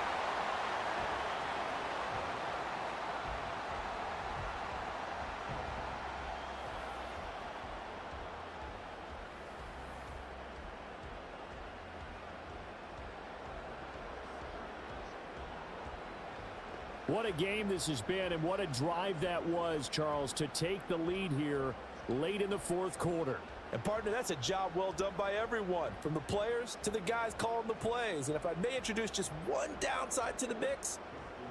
What a game this has been, and what a drive that was, Charles, to take the lead here late in the 4th quarter. And, partner, that's a job well done by everyone, from the players to the guys calling the plays. And if I may introduce just one downside to the mix,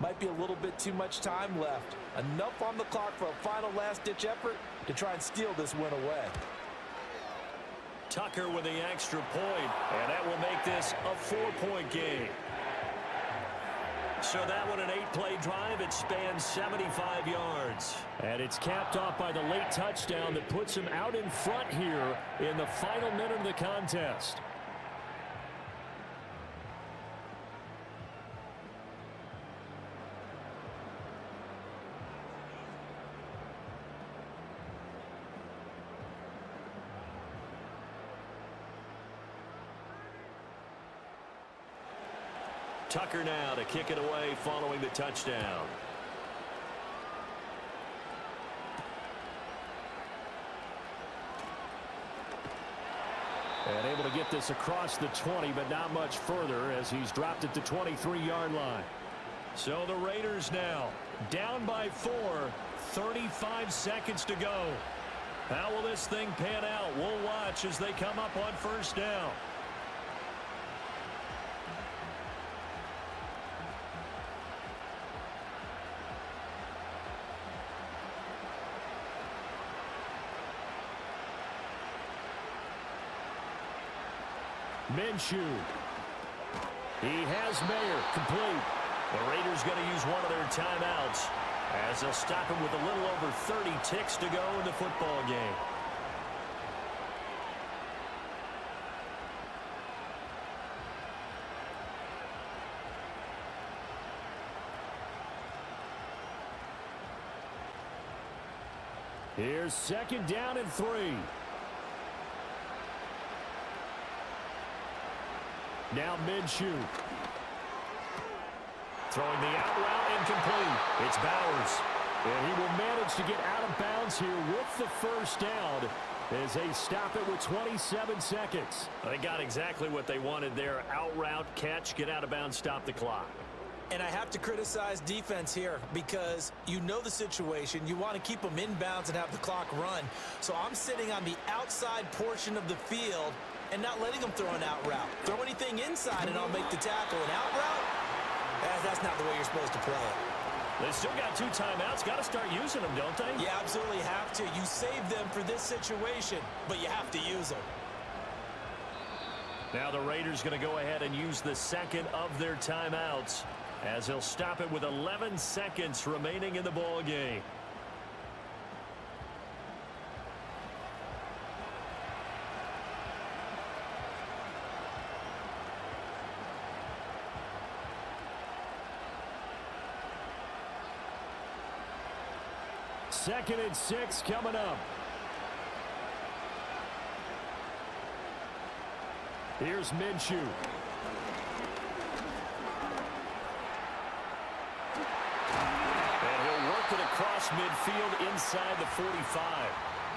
might be a little bit too much time left. Enough on the clock for a final last-ditch effort to try and steal this win away. Tucker with the extra point, and that will make this a 4-point game. So that one, an 8-play drive. It spans 75 yards. And it's capped off by the late touchdown that puts him out in front here in the final minute of the contest. Tucker now to kick it away following the touchdown. And able to get this across the 20, but not much further as he's dropped at the 23-yard line. So the Raiders now down by 4, 35 seconds to go. How will this thing pan out? We'll watch as they come up on 1st down. Minshew. He has Mayer complete. The Raiders going to use one of their timeouts as they'll stop him with a little over 30 ticks to go in the football game. Here's 2nd down and 3. Now Minshew. Throwing the out route incomplete. It's Bowers. And he will manage to get out of bounds here with the first down as they stop it with 27 seconds. They got exactly what they wanted there. Out route, catch, get out of bounds, stop the clock. And I have to criticize defense here because you know the situation. You want to keep them inbounds and have the clock run. So I'm sitting on the outside portion of the field and not letting them throw an out route. Throw anything inside and I'll make the tackle. An out route? That's not the way you're supposed to play it. They still got 2 timeouts. Got to start using them, don't they? You absolutely have to. You save them for this situation, but you have to use them. Now the Raiders going to go ahead and use the 2nd of their timeouts as they'll stop it with 11 seconds remaining in the ball game. Second and 6 coming up. Here's Minshew. And he'll work it across midfield inside the 45.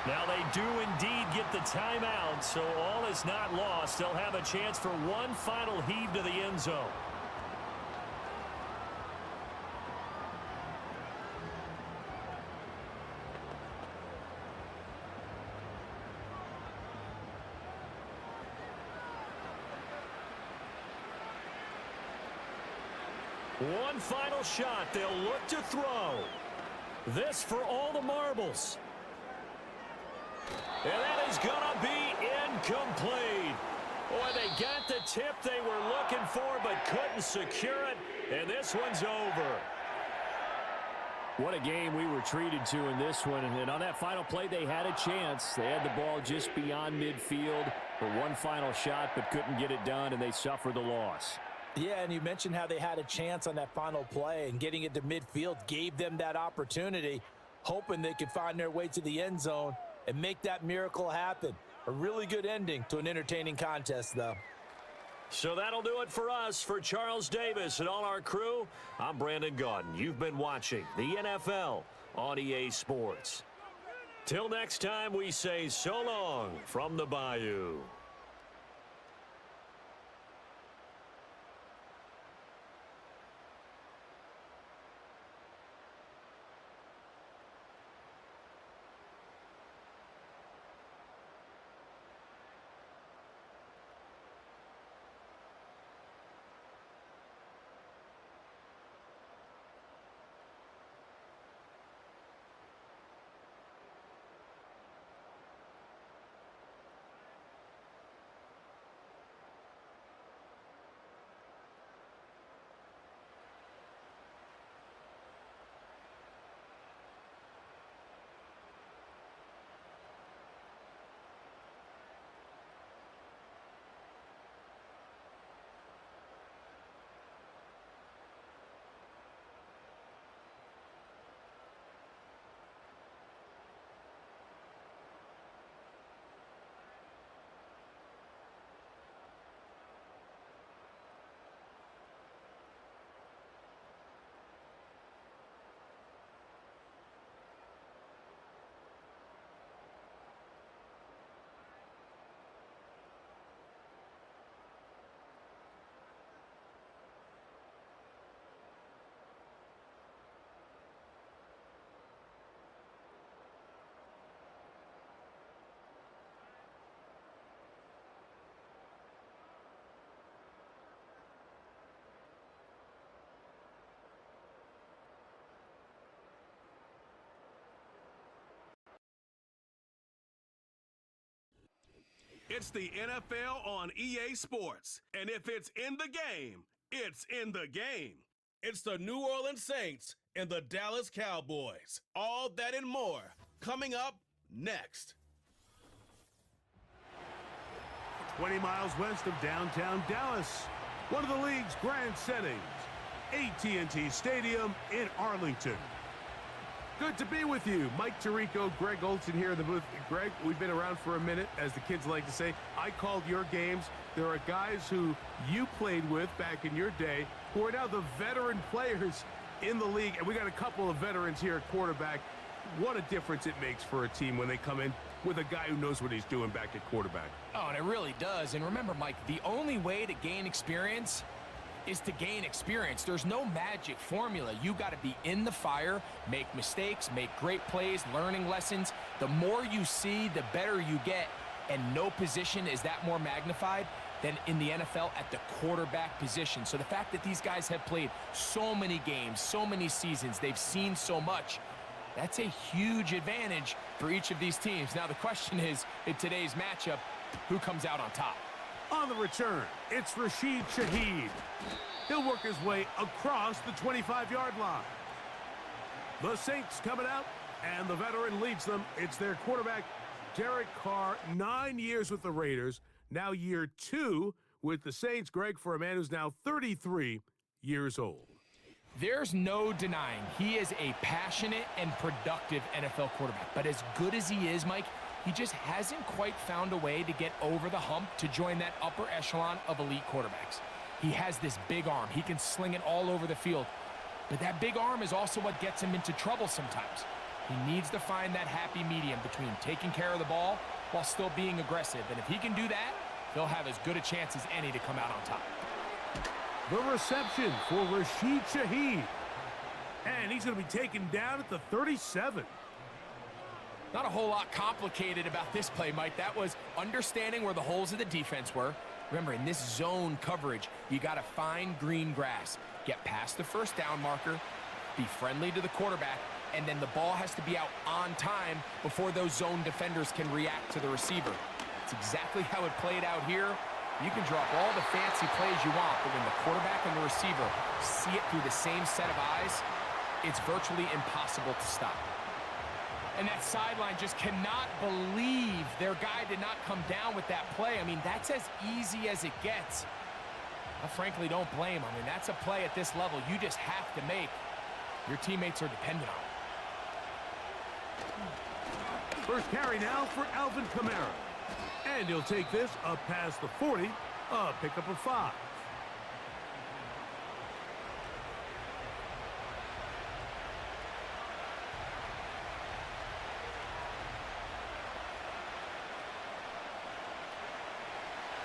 Now they do indeed get the timeout, so all is not lost. They'll have a chance for one final heave to the end zone. One final shot. They'll look to throw. This for all the marbles. And that is going to be incomplete. Boy, they got the tip they were looking for but couldn't secure it. And this one's over. What a game we were treated to in this one. And on that final play, they had a chance. They had the ball just beyond midfield for one final shot but couldn't get it done, and they suffered the loss. Yeah, and you mentioned how they had a chance on that final play, and getting it to midfield gave them that opportunity, hoping they could find their way to the end zone and make that miracle happen. A really good ending to an entertaining contest, though. So that'll do it for us. For Charles Davis and all our crew, I'm Brandon Gaudin. You've been watching the NFL on EA Sports. Till next time, we say so long from the Bayou. It's the NFL on EA Sports. And if it's in the game, it's in the game. It's the New Orleans Saints and the Dallas Cowboys. All that and more coming up next. 20 miles west of downtown Dallas, one of the league's grand settings, AT&T Stadium in Arlington. Good to be with you. Mike Tirico, Greg Olson here in the booth. Greg, we've been around for a minute, as the kids like to say. I called your games. There are guys who you played with back in your day who are now the veteran players in the league, and we got a couple of veterans here at quarterback. What a difference it makes for a team when they come in with a guy who knows what he's doing back at quarterback. Oh, and it really does. And remember, Mike, the only way to gain experience is to gain experience. There's no magic formula. You got to be in the fire, make mistakes, make great plays, learning lessons. The more you see, the better you get. And no position is that more magnified than in the NFL at the quarterback position. So the fact that these guys have played so many games, so many seasons, they've seen so much, that's a huge advantage for each of these teams. Now the question is, in today's matchup, who comes out on top? On the return, it's Rashid Shaheed. He'll work his way across the 25-yard line. The Saints coming out, and the veteran leads them. It's their quarterback, Derek Carr, 9 years with the Raiders, now year 2 with the Saints. Greg, for a man who's now 33 years old. There's no denying he is a passionate and productive NFL quarterback. But as good as he is, Mike, he just hasn't quite found a way to get over the hump to join that upper echelon of elite quarterbacks. He has this big arm. He can sling it all over the field. But that big arm is also what gets him into trouble sometimes. He needs to find that happy medium between taking care of the ball while still being aggressive. And if he can do that, he'll have as good a chance as any to come out on top. The reception for Rashid Shaheed. And he's going to be taken down at the 37. Not a whole lot complicated about this play, Mike. That was understanding where the holes of the defense were. Remember, in this zone coverage, you got to find green grass, get past the first down marker, be friendly to the quarterback, and then the ball has to be out on time before those zone defenders can react to the receiver. It's exactly how it played out here. You can drop all the fancy plays you want, but when the quarterback and the receiver see it through the same set of eyes, it's virtually impossible to stop. And that sideline just cannot believe their guy did not come down with that play. I mean, that's as easy as it gets. I frankly don't blame him. I mean, that's a play at this level you just have to make. Your teammates are dependent on it. First carry now for Alvin Kamara. And he'll take this up past the 40, a pickup of 5.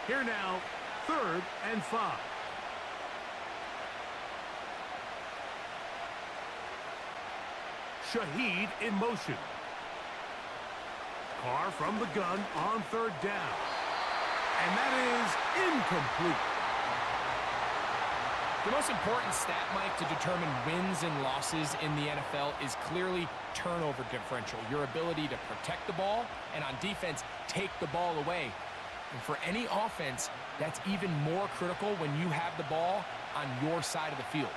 Here now, 3rd and 5. Shaheed in motion. Carr from the gun on 3rd down. And that is incomplete. The most important stat, Mike, to determine wins and losses in the NFL is clearly turnover differential, your ability to protect the ball and on defense, take the ball away. And for any offense, that's even more critical when you have the ball on your side of the field.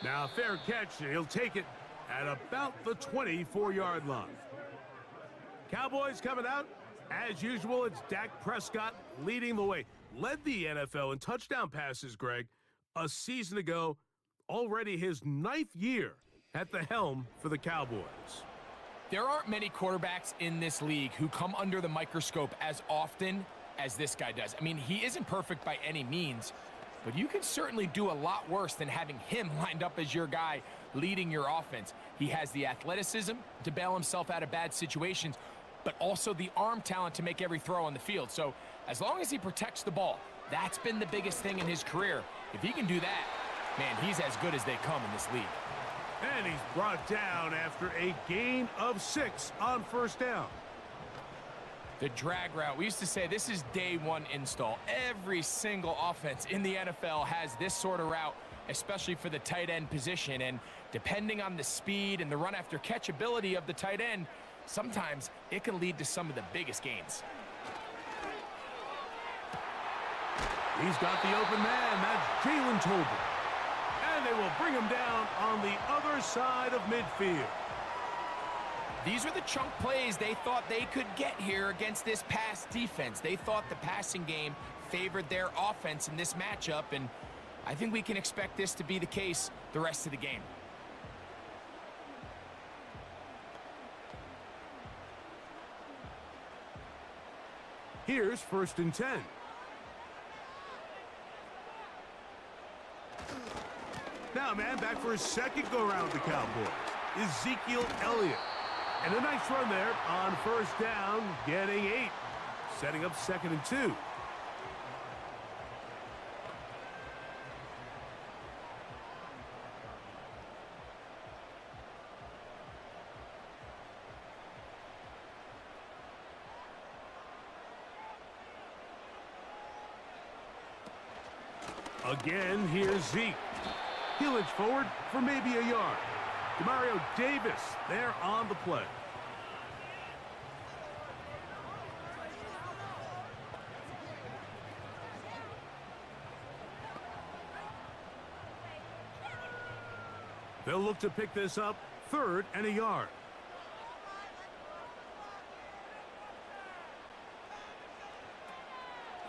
Now, fair catch, and he'll take it at about the 24-yard line. Cowboys coming out. As usual, it's Dak Prescott leading the way. Led the NFL in touchdown passes, Greg, a season ago. Already his 9th year at the helm for the Cowboys. There aren't many quarterbacks in this league who come under the microscope as often as this guy does. I mean, he isn't perfect by any means, but you can certainly do a lot worse than having him lined up as your guy leading your offense. He has the athleticism to bail himself out of bad situations, but also the arm talent to make every throw on the field. So as long as he protects the ball, that's been the biggest thing in his career. If he can do that, man, he's as good as they come in this league. And he's brought down after a gain of 6 on 1st down. The drag route, we used to say this is day one install. Every single offense in the NFL has this sort of route especially for the tight end position. And depending on the speed and the run after catch ability of the tight end, sometimes it can lead to some of the biggest gains. He's got the open man. That's Jalen Tolbert. And they will bring him down on the other side of midfield. These are the chunk plays they thought they could get here against this pass defense. They thought the passing game favored their offense in this matchup, and I think we can expect this to be the case the rest of the game. Here's 1st and 10. Now, man, back for his second go-around with the Cowboys. Ezekiel Elliott. And a nice run there on 1st down, getting 8. Setting up 2nd and 2. Again, here's Zeke. He'll inch forward for maybe a yard. Demario Davis there on the play. They'll look to pick this up 3rd and a yard.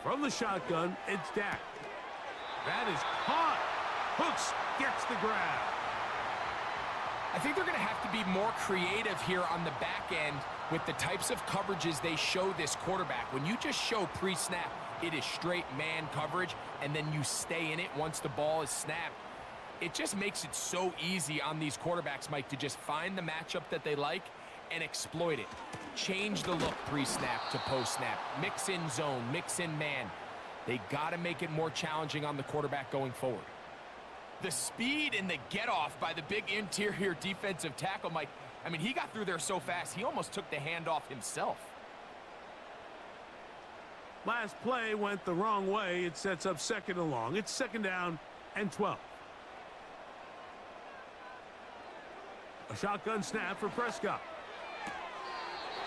From the shotgun, it's Dak. That is caught. Hooks gets the grab. I think they're going to have to be more creative here on the back end with the types of coverages they show this quarterback. When you just show pre-snap, it is straight man coverage, and then you stay in it once the ball is snapped. It just makes it so easy on these quarterbacks, Mike, to just find the matchup that they like and exploit it. Change the look pre-snap to post-snap. Mix in zone, mix in man. They got to make it more challenging on the quarterback going forward. The speed and the get-off by the big interior defensive tackle, Mike, I mean, he got through there so fast, he almost took the handoff himself. Last play went the wrong way. It sets up 2nd and long. It's 2nd down and 12. A shotgun snap for Prescott.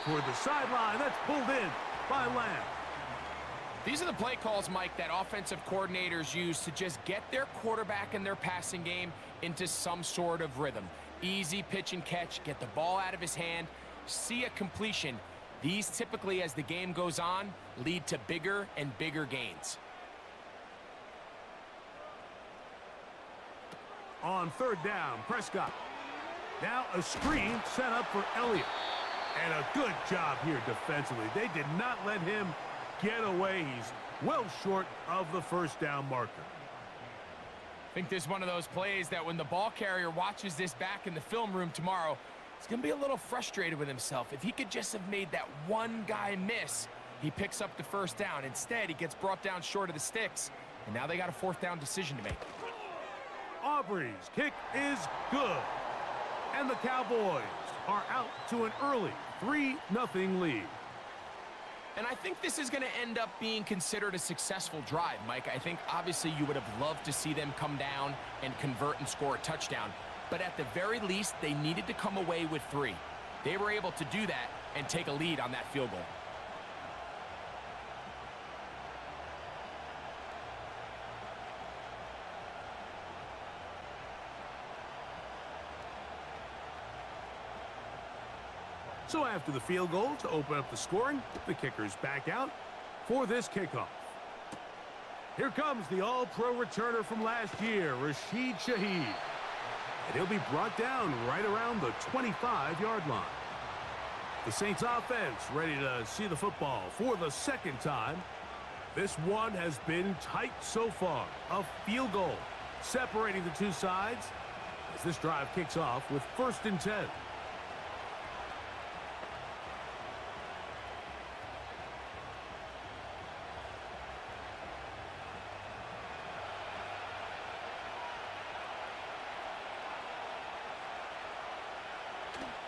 Toward the sideline, that's pulled in by Lamb. These are the play calls, Mike, that offensive coordinators use to just get their quarterback and their passing game into some sort of rhythm. Easy pitch and catch, get the ball out of his hand, see a completion. These typically, as the game goes on, lead to bigger and bigger gains. On 3rd down, Prescott. Now a screen set up for Elliott. And a good job here defensively. They did not let him get away. He's well short of the 1st down marker. I think this is one of those plays that when the ball carrier watches this back in the film room tomorrow, he's going to be a little frustrated with himself. If he could just have made that one guy miss, he picks up the 1st down. Instead, he gets brought down short of the sticks, and now they got a 4th down decision to make. Aubrey's kick is good. And the Cowboys are out to an early 3-0 lead. And I think this is going to end up being considered a successful drive, Mike. I think obviously you would have loved to see them come down and convert and score a touchdown. But at the very least, they needed to come away with 3. They were able to do that and take a lead on that field goal. So after the field goal to open up the scoring, the kicker's back out for this kickoff. Here comes the all-pro returner from last year, Rashid Shaheed. And he'll be brought down right around the 25-yard line. The Saints offense ready to see the football for the 2nd time. This one has been tight so far. A field goal separating the two sides as this drive kicks off with 1st and 10.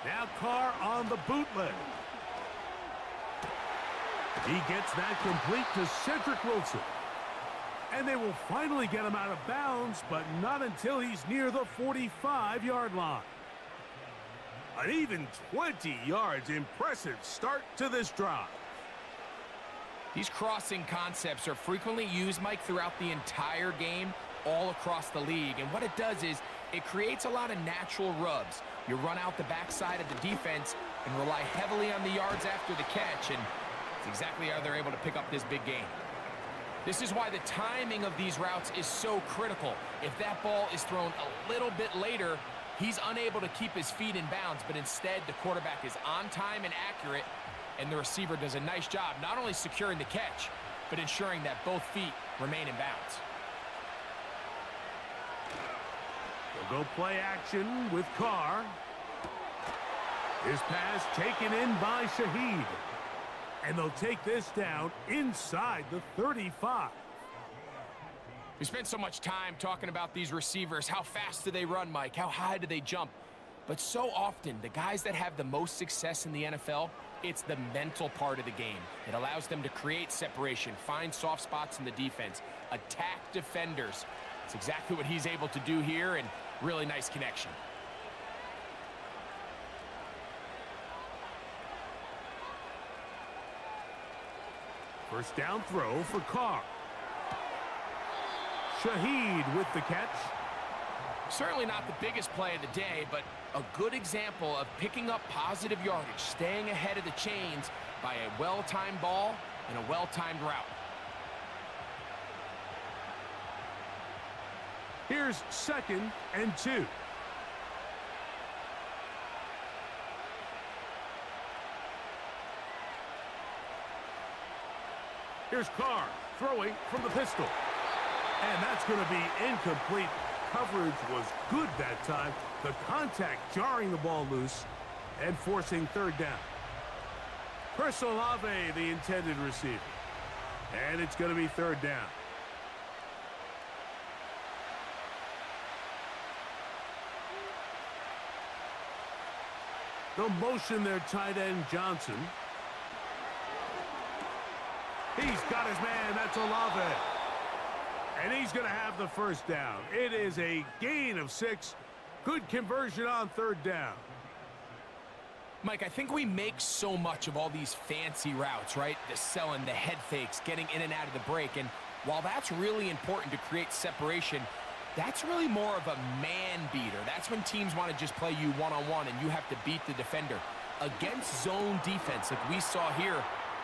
Now Carr on the bootleg. He gets that complete to Cedric Wilson. And they will finally get him out of bounds, but not until he's near the 45-yard line. An even 20 yards. Impressive start to this drive. These crossing concepts are frequently used, Mike, throughout the entire game, all across the league. And what it does is it creates a lot of natural rubs. You run out the backside of the defense and rely heavily on the yards after the catch, and it's exactly how they're able to pick up this big gain. This is why the timing of these routes is so critical. If that ball is thrown a little bit later, he's unable to keep his feet in bounds, but instead the quarterback is on time and accurate, and the receiver does a nice job not only securing the catch, but ensuring that both feet remain in bounds. They'll go play action with Carr. His pass taken in by Shaheed. And they'll take this down inside the 35. We spent so much time talking about these receivers. How fast do they run, Mike? How high do they jump? But so often, the guys that have the most success in the NFL, it's the mental part of the game. It allows them to create separation, find soft spots in the defense, attack defenders. It's exactly what he's able to do here, and really nice connection. First down throw for Carr. Shaheed with the catch. Certainly not the biggest play of the day, but a good example of picking up positive yardage, staying ahead of the chains by a well-timed ball and a well-timed route. Here's 2nd and 2. Here's Carr throwing from the pistol. And that's going to be incomplete. Coverage was good that time. The contact jarring the ball loose and forcing 3rd down. Chris Olave, the intended receiver. And it's going to be 3rd down. They'll motion their tight end, Johnson. He's got his man. That's Olave. And he's going to have the first down. It is a gain of 6. Good conversion on 3rd down. Mike, I think we make so much of all these fancy routes, right? The selling, the head fakes, getting in and out of the break. And while that's really important to create separation, that's really more of a man beater. That's when teams want to just play you one-on-one and you have to beat the defender. Against zone defense, like we saw here,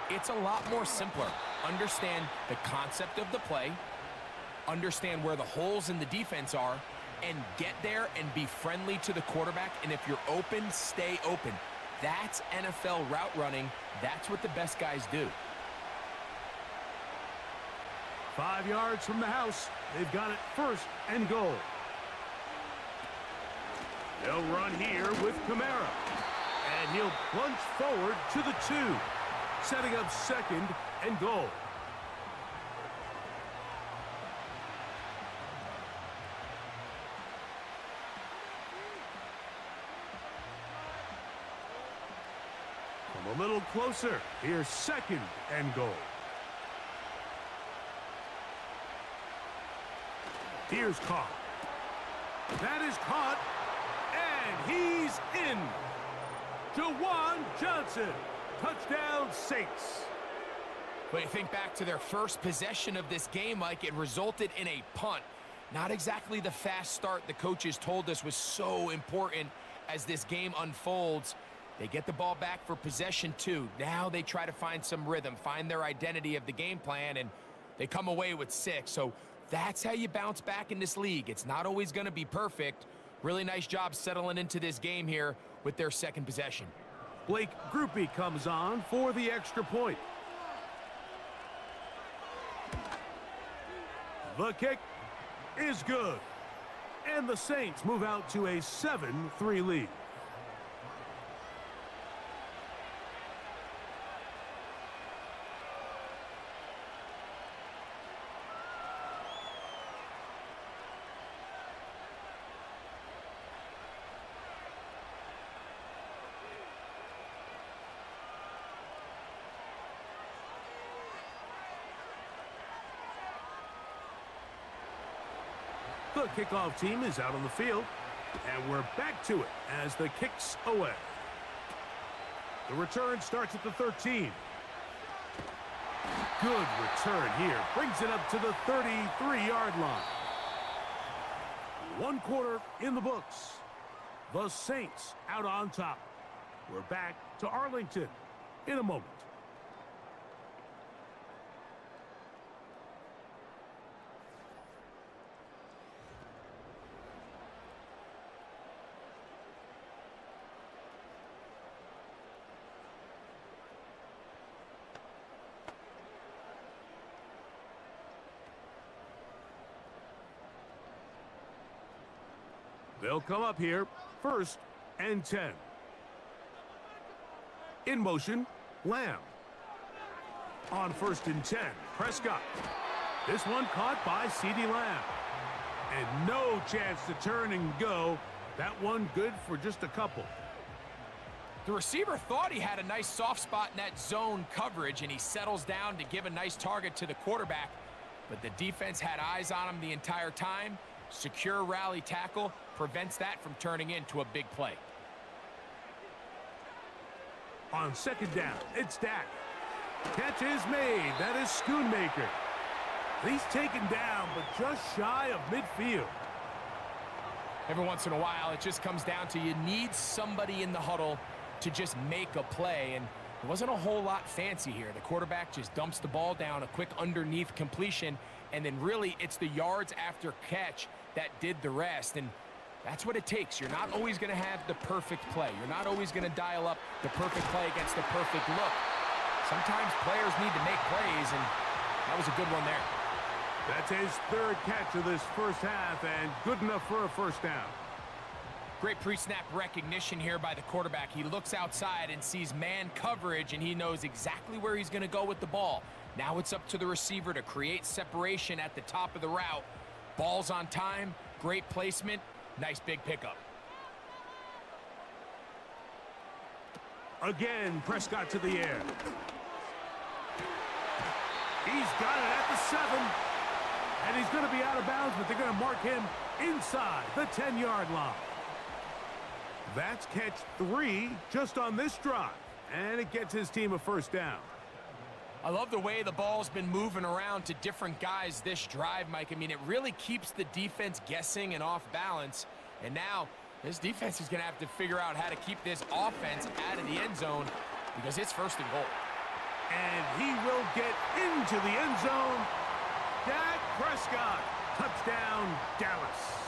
it's a lot more simpler. Understand the concept of the play, understand where the holes in the defense are, and get there and be friendly to the quarterback. And if you're open, stay open. That's NFL route running. That's what the best guys do. 5 yards from the house. They've got it 1st and goal. They'll run here with Kamara. And he'll plunge forward to the 2. Setting up 2nd and goal. Come a little closer. Here's 2nd and goal. Here's Carr. That is caught, and he's in. Jawan Johnson, touchdown Saints. When you think back to their first possession of this game, Mike, it resulted in a punt. Not exactly the fast start the coaches told us was so important as this game unfolds. They get the ball back for possession 2. Now they try to find some rhythm, find their identity of the game plan, and they come away with 6. So that's how you bounce back in this league. It's not always going to be perfect. Really nice job settling into this game here with their 2nd possession. Blake Grupe comes on for the extra point. The kick is good. And the Saints move out to a 7-3 lead. The kickoff team is out on the field, and we're back to it as the kick's away. The return starts at the 13. Good return here. Brings it up to the 33-yard line. 1 quarter in the books. The Saints out on top. We're back to Arlington in a moment. They'll come up here, 1st and 10. In motion, Lamb. On 1st and 10, Prescott. This one caught by CeeDee Lamb. And no chance to turn and go. That one good for just a couple. The receiver thought he had a nice soft spot in that zone coverage, and he settles down to give a nice target to the quarterback. But the defense had eyes on him the entire time. Secure rally tackle prevents that from turning into a big play. On 2nd down, it's Dak. Catch is made. That is Schoonmaker. He's taken down, but just shy of midfield. Every once in a while, it just comes down to you need somebody in the huddle to just make a play, and it wasn't a whole lot fancy here. The quarterback just dumps the ball down, a quick underneath completion, and then really it's the yards after catch that did the rest, and that's what it takes. You're not always going to have the perfect play. You're not always going to dial up the perfect play against the perfect look. Sometimes players need to make plays, and that was a good one there. That's his 3rd catch of this first half, and good enough for a 1st down. Great pre-snap recognition here by the quarterback. He looks outside and sees man coverage, and he knows exactly where he's going to go with the ball. Now it's up to the receiver to create separation at the top of the route. Ball's on time, great placement, nice big pickup. Again, Prescott to the air. He's got it at the 7. And he's going to be out of bounds, but they're going to mark him inside the 10-yard line. That's catch 3 just on this drive. And it gets his team a 1st down. I love the way the ball's been moving around to different guys this drive, Mike. I mean, it really keeps the defense guessing and off balance. And now this defense is going to have to figure out how to keep this offense out of the end zone because it's 1st and goal. And he will get into the end zone. Dak Prescott, touchdown, Dallas.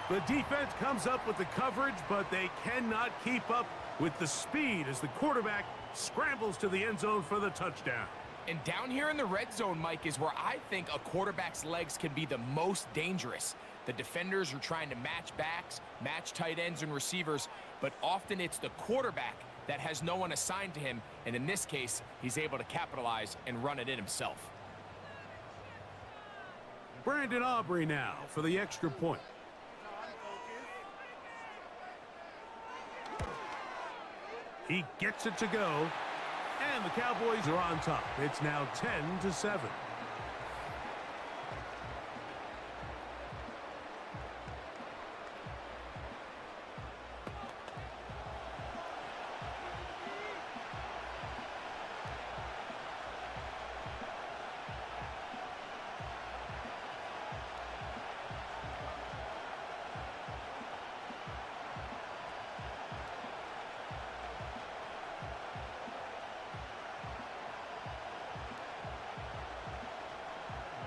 The defense comes up with the coverage, but they cannot keep up with the speed as the quarterback scrambles to the end zone for the touchdown. And down here in the red zone, Mike, is where I think a quarterback's legs can be the most dangerous. The defenders are trying to match backs, match tight ends and receivers, but often it's the quarterback that has no one assigned to him, and in this case, he's able to capitalize and run it in himself. Brandon Aubrey now for the extra point. He gets it to go, and the Cowboys are on top. It's now 10-7.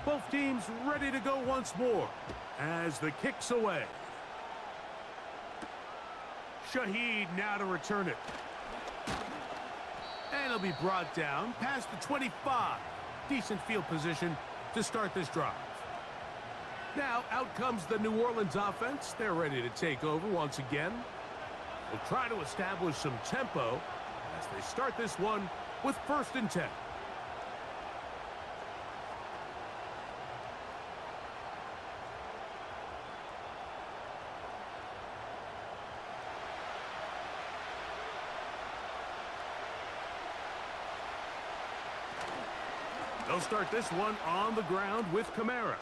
Both teams ready to go once more as the kick's away. Shaheed now to return it. And it'll be brought down past the 25. Decent field position to start this drive. Now out comes the New Orleans offense. They're ready to take over once again. We'll try to establish some tempo as they start this one with 1st and 10. They'll start this one on the ground with Kamara.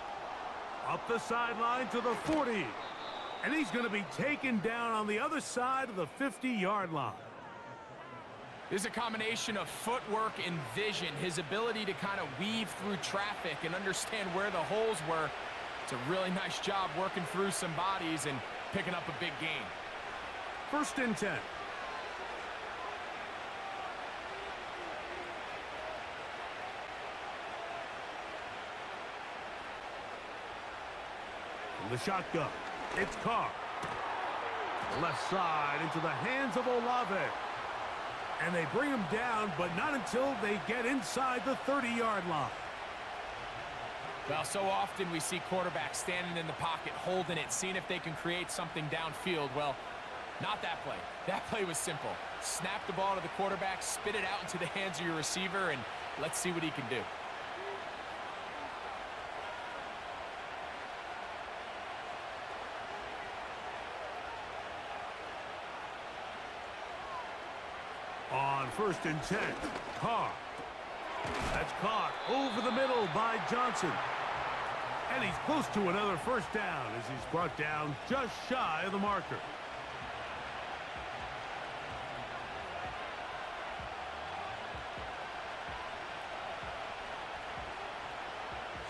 Up the sideline to the 40. And he's going to be taken down on the other side of the 50-yard line. This is a combination of footwork and vision, his ability to kind of weave through traffic and understand where the holes were. It's a really nice job working through some bodies and picking up a big gain. 1st and 10. From the shotgun, it's Carr. Left side into the hands of Olave. And they bring him down, but not until they get inside the 30-yard line. Well, so often we see quarterbacks standing in the pocket, holding it, seeing if they can create something downfield. Well, not that play. That play was simple. Snap the ball to the quarterback, spit it out into the hands of your receiver, and let's see what he can do. On 1st and 10, Carr. That's caught over the middle by Johnson. And he's close to another 1st down as he's brought down just shy of the marker.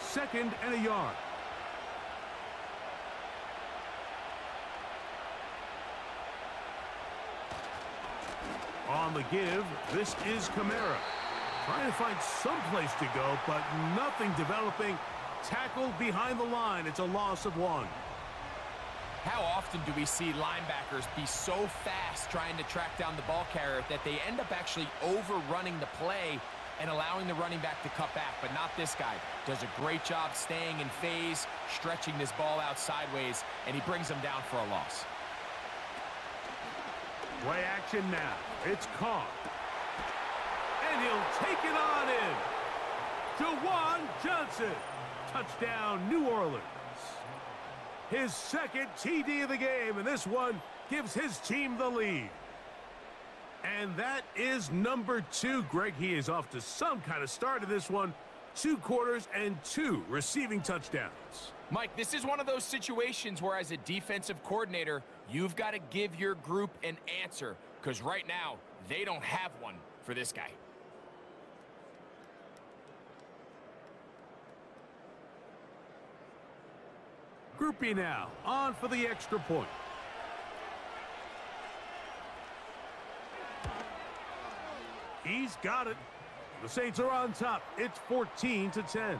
Second and a yard. On the give, this is Kamara. Trying to find some place to go, but nothing developing. Tackled behind the line. It's a loss of 1. How often do we see linebackers be so fast trying to track down the ball carrier that they end up actually overrunning the play and allowing the running back to cut back? But not this guy. Does a great job staying in phase, stretching this ball out sideways, and he brings them down for a loss. Play action now. It's Carr. And he'll take it on in. Jawan Johnson. Touchdown, New Orleans. His 2nd TD of the game, and this one gives his team the lead. And that is number 2. Greg, he is off to some kind of start in this one. 2 quarters and 2 receiving touchdowns. Mike, this is one of those situations where as a defensive coordinator, you've got to give your group an answer, because right now, they don't have one for this guy. Groupie now, on for the extra point. He's got it. The Saints are on top. It's 14-10.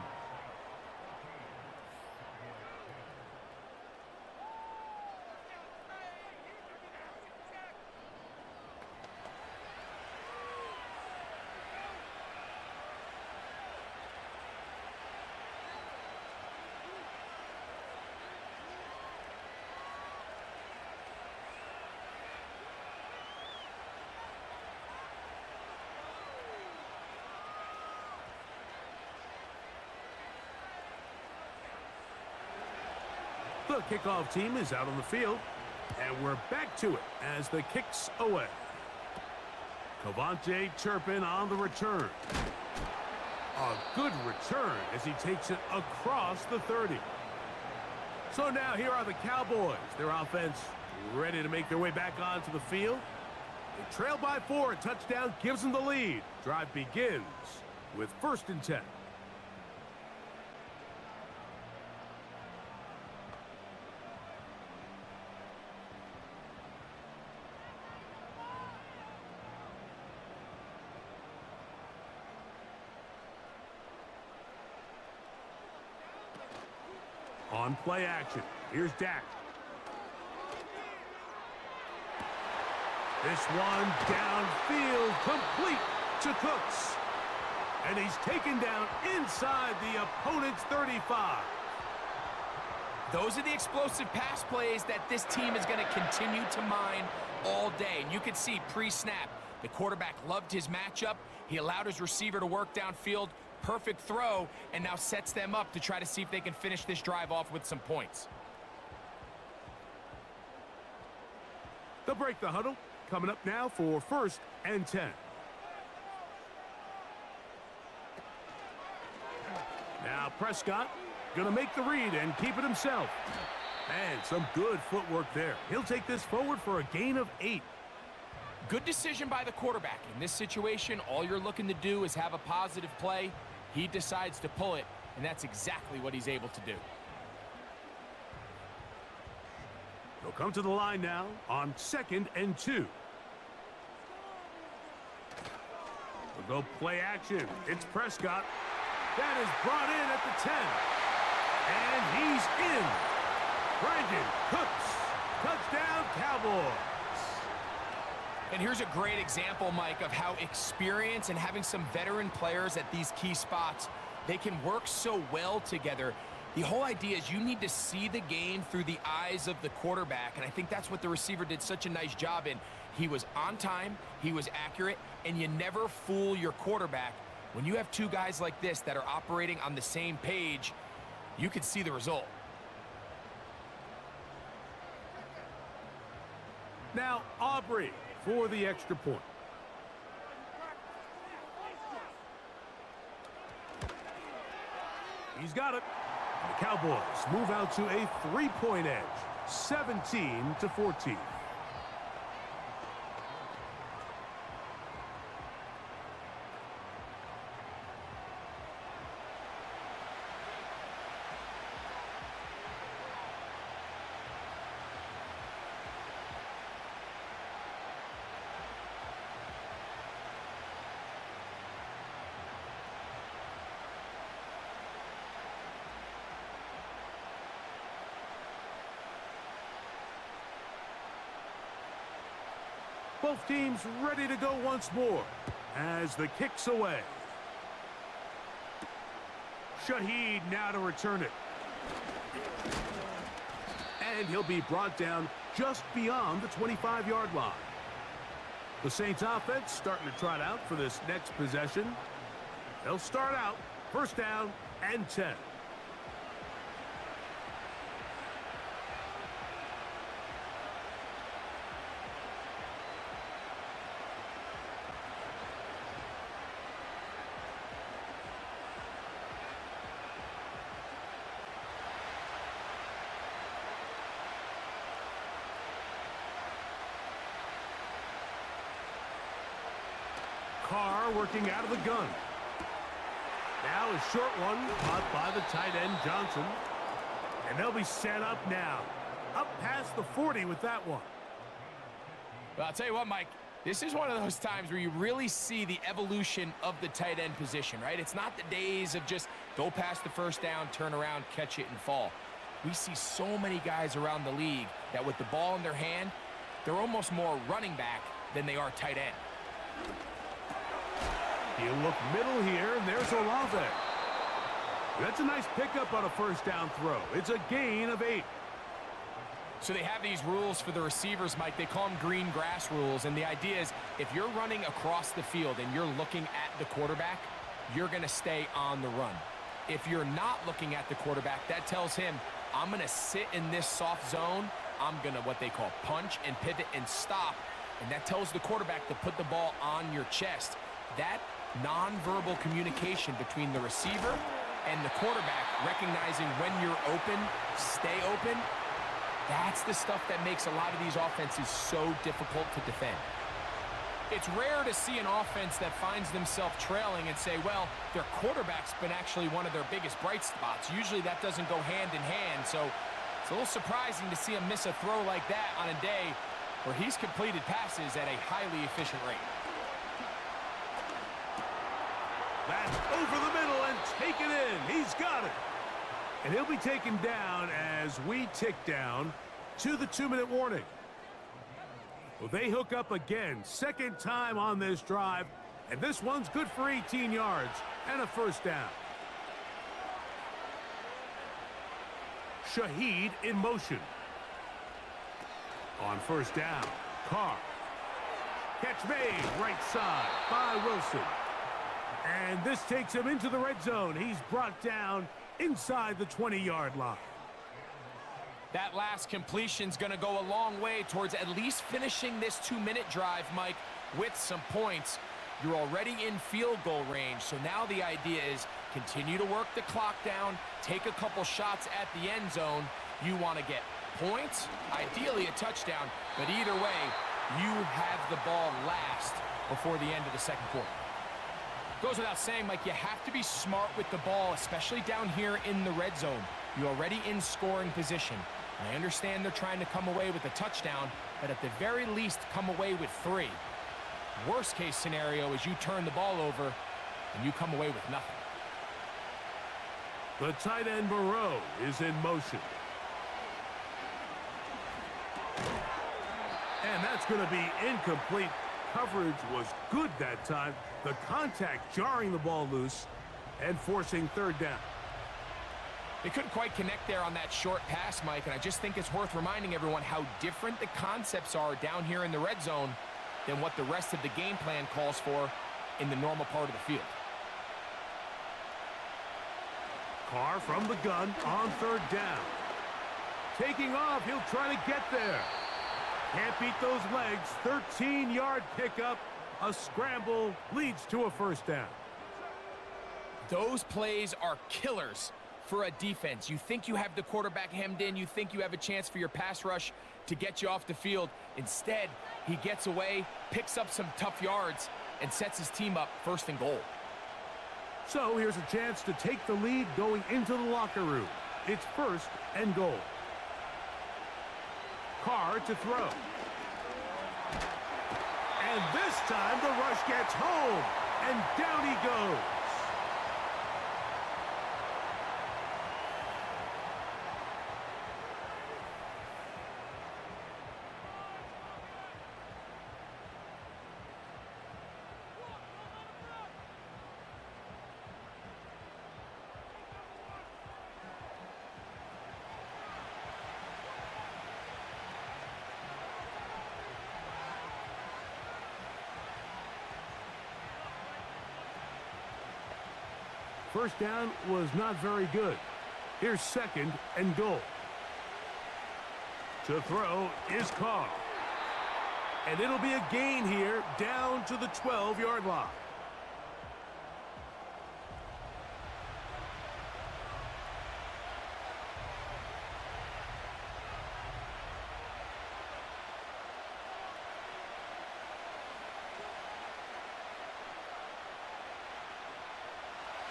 The kickoff team is out on the field, and we're back to it as the kick's away. Cavante Turpin on the return. A good return as he takes it across the 30. So now here are the Cowboys. Their offense ready to make their way back onto the field. They trail by 4. A touchdown gives them the lead. Drive begins with 1st and 10. On play action, here's Dak. This one downfield, complete to Cooks. And he's taken down inside the opponent's 35. Those are the explosive pass plays that this team is going to continue to mine all day. And you can see pre-snap, the quarterback loved his matchup. He allowed his receiver to work downfield. Perfect throw, and now sets them up to try to see if they can finish this drive off with some points. They'll break the huddle. Coming up now for 1st and 10. Now Prescott going to make the read and keep it himself. And some good footwork there. He'll take this forward for a gain of 8. Good decision by the quarterback. In this situation, all you're looking to do is have a positive play. He decides to pull it, and that's exactly what he's able to do. They'll come to the line now on 2nd and 2. We'll go play action. It's Prescott. That is brought in at the 10. And he's in. Brandon Cooks. Touchdown, Cowboys. And here's a great example, Mike, of how experience and having some veteran players at these key spots, they can work so well together. The whole idea is you need to see the game through the eyes of the quarterback, and I think that's what the receiver did such a nice job in. He was on time, he was accurate, and you never fool your quarterback. When you have two guys like this that are operating on the same page, you can see the result. Now Aubrey for the extra point. He's got it. The Cowboys move out to a 3-point edge, 17-14. Both teams ready to go once more as the kick's away. Shaheed now to return it. And he'll be brought down just beyond the 25-yard line. The Saints offense starting to trot out for this next possession. They'll start out 1st down and 10. Carr working out of the gun. Now a short one caught by the tight end Johnson. And they'll be set up now. Up past the 40 with that one. Well, I'll tell you what, Mike, this is one of those times where you really see the evolution of the tight end position, right? It's not the days of just go past the 1st down, turn around, catch it, and fall. We see so many guys around the league that with the ball in their hand, they're almost more running back than they are tight end. He'll look middle here, and there's Olave. That's a nice pickup on a 1st down throw. It's a gain of 8. So they have these rules for the receivers, Mike. They call them green grass rules, and the idea is if you're running across the field and you're looking at the quarterback, you're going to stay on the run. If you're not looking at the quarterback, that tells him, I'm going to sit in this soft zone. I'm going to what they call punch and pivot and stop, and that tells the quarterback to put the ball on your chest. That nonverbal communication between the receiver and the quarterback, recognizing when you're open, stay open, that's the stuff that makes a lot of these offenses so difficult to defend. It's rare to see an offense that finds themselves trailing and say, well, their quarterback's been actually one of their biggest bright spots. Usually that doesn't go hand in hand, so it's a little surprising to see him miss a throw like that on a day where he's completed passes at a highly efficient rate. That's over the middle and taken in. He's got it. And he'll be taken down as we tick down to the 2-minute warning. Well, they hook up again. 2nd time on this drive. And this one's good for 18 yards and a 1st down. Shaheed in motion. On 1st down, Carr. Catch made right side by Wilson. And this takes him into the red zone. He's brought down inside the 20-yard line. That last completion's going to go a long way towards at least finishing this 2-minute drive, Mike, with some points. You're already in field goal range, so now the idea is continue to work the clock down, take a couple shots at the end zone. You want to get points, ideally a touchdown, but either way, you have the ball last before the end of the second quarter. Goes without saying, Mike, you have to be smart with the ball, especially down here in the red zone. You're already in scoring position. I understand they're trying to come away with a touchdown, but at the very least, come away with 3. Worst case scenario is you turn the ball over and you come away with nothing. The tight end Moreau is in motion. And that's going to be incomplete. Coverage was good that time. The contact jarring the ball loose and forcing third down. They couldn't quite connect there on that short pass, Mike, and I just think it's worth reminding everyone how different the concepts are down here in the red zone than what the rest of the game plan calls for in the normal part of the field. Carr from the gun on third down. Taking off, he'll try to get there. Can't beat those legs. 13-yard pickup. A scramble leads to a first down. Those plays are killers for a defense. You think you have the quarterback hemmed in. You think you have a chance for your pass rush to get you off the field. Instead, he gets away, picks up some tough yards, and sets his team up first and goal. So here's a chance to take the lead going into the locker room. It's first and goal. Carr to throw. And this time the rush gets home. And down he goes. First down was not very good. Here's second and goal. To throw is Carr. And it'll be a gain here down to the 12-yard line.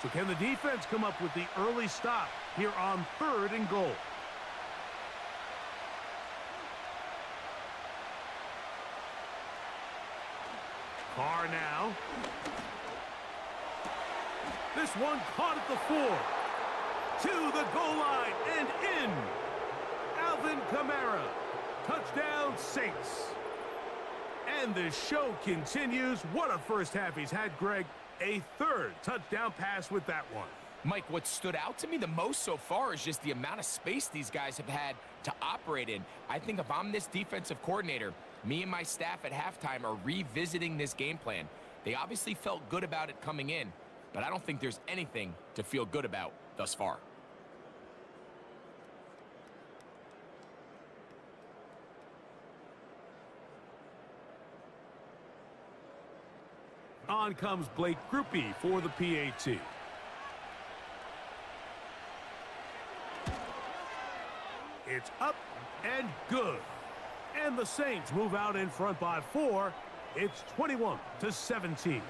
So can the defense come up with the early stop here on third and goal? Carr now. This one caught at the 4. To the goal line and in. Alvin Kamara. Touchdown Saints. And the show continues. What a first half he's had, Greg. A third touchdown pass with that one. Mike, what stood out to me the most so far is just the amount of space these guys have had to operate in. I think if I'm this defensive coordinator, me and my staff at halftime are revisiting this game plan. They obviously felt good about it coming in, but I don't think there's anything to feel good about thus far. On comes Blake Grupe for the PAT. It's up and good. And the Saints move out in front by 4. It's 21-17.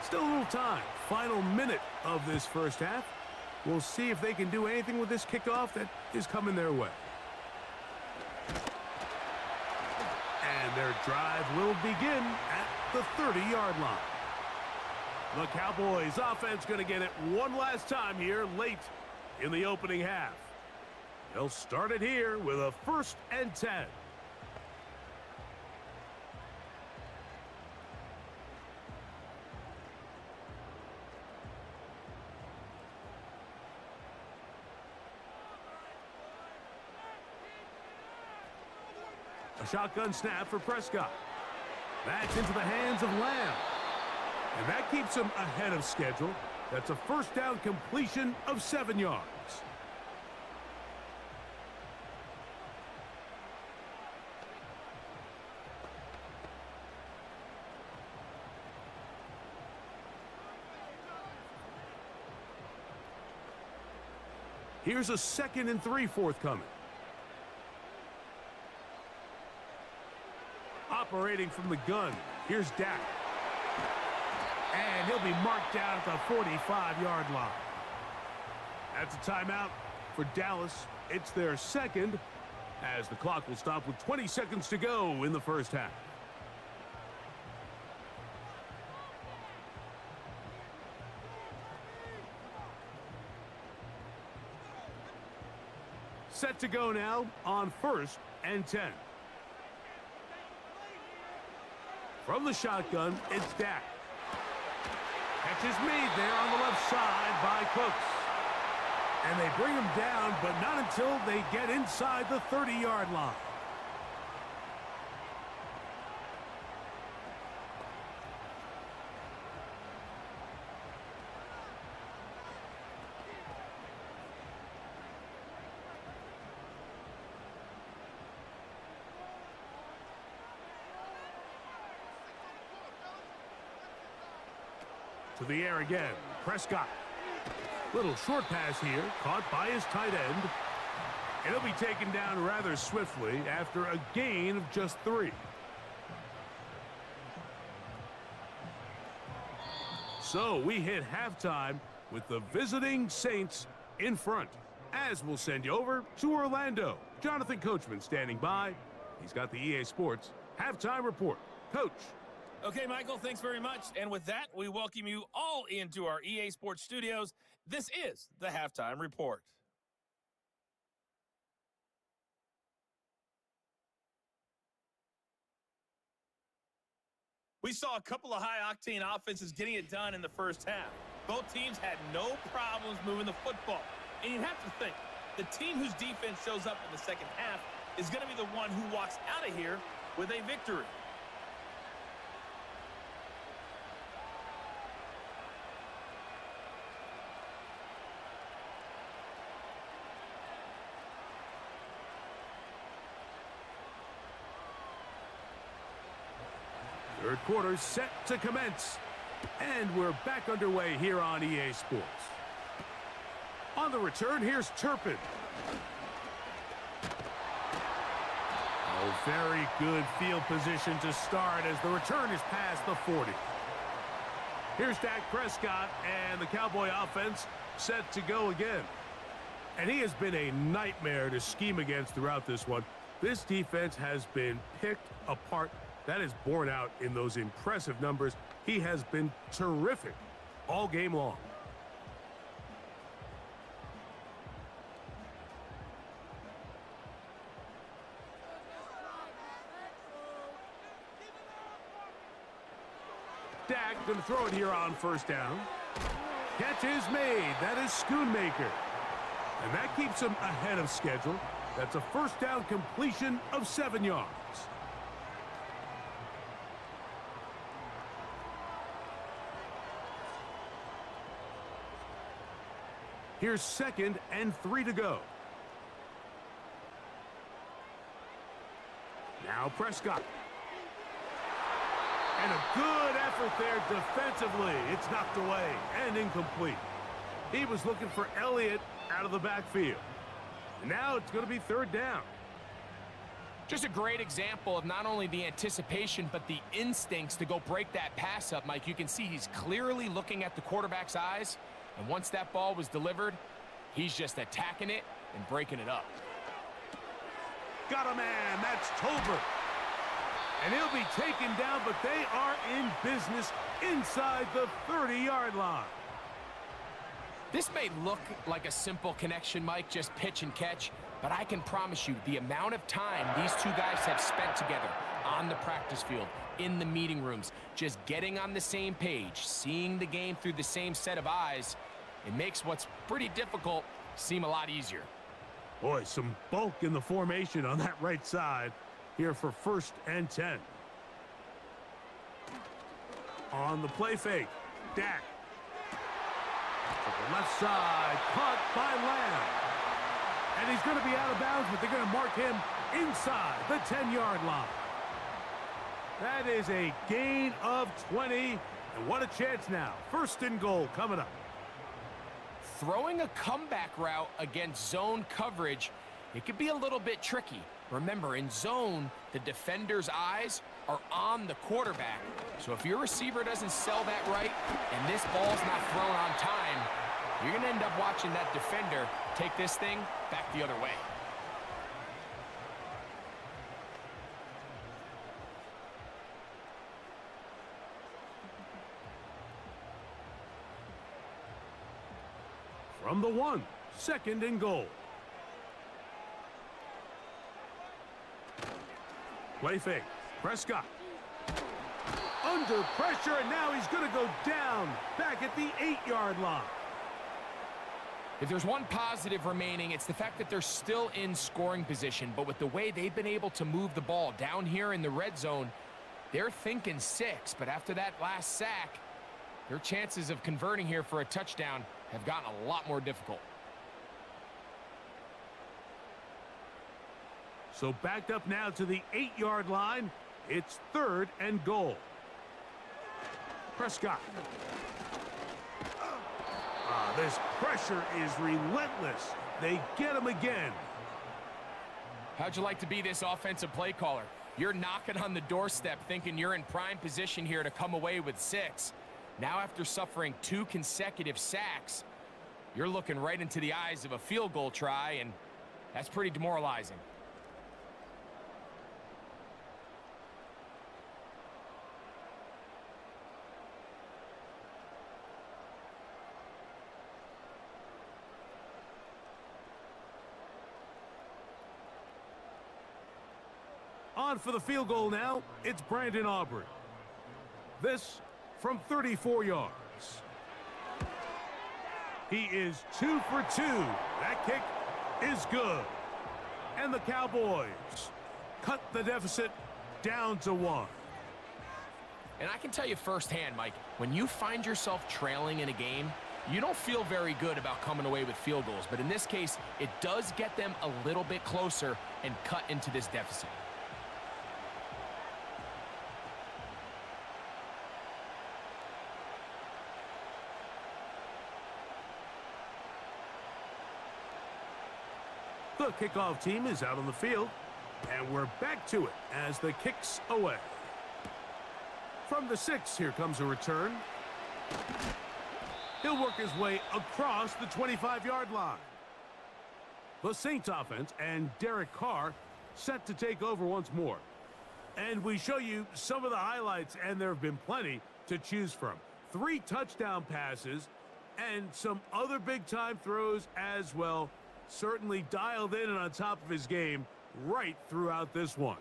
Still a little time. Final minute of this first half. We'll see if they can do anything with this kickoff that is coming their way. And their drive will begin at the 30-yard line. The Cowboys offense going to get it one last time here late in the opening half. They'll start it here with a 1st and 10. A shotgun snap for Prescott. That's into the hands of Lamb. And that keeps him ahead of schedule. That's a first down completion of 7 yards. Here's a 2nd and 3 forthcoming. Operating from the gun, here's Dak. And he'll be marked down at the 45-yard line. That's a timeout for Dallas. It's their 2nd, as the clock will stop with 20 seconds to go in the first half. Set to go now on 1st and 10. From the shotgun, it's Dak. Catch is made there on the left side by Cooks. And they bring him down, but not until they get inside the 30-yard line. To the air again, Prescott. Little short pass here, caught by his tight end. And he'll be taken down rather swiftly after a gain of just 3. So we hit halftime with the visiting Saints in front. As we'll send you over to Orlando. Jonathan Coachman standing by. He's got the EA Sports halftime report. Coach. Okay, Michael, thanks very much. And with that, we welcome you all into our EA Sports studios. This is the Halftime Report. We saw a couple of high-octane offenses getting it done in the first half. Both teams had no problems moving the football. And you have to think, the team whose defense shows up in the second half is going to be the one who walks out of here with a victory. Third quarter set to commence. And we're back underway here on EA Sports. On the return, here's Turpin. Oh, very good field position to start as the return is past the 40. Here's Dak Prescott and the Cowboy offense set to go again. And he has been a nightmare to scheme against throughout this one. This defense has been picked apart. That is borne out in those impressive numbers. He has been terrific all game long. Dak going to throw it here on first down. Catch is made. That is Schoonmaker. And that keeps him ahead of schedule. That's a first down completion of 7 yards. Here's 2nd and 3 to go. Now Prescott. And a good effort there defensively. It's knocked away and incomplete. He was looking for Elliott out of the backfield. And now it's going to be 3rd down. Just a great example of not only the anticipation, but the instincts to go break that pass up, Mike. You can see he's clearly looking at the quarterback's eyes. And once that ball was delivered, he's just attacking it and breaking it up. Got a man. That's Tolbert. And he'll be taken down, but they are in business inside the 30-yard line. This may look like a simple connection, Mike, just pitch and catch, but I can promise you the amount of time these two guys have spent together on the practice field, in the meeting rooms, just getting on the same page, seeing the game through the same set of eyes, it makes what's pretty difficult seem a lot easier. Boy, some bulk in the formation on that right side. here for 1st and 10. On the play fake, Dak. To the left side, caught by Lamb. And he's going to be out of bounds, but they're going to mark him inside the 10-yard line. That is a gain of 20. And what a chance now. 1st and goal coming up. Throwing a comeback route against zone coverage, it could be a little bit tricky. Remember, in zone, the defender's eyes are on the quarterback. So if your receiver doesn't sell that right and this ball's not thrown on time, you're going to end up watching that defender take this thing back the other way. From the 1, 2nd and goal. Play fake. Prescott. Under pressure, and now he's going to go down back at the 8-yard line. If there's one positive remaining, it's the fact that they're still in scoring position. But with the way they've been able to move the ball down here in the red zone, they're thinking 6. But after that last sack, their chances of converting here for a touchdown have gotten a lot more difficult. So backed up now to the 8-yard line. It's 3rd and goal. Prescott. This pressure is relentless. They get him again. How'd you like to be this offensive play caller? You're knocking on the doorstep thinking you're in prime position here to come away with 6. Now after suffering 2 consecutive sacks, you're looking right into the eyes of a field goal try, and that's pretty demoralizing. On for the field goal now, it's Brandon Aubrey. This from 34 yards. He is 2 for 2. That kick is good. And the Cowboys cut the deficit down to 1. And I can tell you firsthand, Mike, when you find yourself trailing in a game, you don't feel very good about coming away with field goals. But in this case, it does get them a little bit closer and cut into this deficit. The kickoff team is out on the field, and we're back to it as the kick's away. From the 6, here comes a return. He'll work his way across the 25-yard line. The Saints offense and Derek Carr set to take over once more. And we show you some of the highlights, and there have been plenty to choose from. 3 touchdown passes and some other big-time throws as well. Certainly dialed in and on top of his game right throughout this one.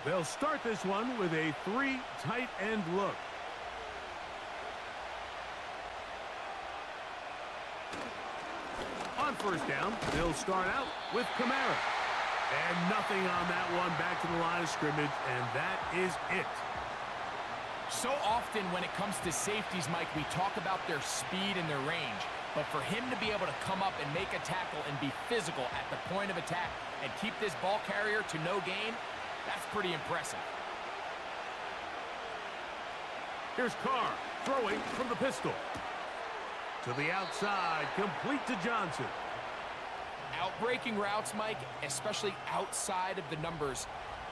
They'll start this one with a 3 tight end look. On 1st down, they'll start out with Kamara. And nothing on that one, back to the line of scrimmage, and that is it. So often when it comes to safeties, Mike, we talk about their speed and their range. But for him to be able to come up and make a tackle and be physical at the point of attack and keep this ball carrier to no gain, that's pretty impressive. Here's Carr throwing from the pistol. To the outside, complete to Johnson. Outbreaking routes, Mike, especially outside of the numbers,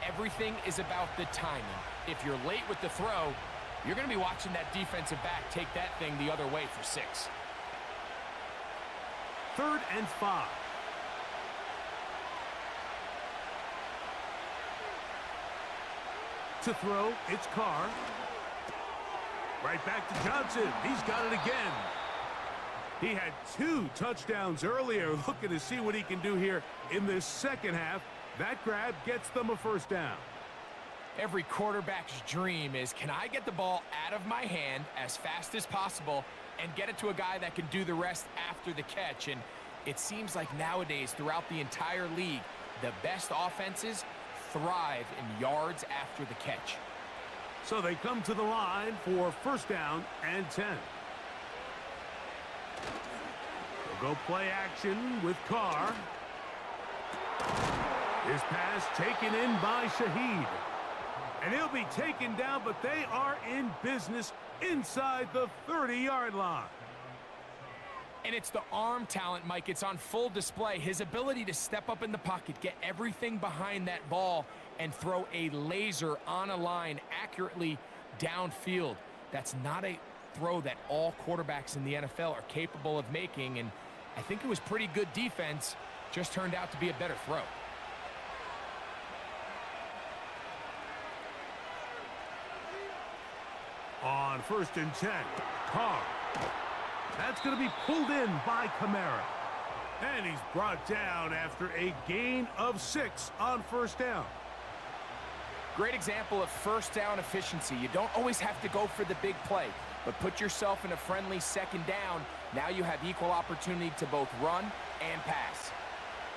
everything is about the timing. If you're late with the throw, you're going to be watching that defensive back take that thing the other way for 6. 3rd and 5. To throw, it's Carr. Right back to Johnson. He's got it again. He had 2 touchdowns earlier. Looking to see what he can do here in this second half. That grab gets them a first down. Every quarterback's dream is, can I get the ball out of my hand as fast as possible and get it to a guy that can do the rest after the catch? And it seems like nowadays, throughout the entire league, the best offenses thrive in yards after the catch. So they come to the line for first down and 10. They'll go play action with Carr. His pass taken in by Shaheed. And he'll be taken down, but they are in business inside the 30-yard line. And it's the arm talent, Mike. It's on full display. His ability to step up in the pocket, get everything behind that ball, and throw a laser on a line accurately downfield. That's not a throw that all quarterbacks in the NFL are capable of making, and I think it was pretty good defense. Just turned out to be a better throw. On first and 10, Carr. That's going to be pulled in by Kamara. And he's brought down after a gain of 6 on first down. Great example of first down efficiency. You don't always have to go for the big play, but put yourself in a friendly second down. Now you have equal opportunity to both run and pass.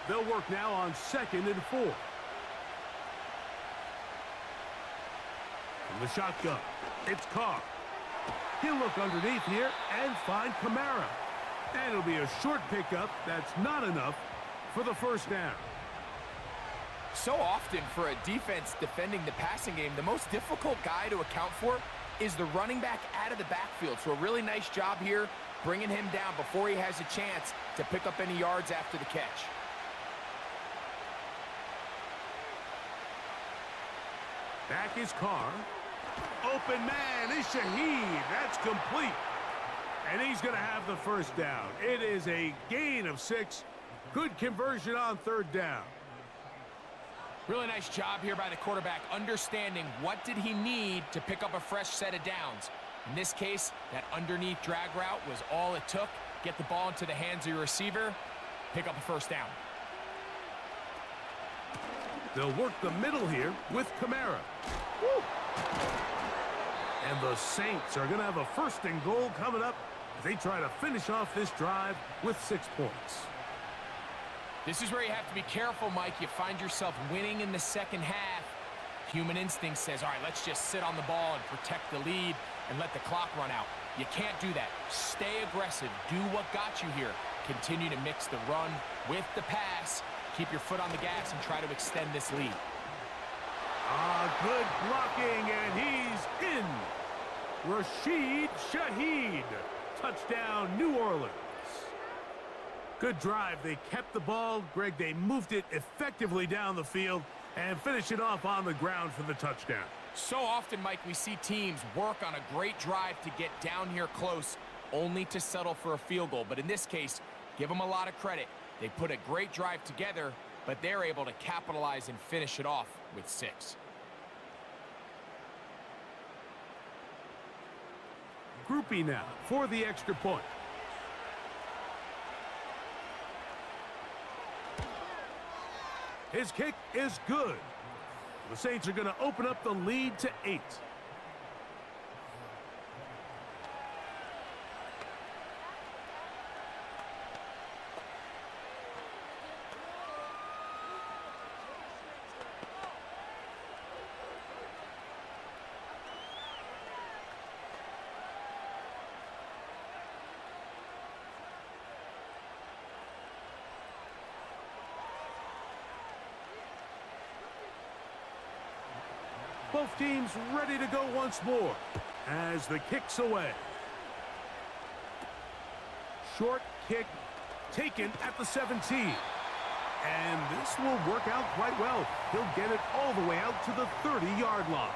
They'll work now on 2nd and 4. From the shotgun, it's Carr. He'll look underneath here and find Kamara. And it'll be a short pickup. That's not enough for the first down. So often for a defense defending the passing game, the most difficult guy to account for is the running back out of the backfield. So a really nice job here bringing him down before he has a chance to pick up any yards after the catch. Back is Carr. Open man is Shaheed. That's complete. And he's going to have the first down. It is a gain of 6. Good conversion on third down. Really nice job here by the quarterback, understanding what did he need to pick up a fresh set of downs. In this case, that underneath drag route was all it took. Get the ball into the hands of your receiver, pick up a first down. They'll work the middle here with Kamara. Woo! And the Saints are going to have a first and goal coming up as they try to finish off this drive with 6 points. This is where you have to be careful, Mike. You find yourself winning in the second half. Human instinct says, all right, let's just sit on the ball and protect the lead and let the clock run out. You can't do that. Stay aggressive. Do what got you here. Continue to mix the run with the pass. Keep your foot on the gas and try to extend this lead. Good blocking, and he's in. Rashid Shaheed. Touchdown, New Orleans. Good drive. They kept the ball. Greg, they moved it effectively down the field and finish it off on the ground for the touchdown. So often, Mike, we see teams work on a great drive to get down here close, only to settle for a field goal. But in this case, give them a lot of credit. They put a great drive together, but they're able to capitalize and finish it off with 6. Groupie now for the extra point. His kick is good. The Saints are going to open up the lead to 8. Both teams ready to go once more as the kick's away. Short kick taken at the 17. And this will work out quite well. He'll get it all the way out to the 30-yard line.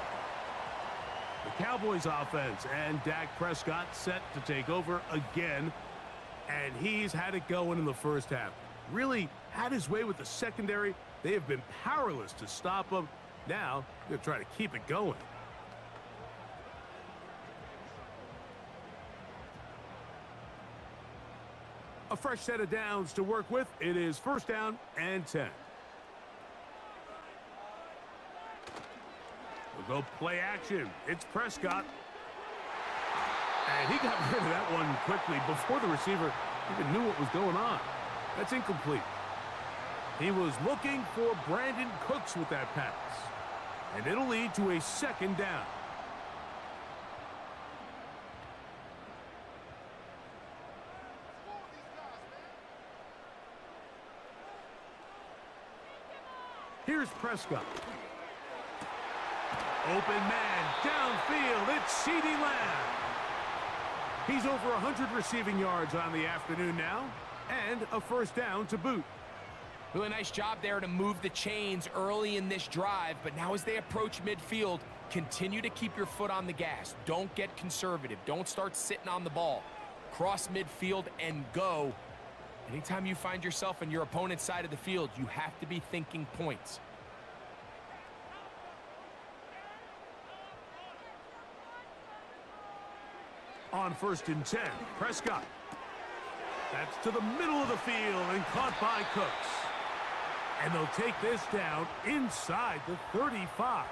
The Cowboys offense and Dak Prescott set to take over again. And he's had it going in the first half. Really had his way with the secondary. They have been powerless to stop him. Now, they'll try to keep it going. A fresh set of downs to work with. It is first down and 10. We'll go play action. It's Prescott. And he got rid of that one quickly before the receiver even knew what was going on. That's incomplete. He was looking for Brandon Cooks with that pass. And it'll lead to a second down. Here's Prescott. Open man, downfield, it's CeeDee Lamb. He's over 100 receiving yards on the afternoon now, and a first down to boot. Really nice job there to move the chains early in this drive, but now as they approach midfield, continue to keep your foot on the gas. Don't get conservative. Don't start sitting on the ball. Cross midfield and go. Anytime you find yourself on your opponent's side of the field, you have to be thinking points. On 1st and 10, Prescott. That's to the middle of the field and caught by Cooks. And they'll take this down inside the 35.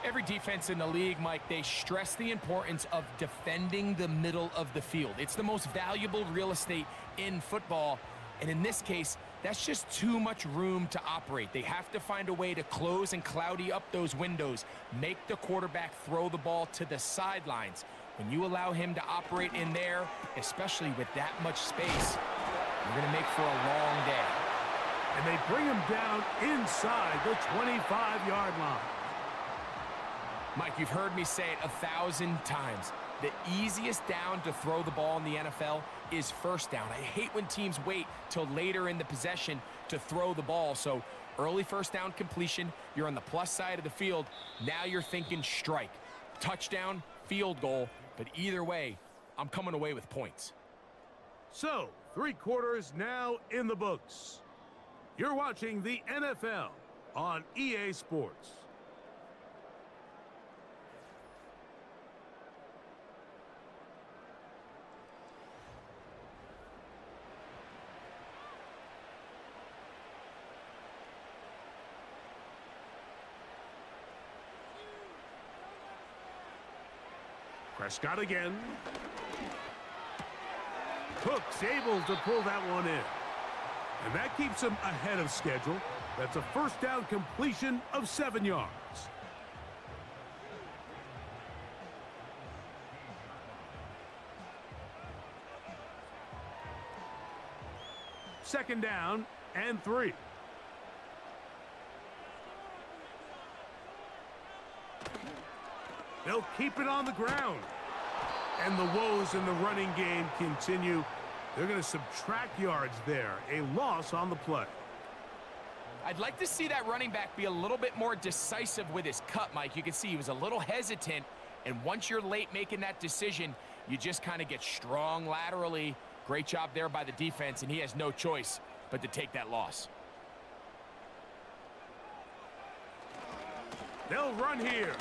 Every defense in the league, Mike, they stress the importance of defending the middle of the field. It's the most valuable real estate in football. And in this case, that's just too much room to operate. They have to find a way to close and cloudy up those windows, make the quarterback throw the ball to the sidelines. When you allow him to operate in there, especially with that much space, you're going to make for a long day. And they bring him down inside the 25-yard line. Mike, you've heard me say it 1,000 times. The easiest down to throw the ball in the NFL is first down. I hate when teams wait till later in the possession to throw the ball. So early first down completion, you're on the plus side of the field. Now you're thinking strike. Touchdown, field goal. But either way, I'm coming away with points. So, 3 quarters now in the books. You're watching the NFL on EA Sports. Prescott again. Cook's able to pull that one in. And that keeps him ahead of schedule. That's a first down completion of 7 yards. Second down and 3. They'll keep it on the ground. And the woes in the running game continue. They're going to subtract yards there. A loss on the play. I'd like to see that running back be a little bit more decisive with his cut, Mike. You can see he was a little hesitant. And once you're late making that decision, you just kind of get strong laterally. Great job there by the defense, and he has no choice but to take that loss. They'll run here.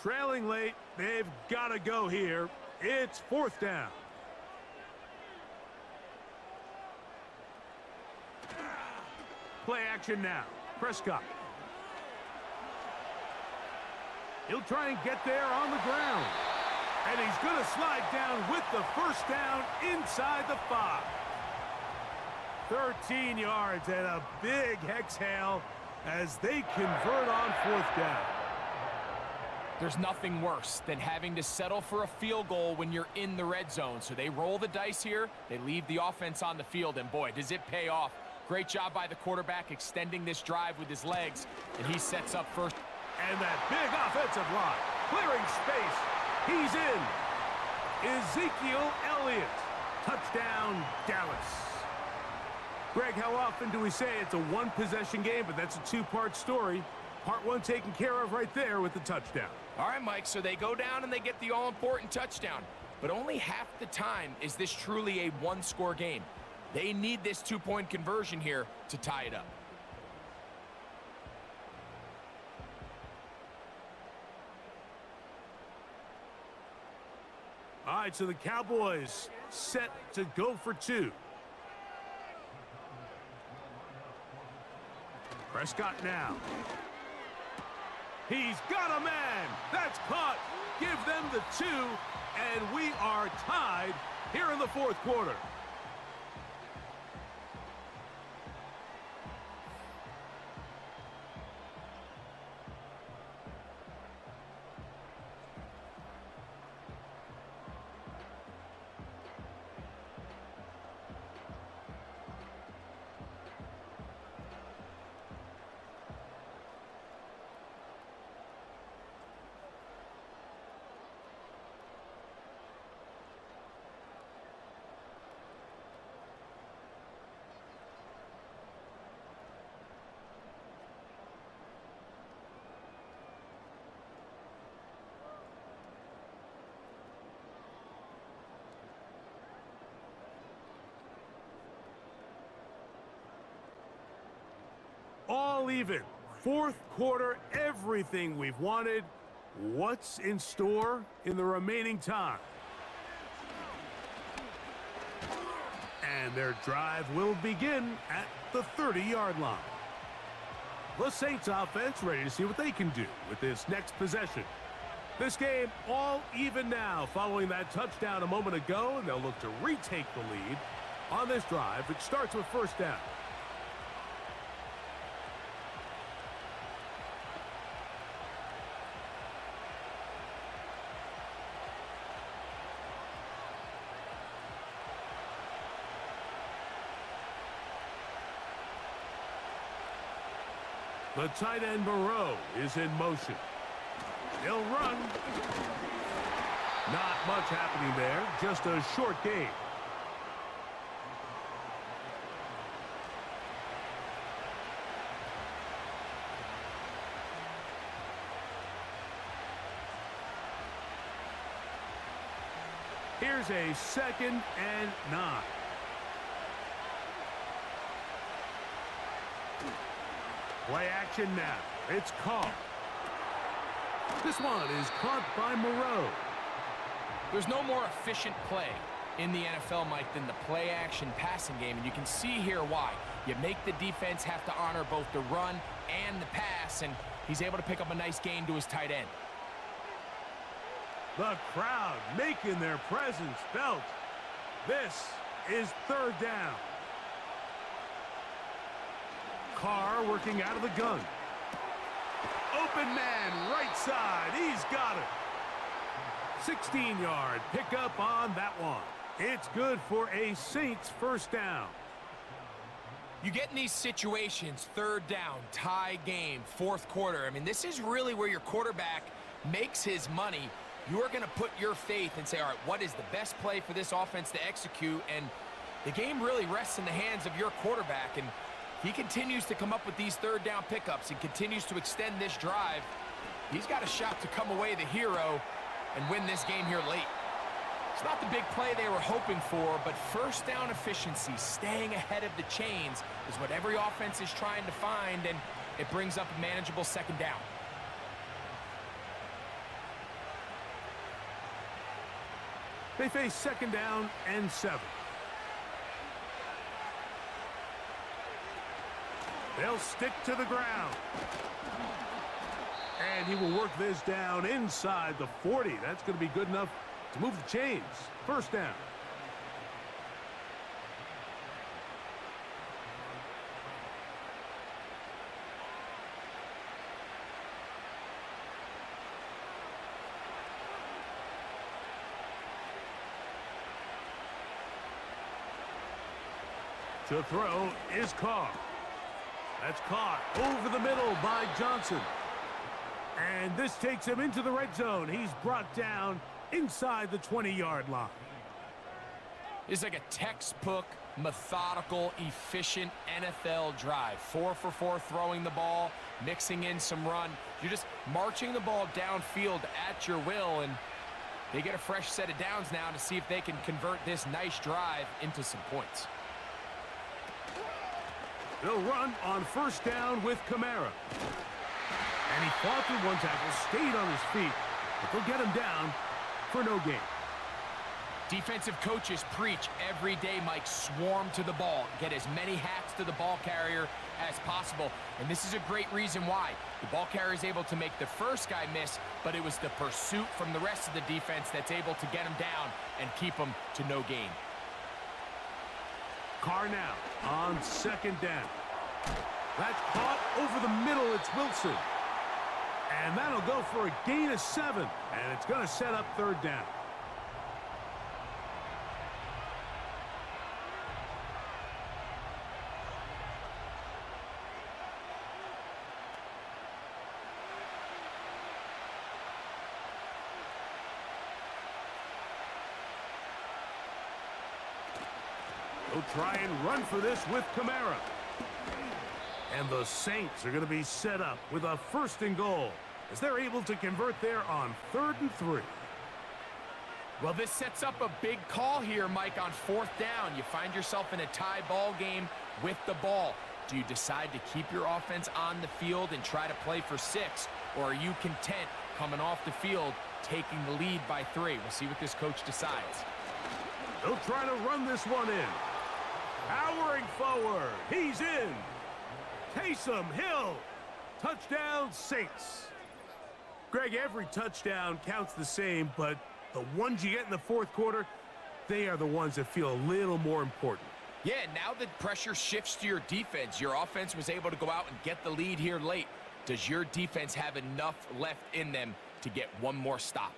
Trailing late, they've got to go here. It's 4th down. Play action now. Prescott. He'll try and get there on the ground. And he's going to slide down with the first down inside the 5. 13 yards and a big exhale as they convert on 4th down. There's nothing worse than having to settle for a field goal when you're in the red zone. So they roll the dice here. They leave the offense on the field, and boy, does it pay off. Great job by the quarterback extending this drive with his legs, and he sets up first. And that big offensive line, clearing space. He's in. Ezekiel Elliott. Touchdown, Dallas. Greg, how often do we say it's a one-possession game, but that's a 2-part story? Part 1 taken care of right there with the touchdown. All right, Mike, so they go down and they get the all-important touchdown. But only half the time is this truly a one-score game. They need this two-point conversion here to tie it up. All right, so the Cowboys set to go for two. Prescott now. He's got a man. That's caught. Give them the 2, and we are tied here in the fourth quarter. All even. Fourth quarter, everything we've wanted. What's in store in the remaining time? And their drive will begin at the 30-yard line. The Saints offense ready to see what they can do with this next possession. This game all even now following that touchdown a moment ago, and they'll look to retake the lead on this drive, which starts with first down. The tight end Moreau is in motion. He'll run. Not much happening there, just a short gain. Here's a 2nd and 9. Play action now. It's caught. This one is caught by Moreau. There's no more efficient play in the NFL, Mike, than the play-action passing game, and you can see here why. You make the defense have to honor both the run and the pass, and he's able to pick up a nice gain to his tight end. The crowd making their presence felt. This is third down. Carr working out of the gun. Open man, right side. He's got it. 16-yard pickup on that one. It's good for a Saints first down. You get in these situations, third down, tie game, fourth quarter. I mean, this is really where your quarterback makes his money. You are going to put your faith and say, all right, what is the best play for this offense to execute? And the game really rests in the hands of your quarterback. And he continues to come up with these third down pickups and continues to extend this drive. He's got a shot to come away the hero and win this game here late. It's not the big play they were hoping for, but first down efficiency, staying ahead of the chains, is what every offense is trying to find, and it brings up a manageable second down. They face 2nd down and 7. They'll stick to the ground. And he will work this down inside the 40. That's going to be good enough to move the chains. First down. To throw is Carr. That's caught over the middle by Johnson. And this takes him into the red zone. He's brought down inside the 20-yard line. It's like a textbook, methodical, efficient NFL drive. 4 for 4 throwing the ball, mixing in some run. You're just marching the ball downfield at your will, and they get a fresh set of downs now to see if they can convert this nice drive into some points. They'll run on first down with Kamara. And he fought through one tackle, stayed on his feet, but they'll get him down for no gain. Defensive coaches preach every day, Mike, swarm to the ball. Get as many hats to the ball carrier as possible. And this is a great reason why. The ball carrier is able to make the first guy miss, but it was the pursuit from the rest of the defense that's able to get him down and keep him to no gain. Carr now on second down. That's caught over the middle. It's Wilson. And that'll go for a gain of 7. And it's going to set up third down. They'll try and run for this with Kamara. And the Saints are going to be set up with a 1st and goal as they're able to convert there on 3rd and 3. Well, this sets up a big call here, Mike, on 4th down. You find yourself in a tie ball game with the ball. Do you decide to keep your offense on the field and try to play for 6? Or are you content coming off the field, taking the lead by 3? We'll see what this coach decides. They'll try to run this one in. Powering forward. He's in. Taysom Hill. Touchdown, Saints. Greg, every touchdown counts the same, but the ones you get in the 4th quarter, they are the ones that feel a little more important. Yeah, now the pressure shifts to your defense. Your offense was able to go out and get the lead here late. Does your defense have enough left in them to get one more stop?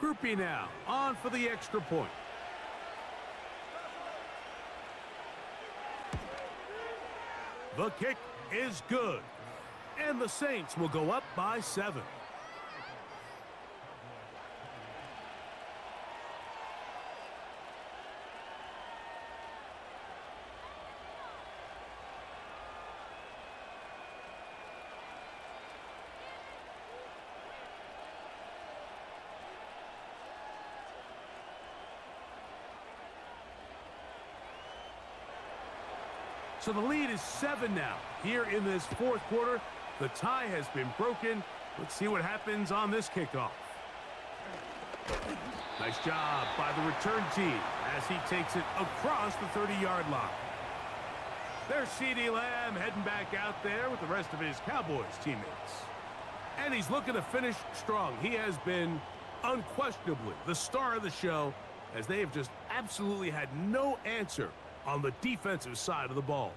Groupie now, on for the extra point. The kick is good. And the Saints will go up by 7. So the lead is 7 now. Here in this 4th quarter, the tie has been broken. Let's see what happens on this kickoff. Nice job by the return team as he takes it across the 30-yard line. There's CeeDee Lamb heading back out there with the rest of his Cowboys teammates. And he's looking to finish strong. He has been unquestionably the star of the show as they have just absolutely had no answer on the defensive side of the ball.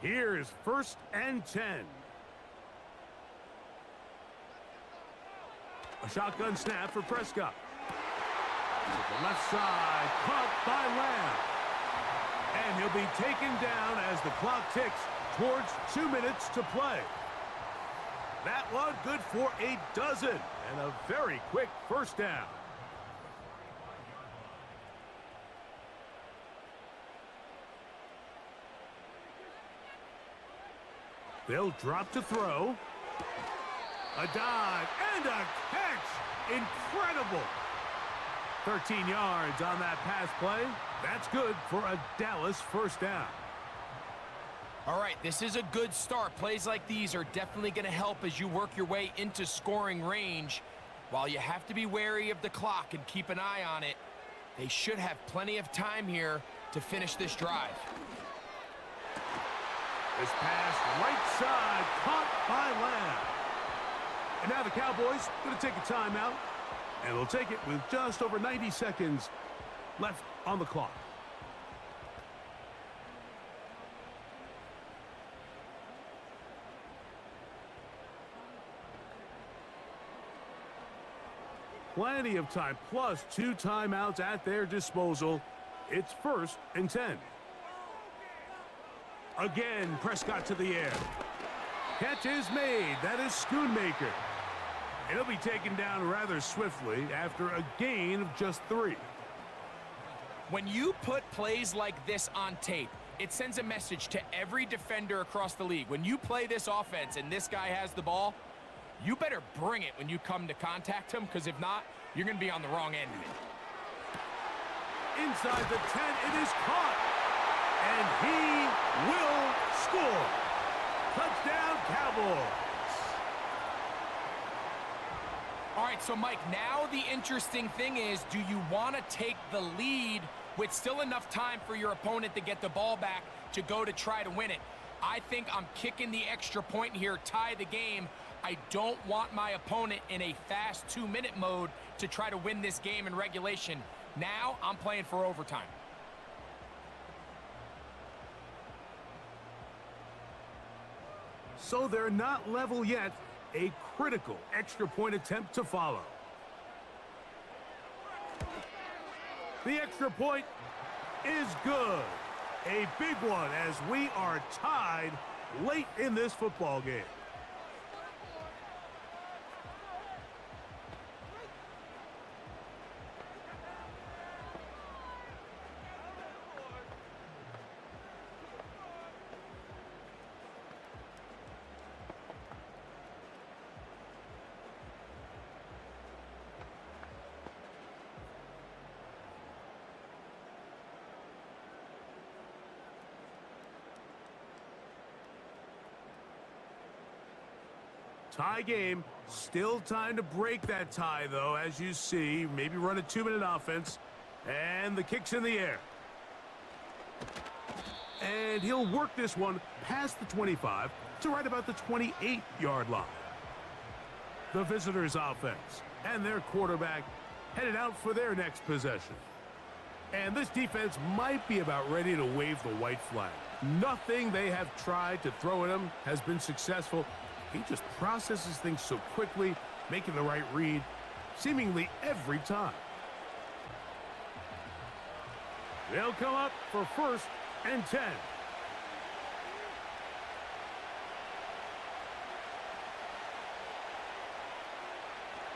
Here is 1st and 10. A shotgun snap for Prescott. To the left side, caught by Lamb. And he'll be taken down as the clock ticks towards 2 minutes to play. That one good for a dozen and a very quick 1st down. They'll drop to throw. A dive and a catch. Incredible. 13 yards on that pass play. That's good for a Dallas 1st down. All right, this is a good start. Plays like these are definitely going to help as you work your way into scoring range. While you have to be wary of the clock and keep an eye on it, they should have plenty of time here to finish this drive. This pass right side, caught by Lamb. And now the Cowboys going to take a timeout, and they'll take it with just over 90 seconds left on the clock. Plenty of time, plus 2 timeouts at their disposal. It's 1st and 10. Again, Prescott to the air. Catch is made. That is Schoonmaker. It'll be taken down rather swiftly after a gain of just 3. When you put plays like this on tape, it sends a message to every defender across the league. When you play this offense and this guy has the ball, you better bring it when you come to contact him, because if not, you're going to be on the wrong end of it. Inside the 10, it is caught. And he will score. Touchdown, Cowboys. All right, so Mike, now the interesting thing is, do you want to take the lead with still enough time for your opponent to get the ball back to go to try to win it? I think I'm kicking the extra point here, tie the game. I don't want my opponent in a fast 2-minute mode to try to win this game in regulation. Now I'm playing for overtime. So they're not level yet. A critical extra point attempt to follow. The extra point is good. A big one as we are tied late in this football game. Tie game. Still time to break that tie, though, as you see. Maybe run a 2-minute offense. And the kick's in the air. And he'll work this one past the 25 to right about the 28-yard line. The visitors' offense and their quarterback headed out for their next possession. And this defense might be about ready to wave the white flag. Nothing they have tried to throw at him has been successful. He just processes things so quickly, making the right read, seemingly every time. They'll come up for 1st and 10.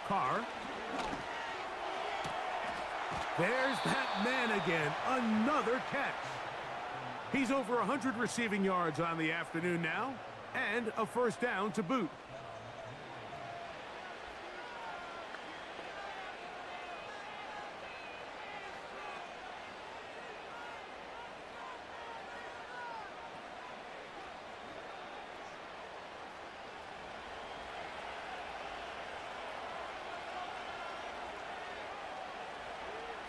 Carr. There's that man again. Another catch. He's over 100 receiving yards on the afternoon now. And a 1st down to boot.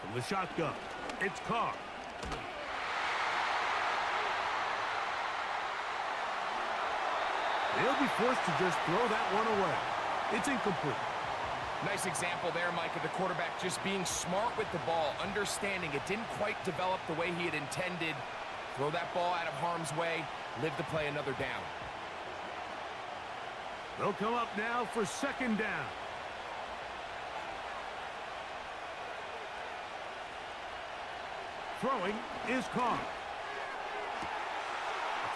From the shotgun, it's Carr. They'll be forced to just throw that one away. It's incomplete. Nice example there, Mike, of the quarterback just being smart with the ball, understanding it didn't quite develop the way he had intended. Throw that ball out of harm's way, live to play another down. They'll come up now for 2nd down. Throwing is Carr.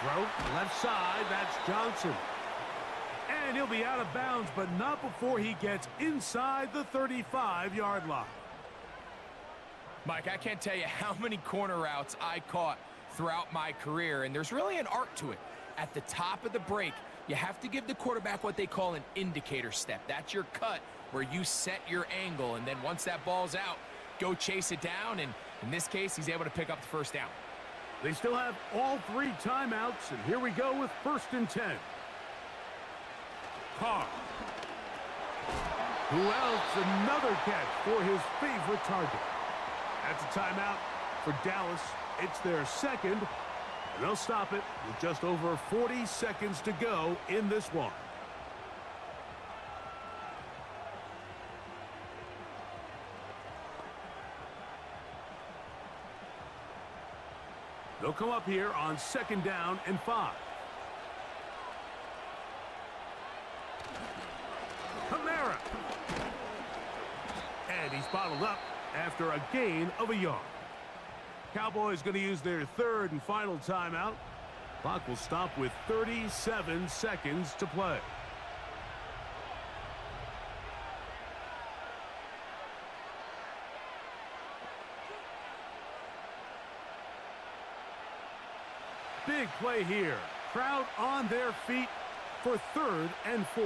Throw left side, that's Johnson. And he'll be out of bounds, but not before he gets inside the 35-yard line. Mike, I can't tell you how many corner routes I caught throughout my career, and there's really an art to it. At the top of the break, you have to give the quarterback what they call an indicator step. That's your cut where you set your angle, and then once that ball's out, go chase it down, and in this case, he's able to pick up the 1st down. They still have all 3 timeouts, and here we go with 1st and 10. Carr. Who else? Another catch for his favorite target. That's a timeout for Dallas. It's their 2nd, and they'll stop it with just over 40 seconds to go in this one. They'll come up here on 2nd down and 5. Kamara. And he's bottled up after a gain of a yard. Cowboys going to use their third and final timeout. Clock will stop with 37 seconds to play. Big play here. Crowd on their feet for 3rd and 4.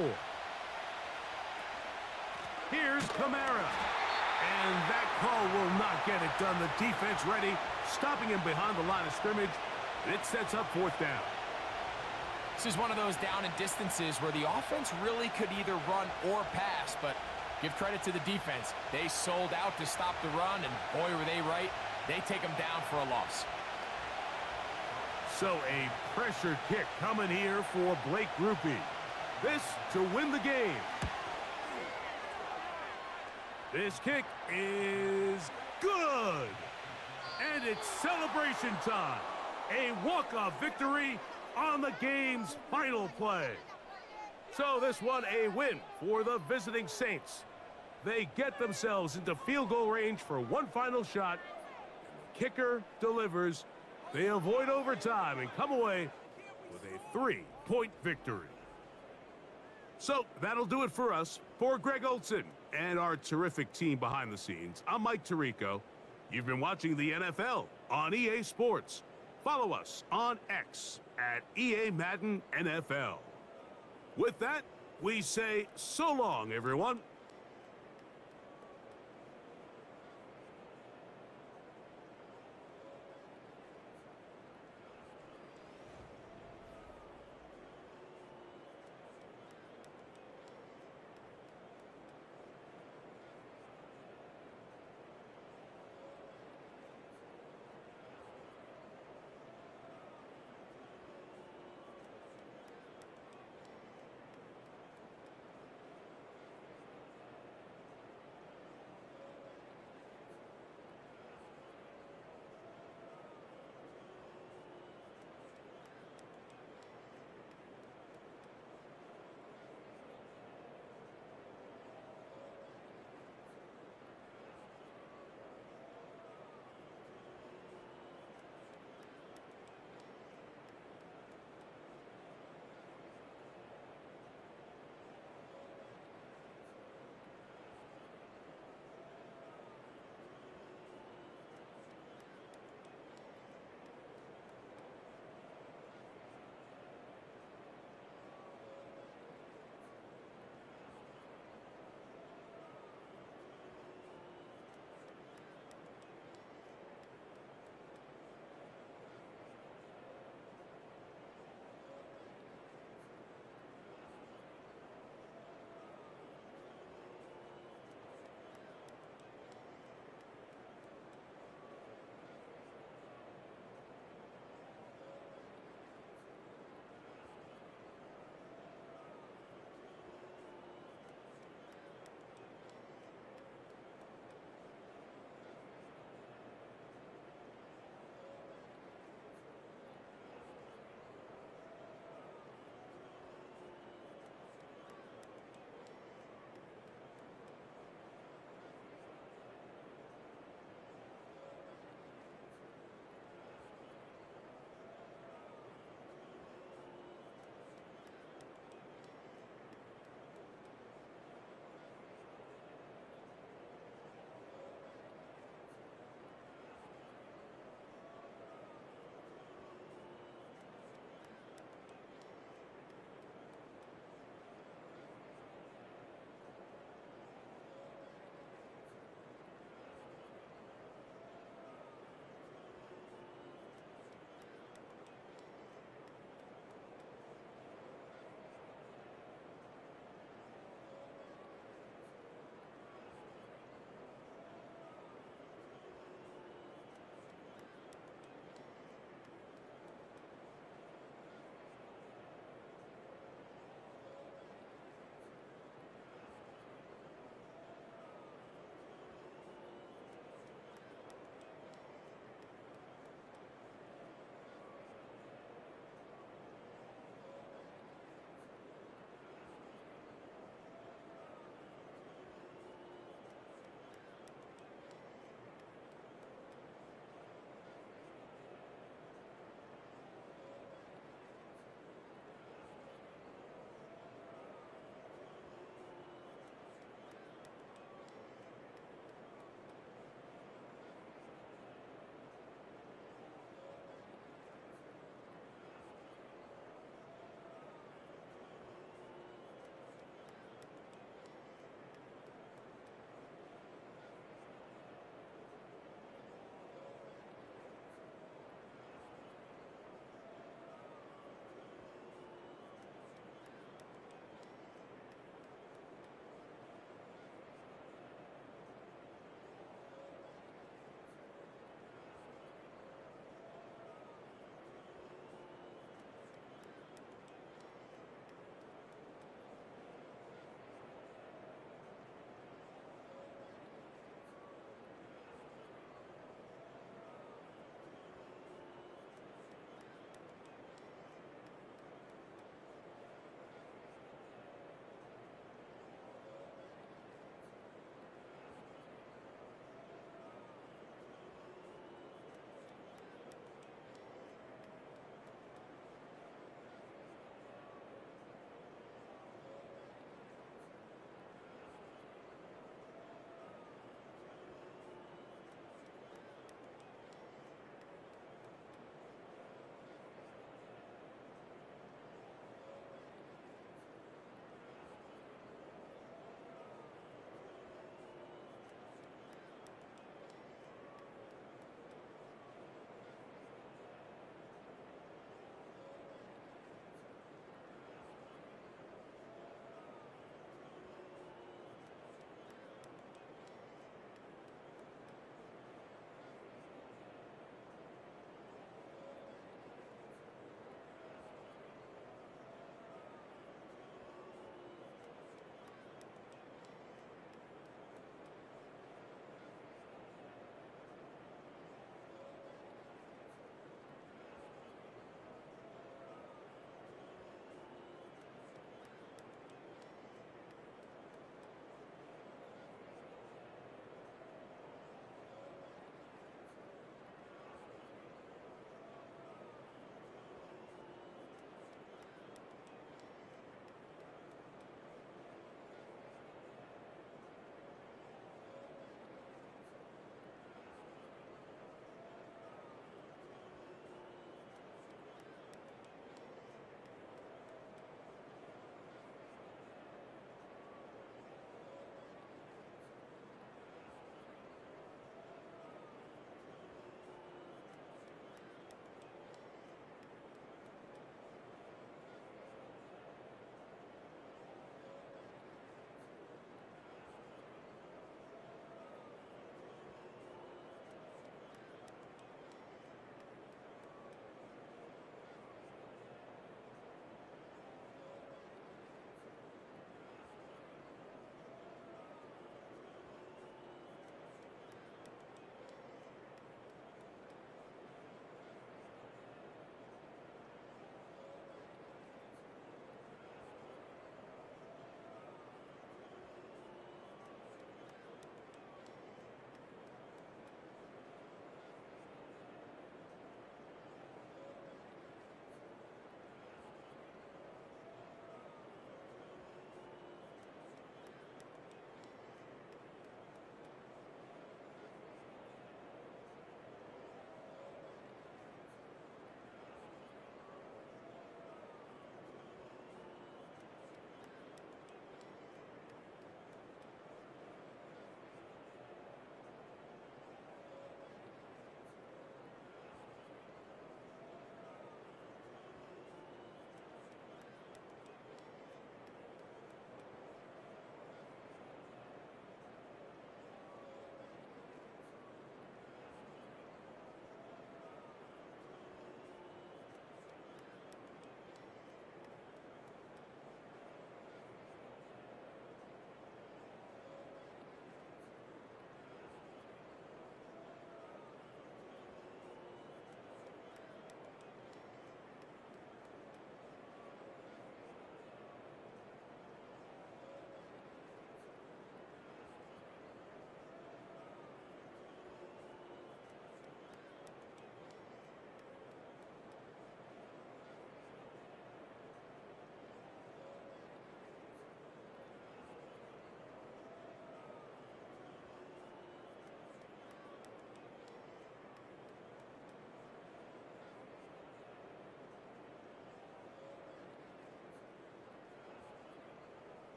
Here's Kamara. And that call will not get it done. The defense ready, stopping him behind the line of scrimmage. It sets up 4th down. This is one of those down and distances where the offense really could either run or pass, but give credit to the defense. They sold out to stop the run, and boy, were they right. They take them down for a loss. So a pressure kick coming here for Blake Grupe. This to win the game. This kick is good. And it's celebration time. A walk-off victory on the game's final play. So this one a win for the visiting Saints. They get themselves into field goal range for one final shot. And the kicker delivers. They avoid overtime and come away with a 3-point victory. So that'll do it for us. For Greg Olson and our terrific team behind the scenes, I'm Mike Tirico. You've been watching the NFL on EA Sports. Follow us on X at EA Madden NFL. With that, we say so long, everyone.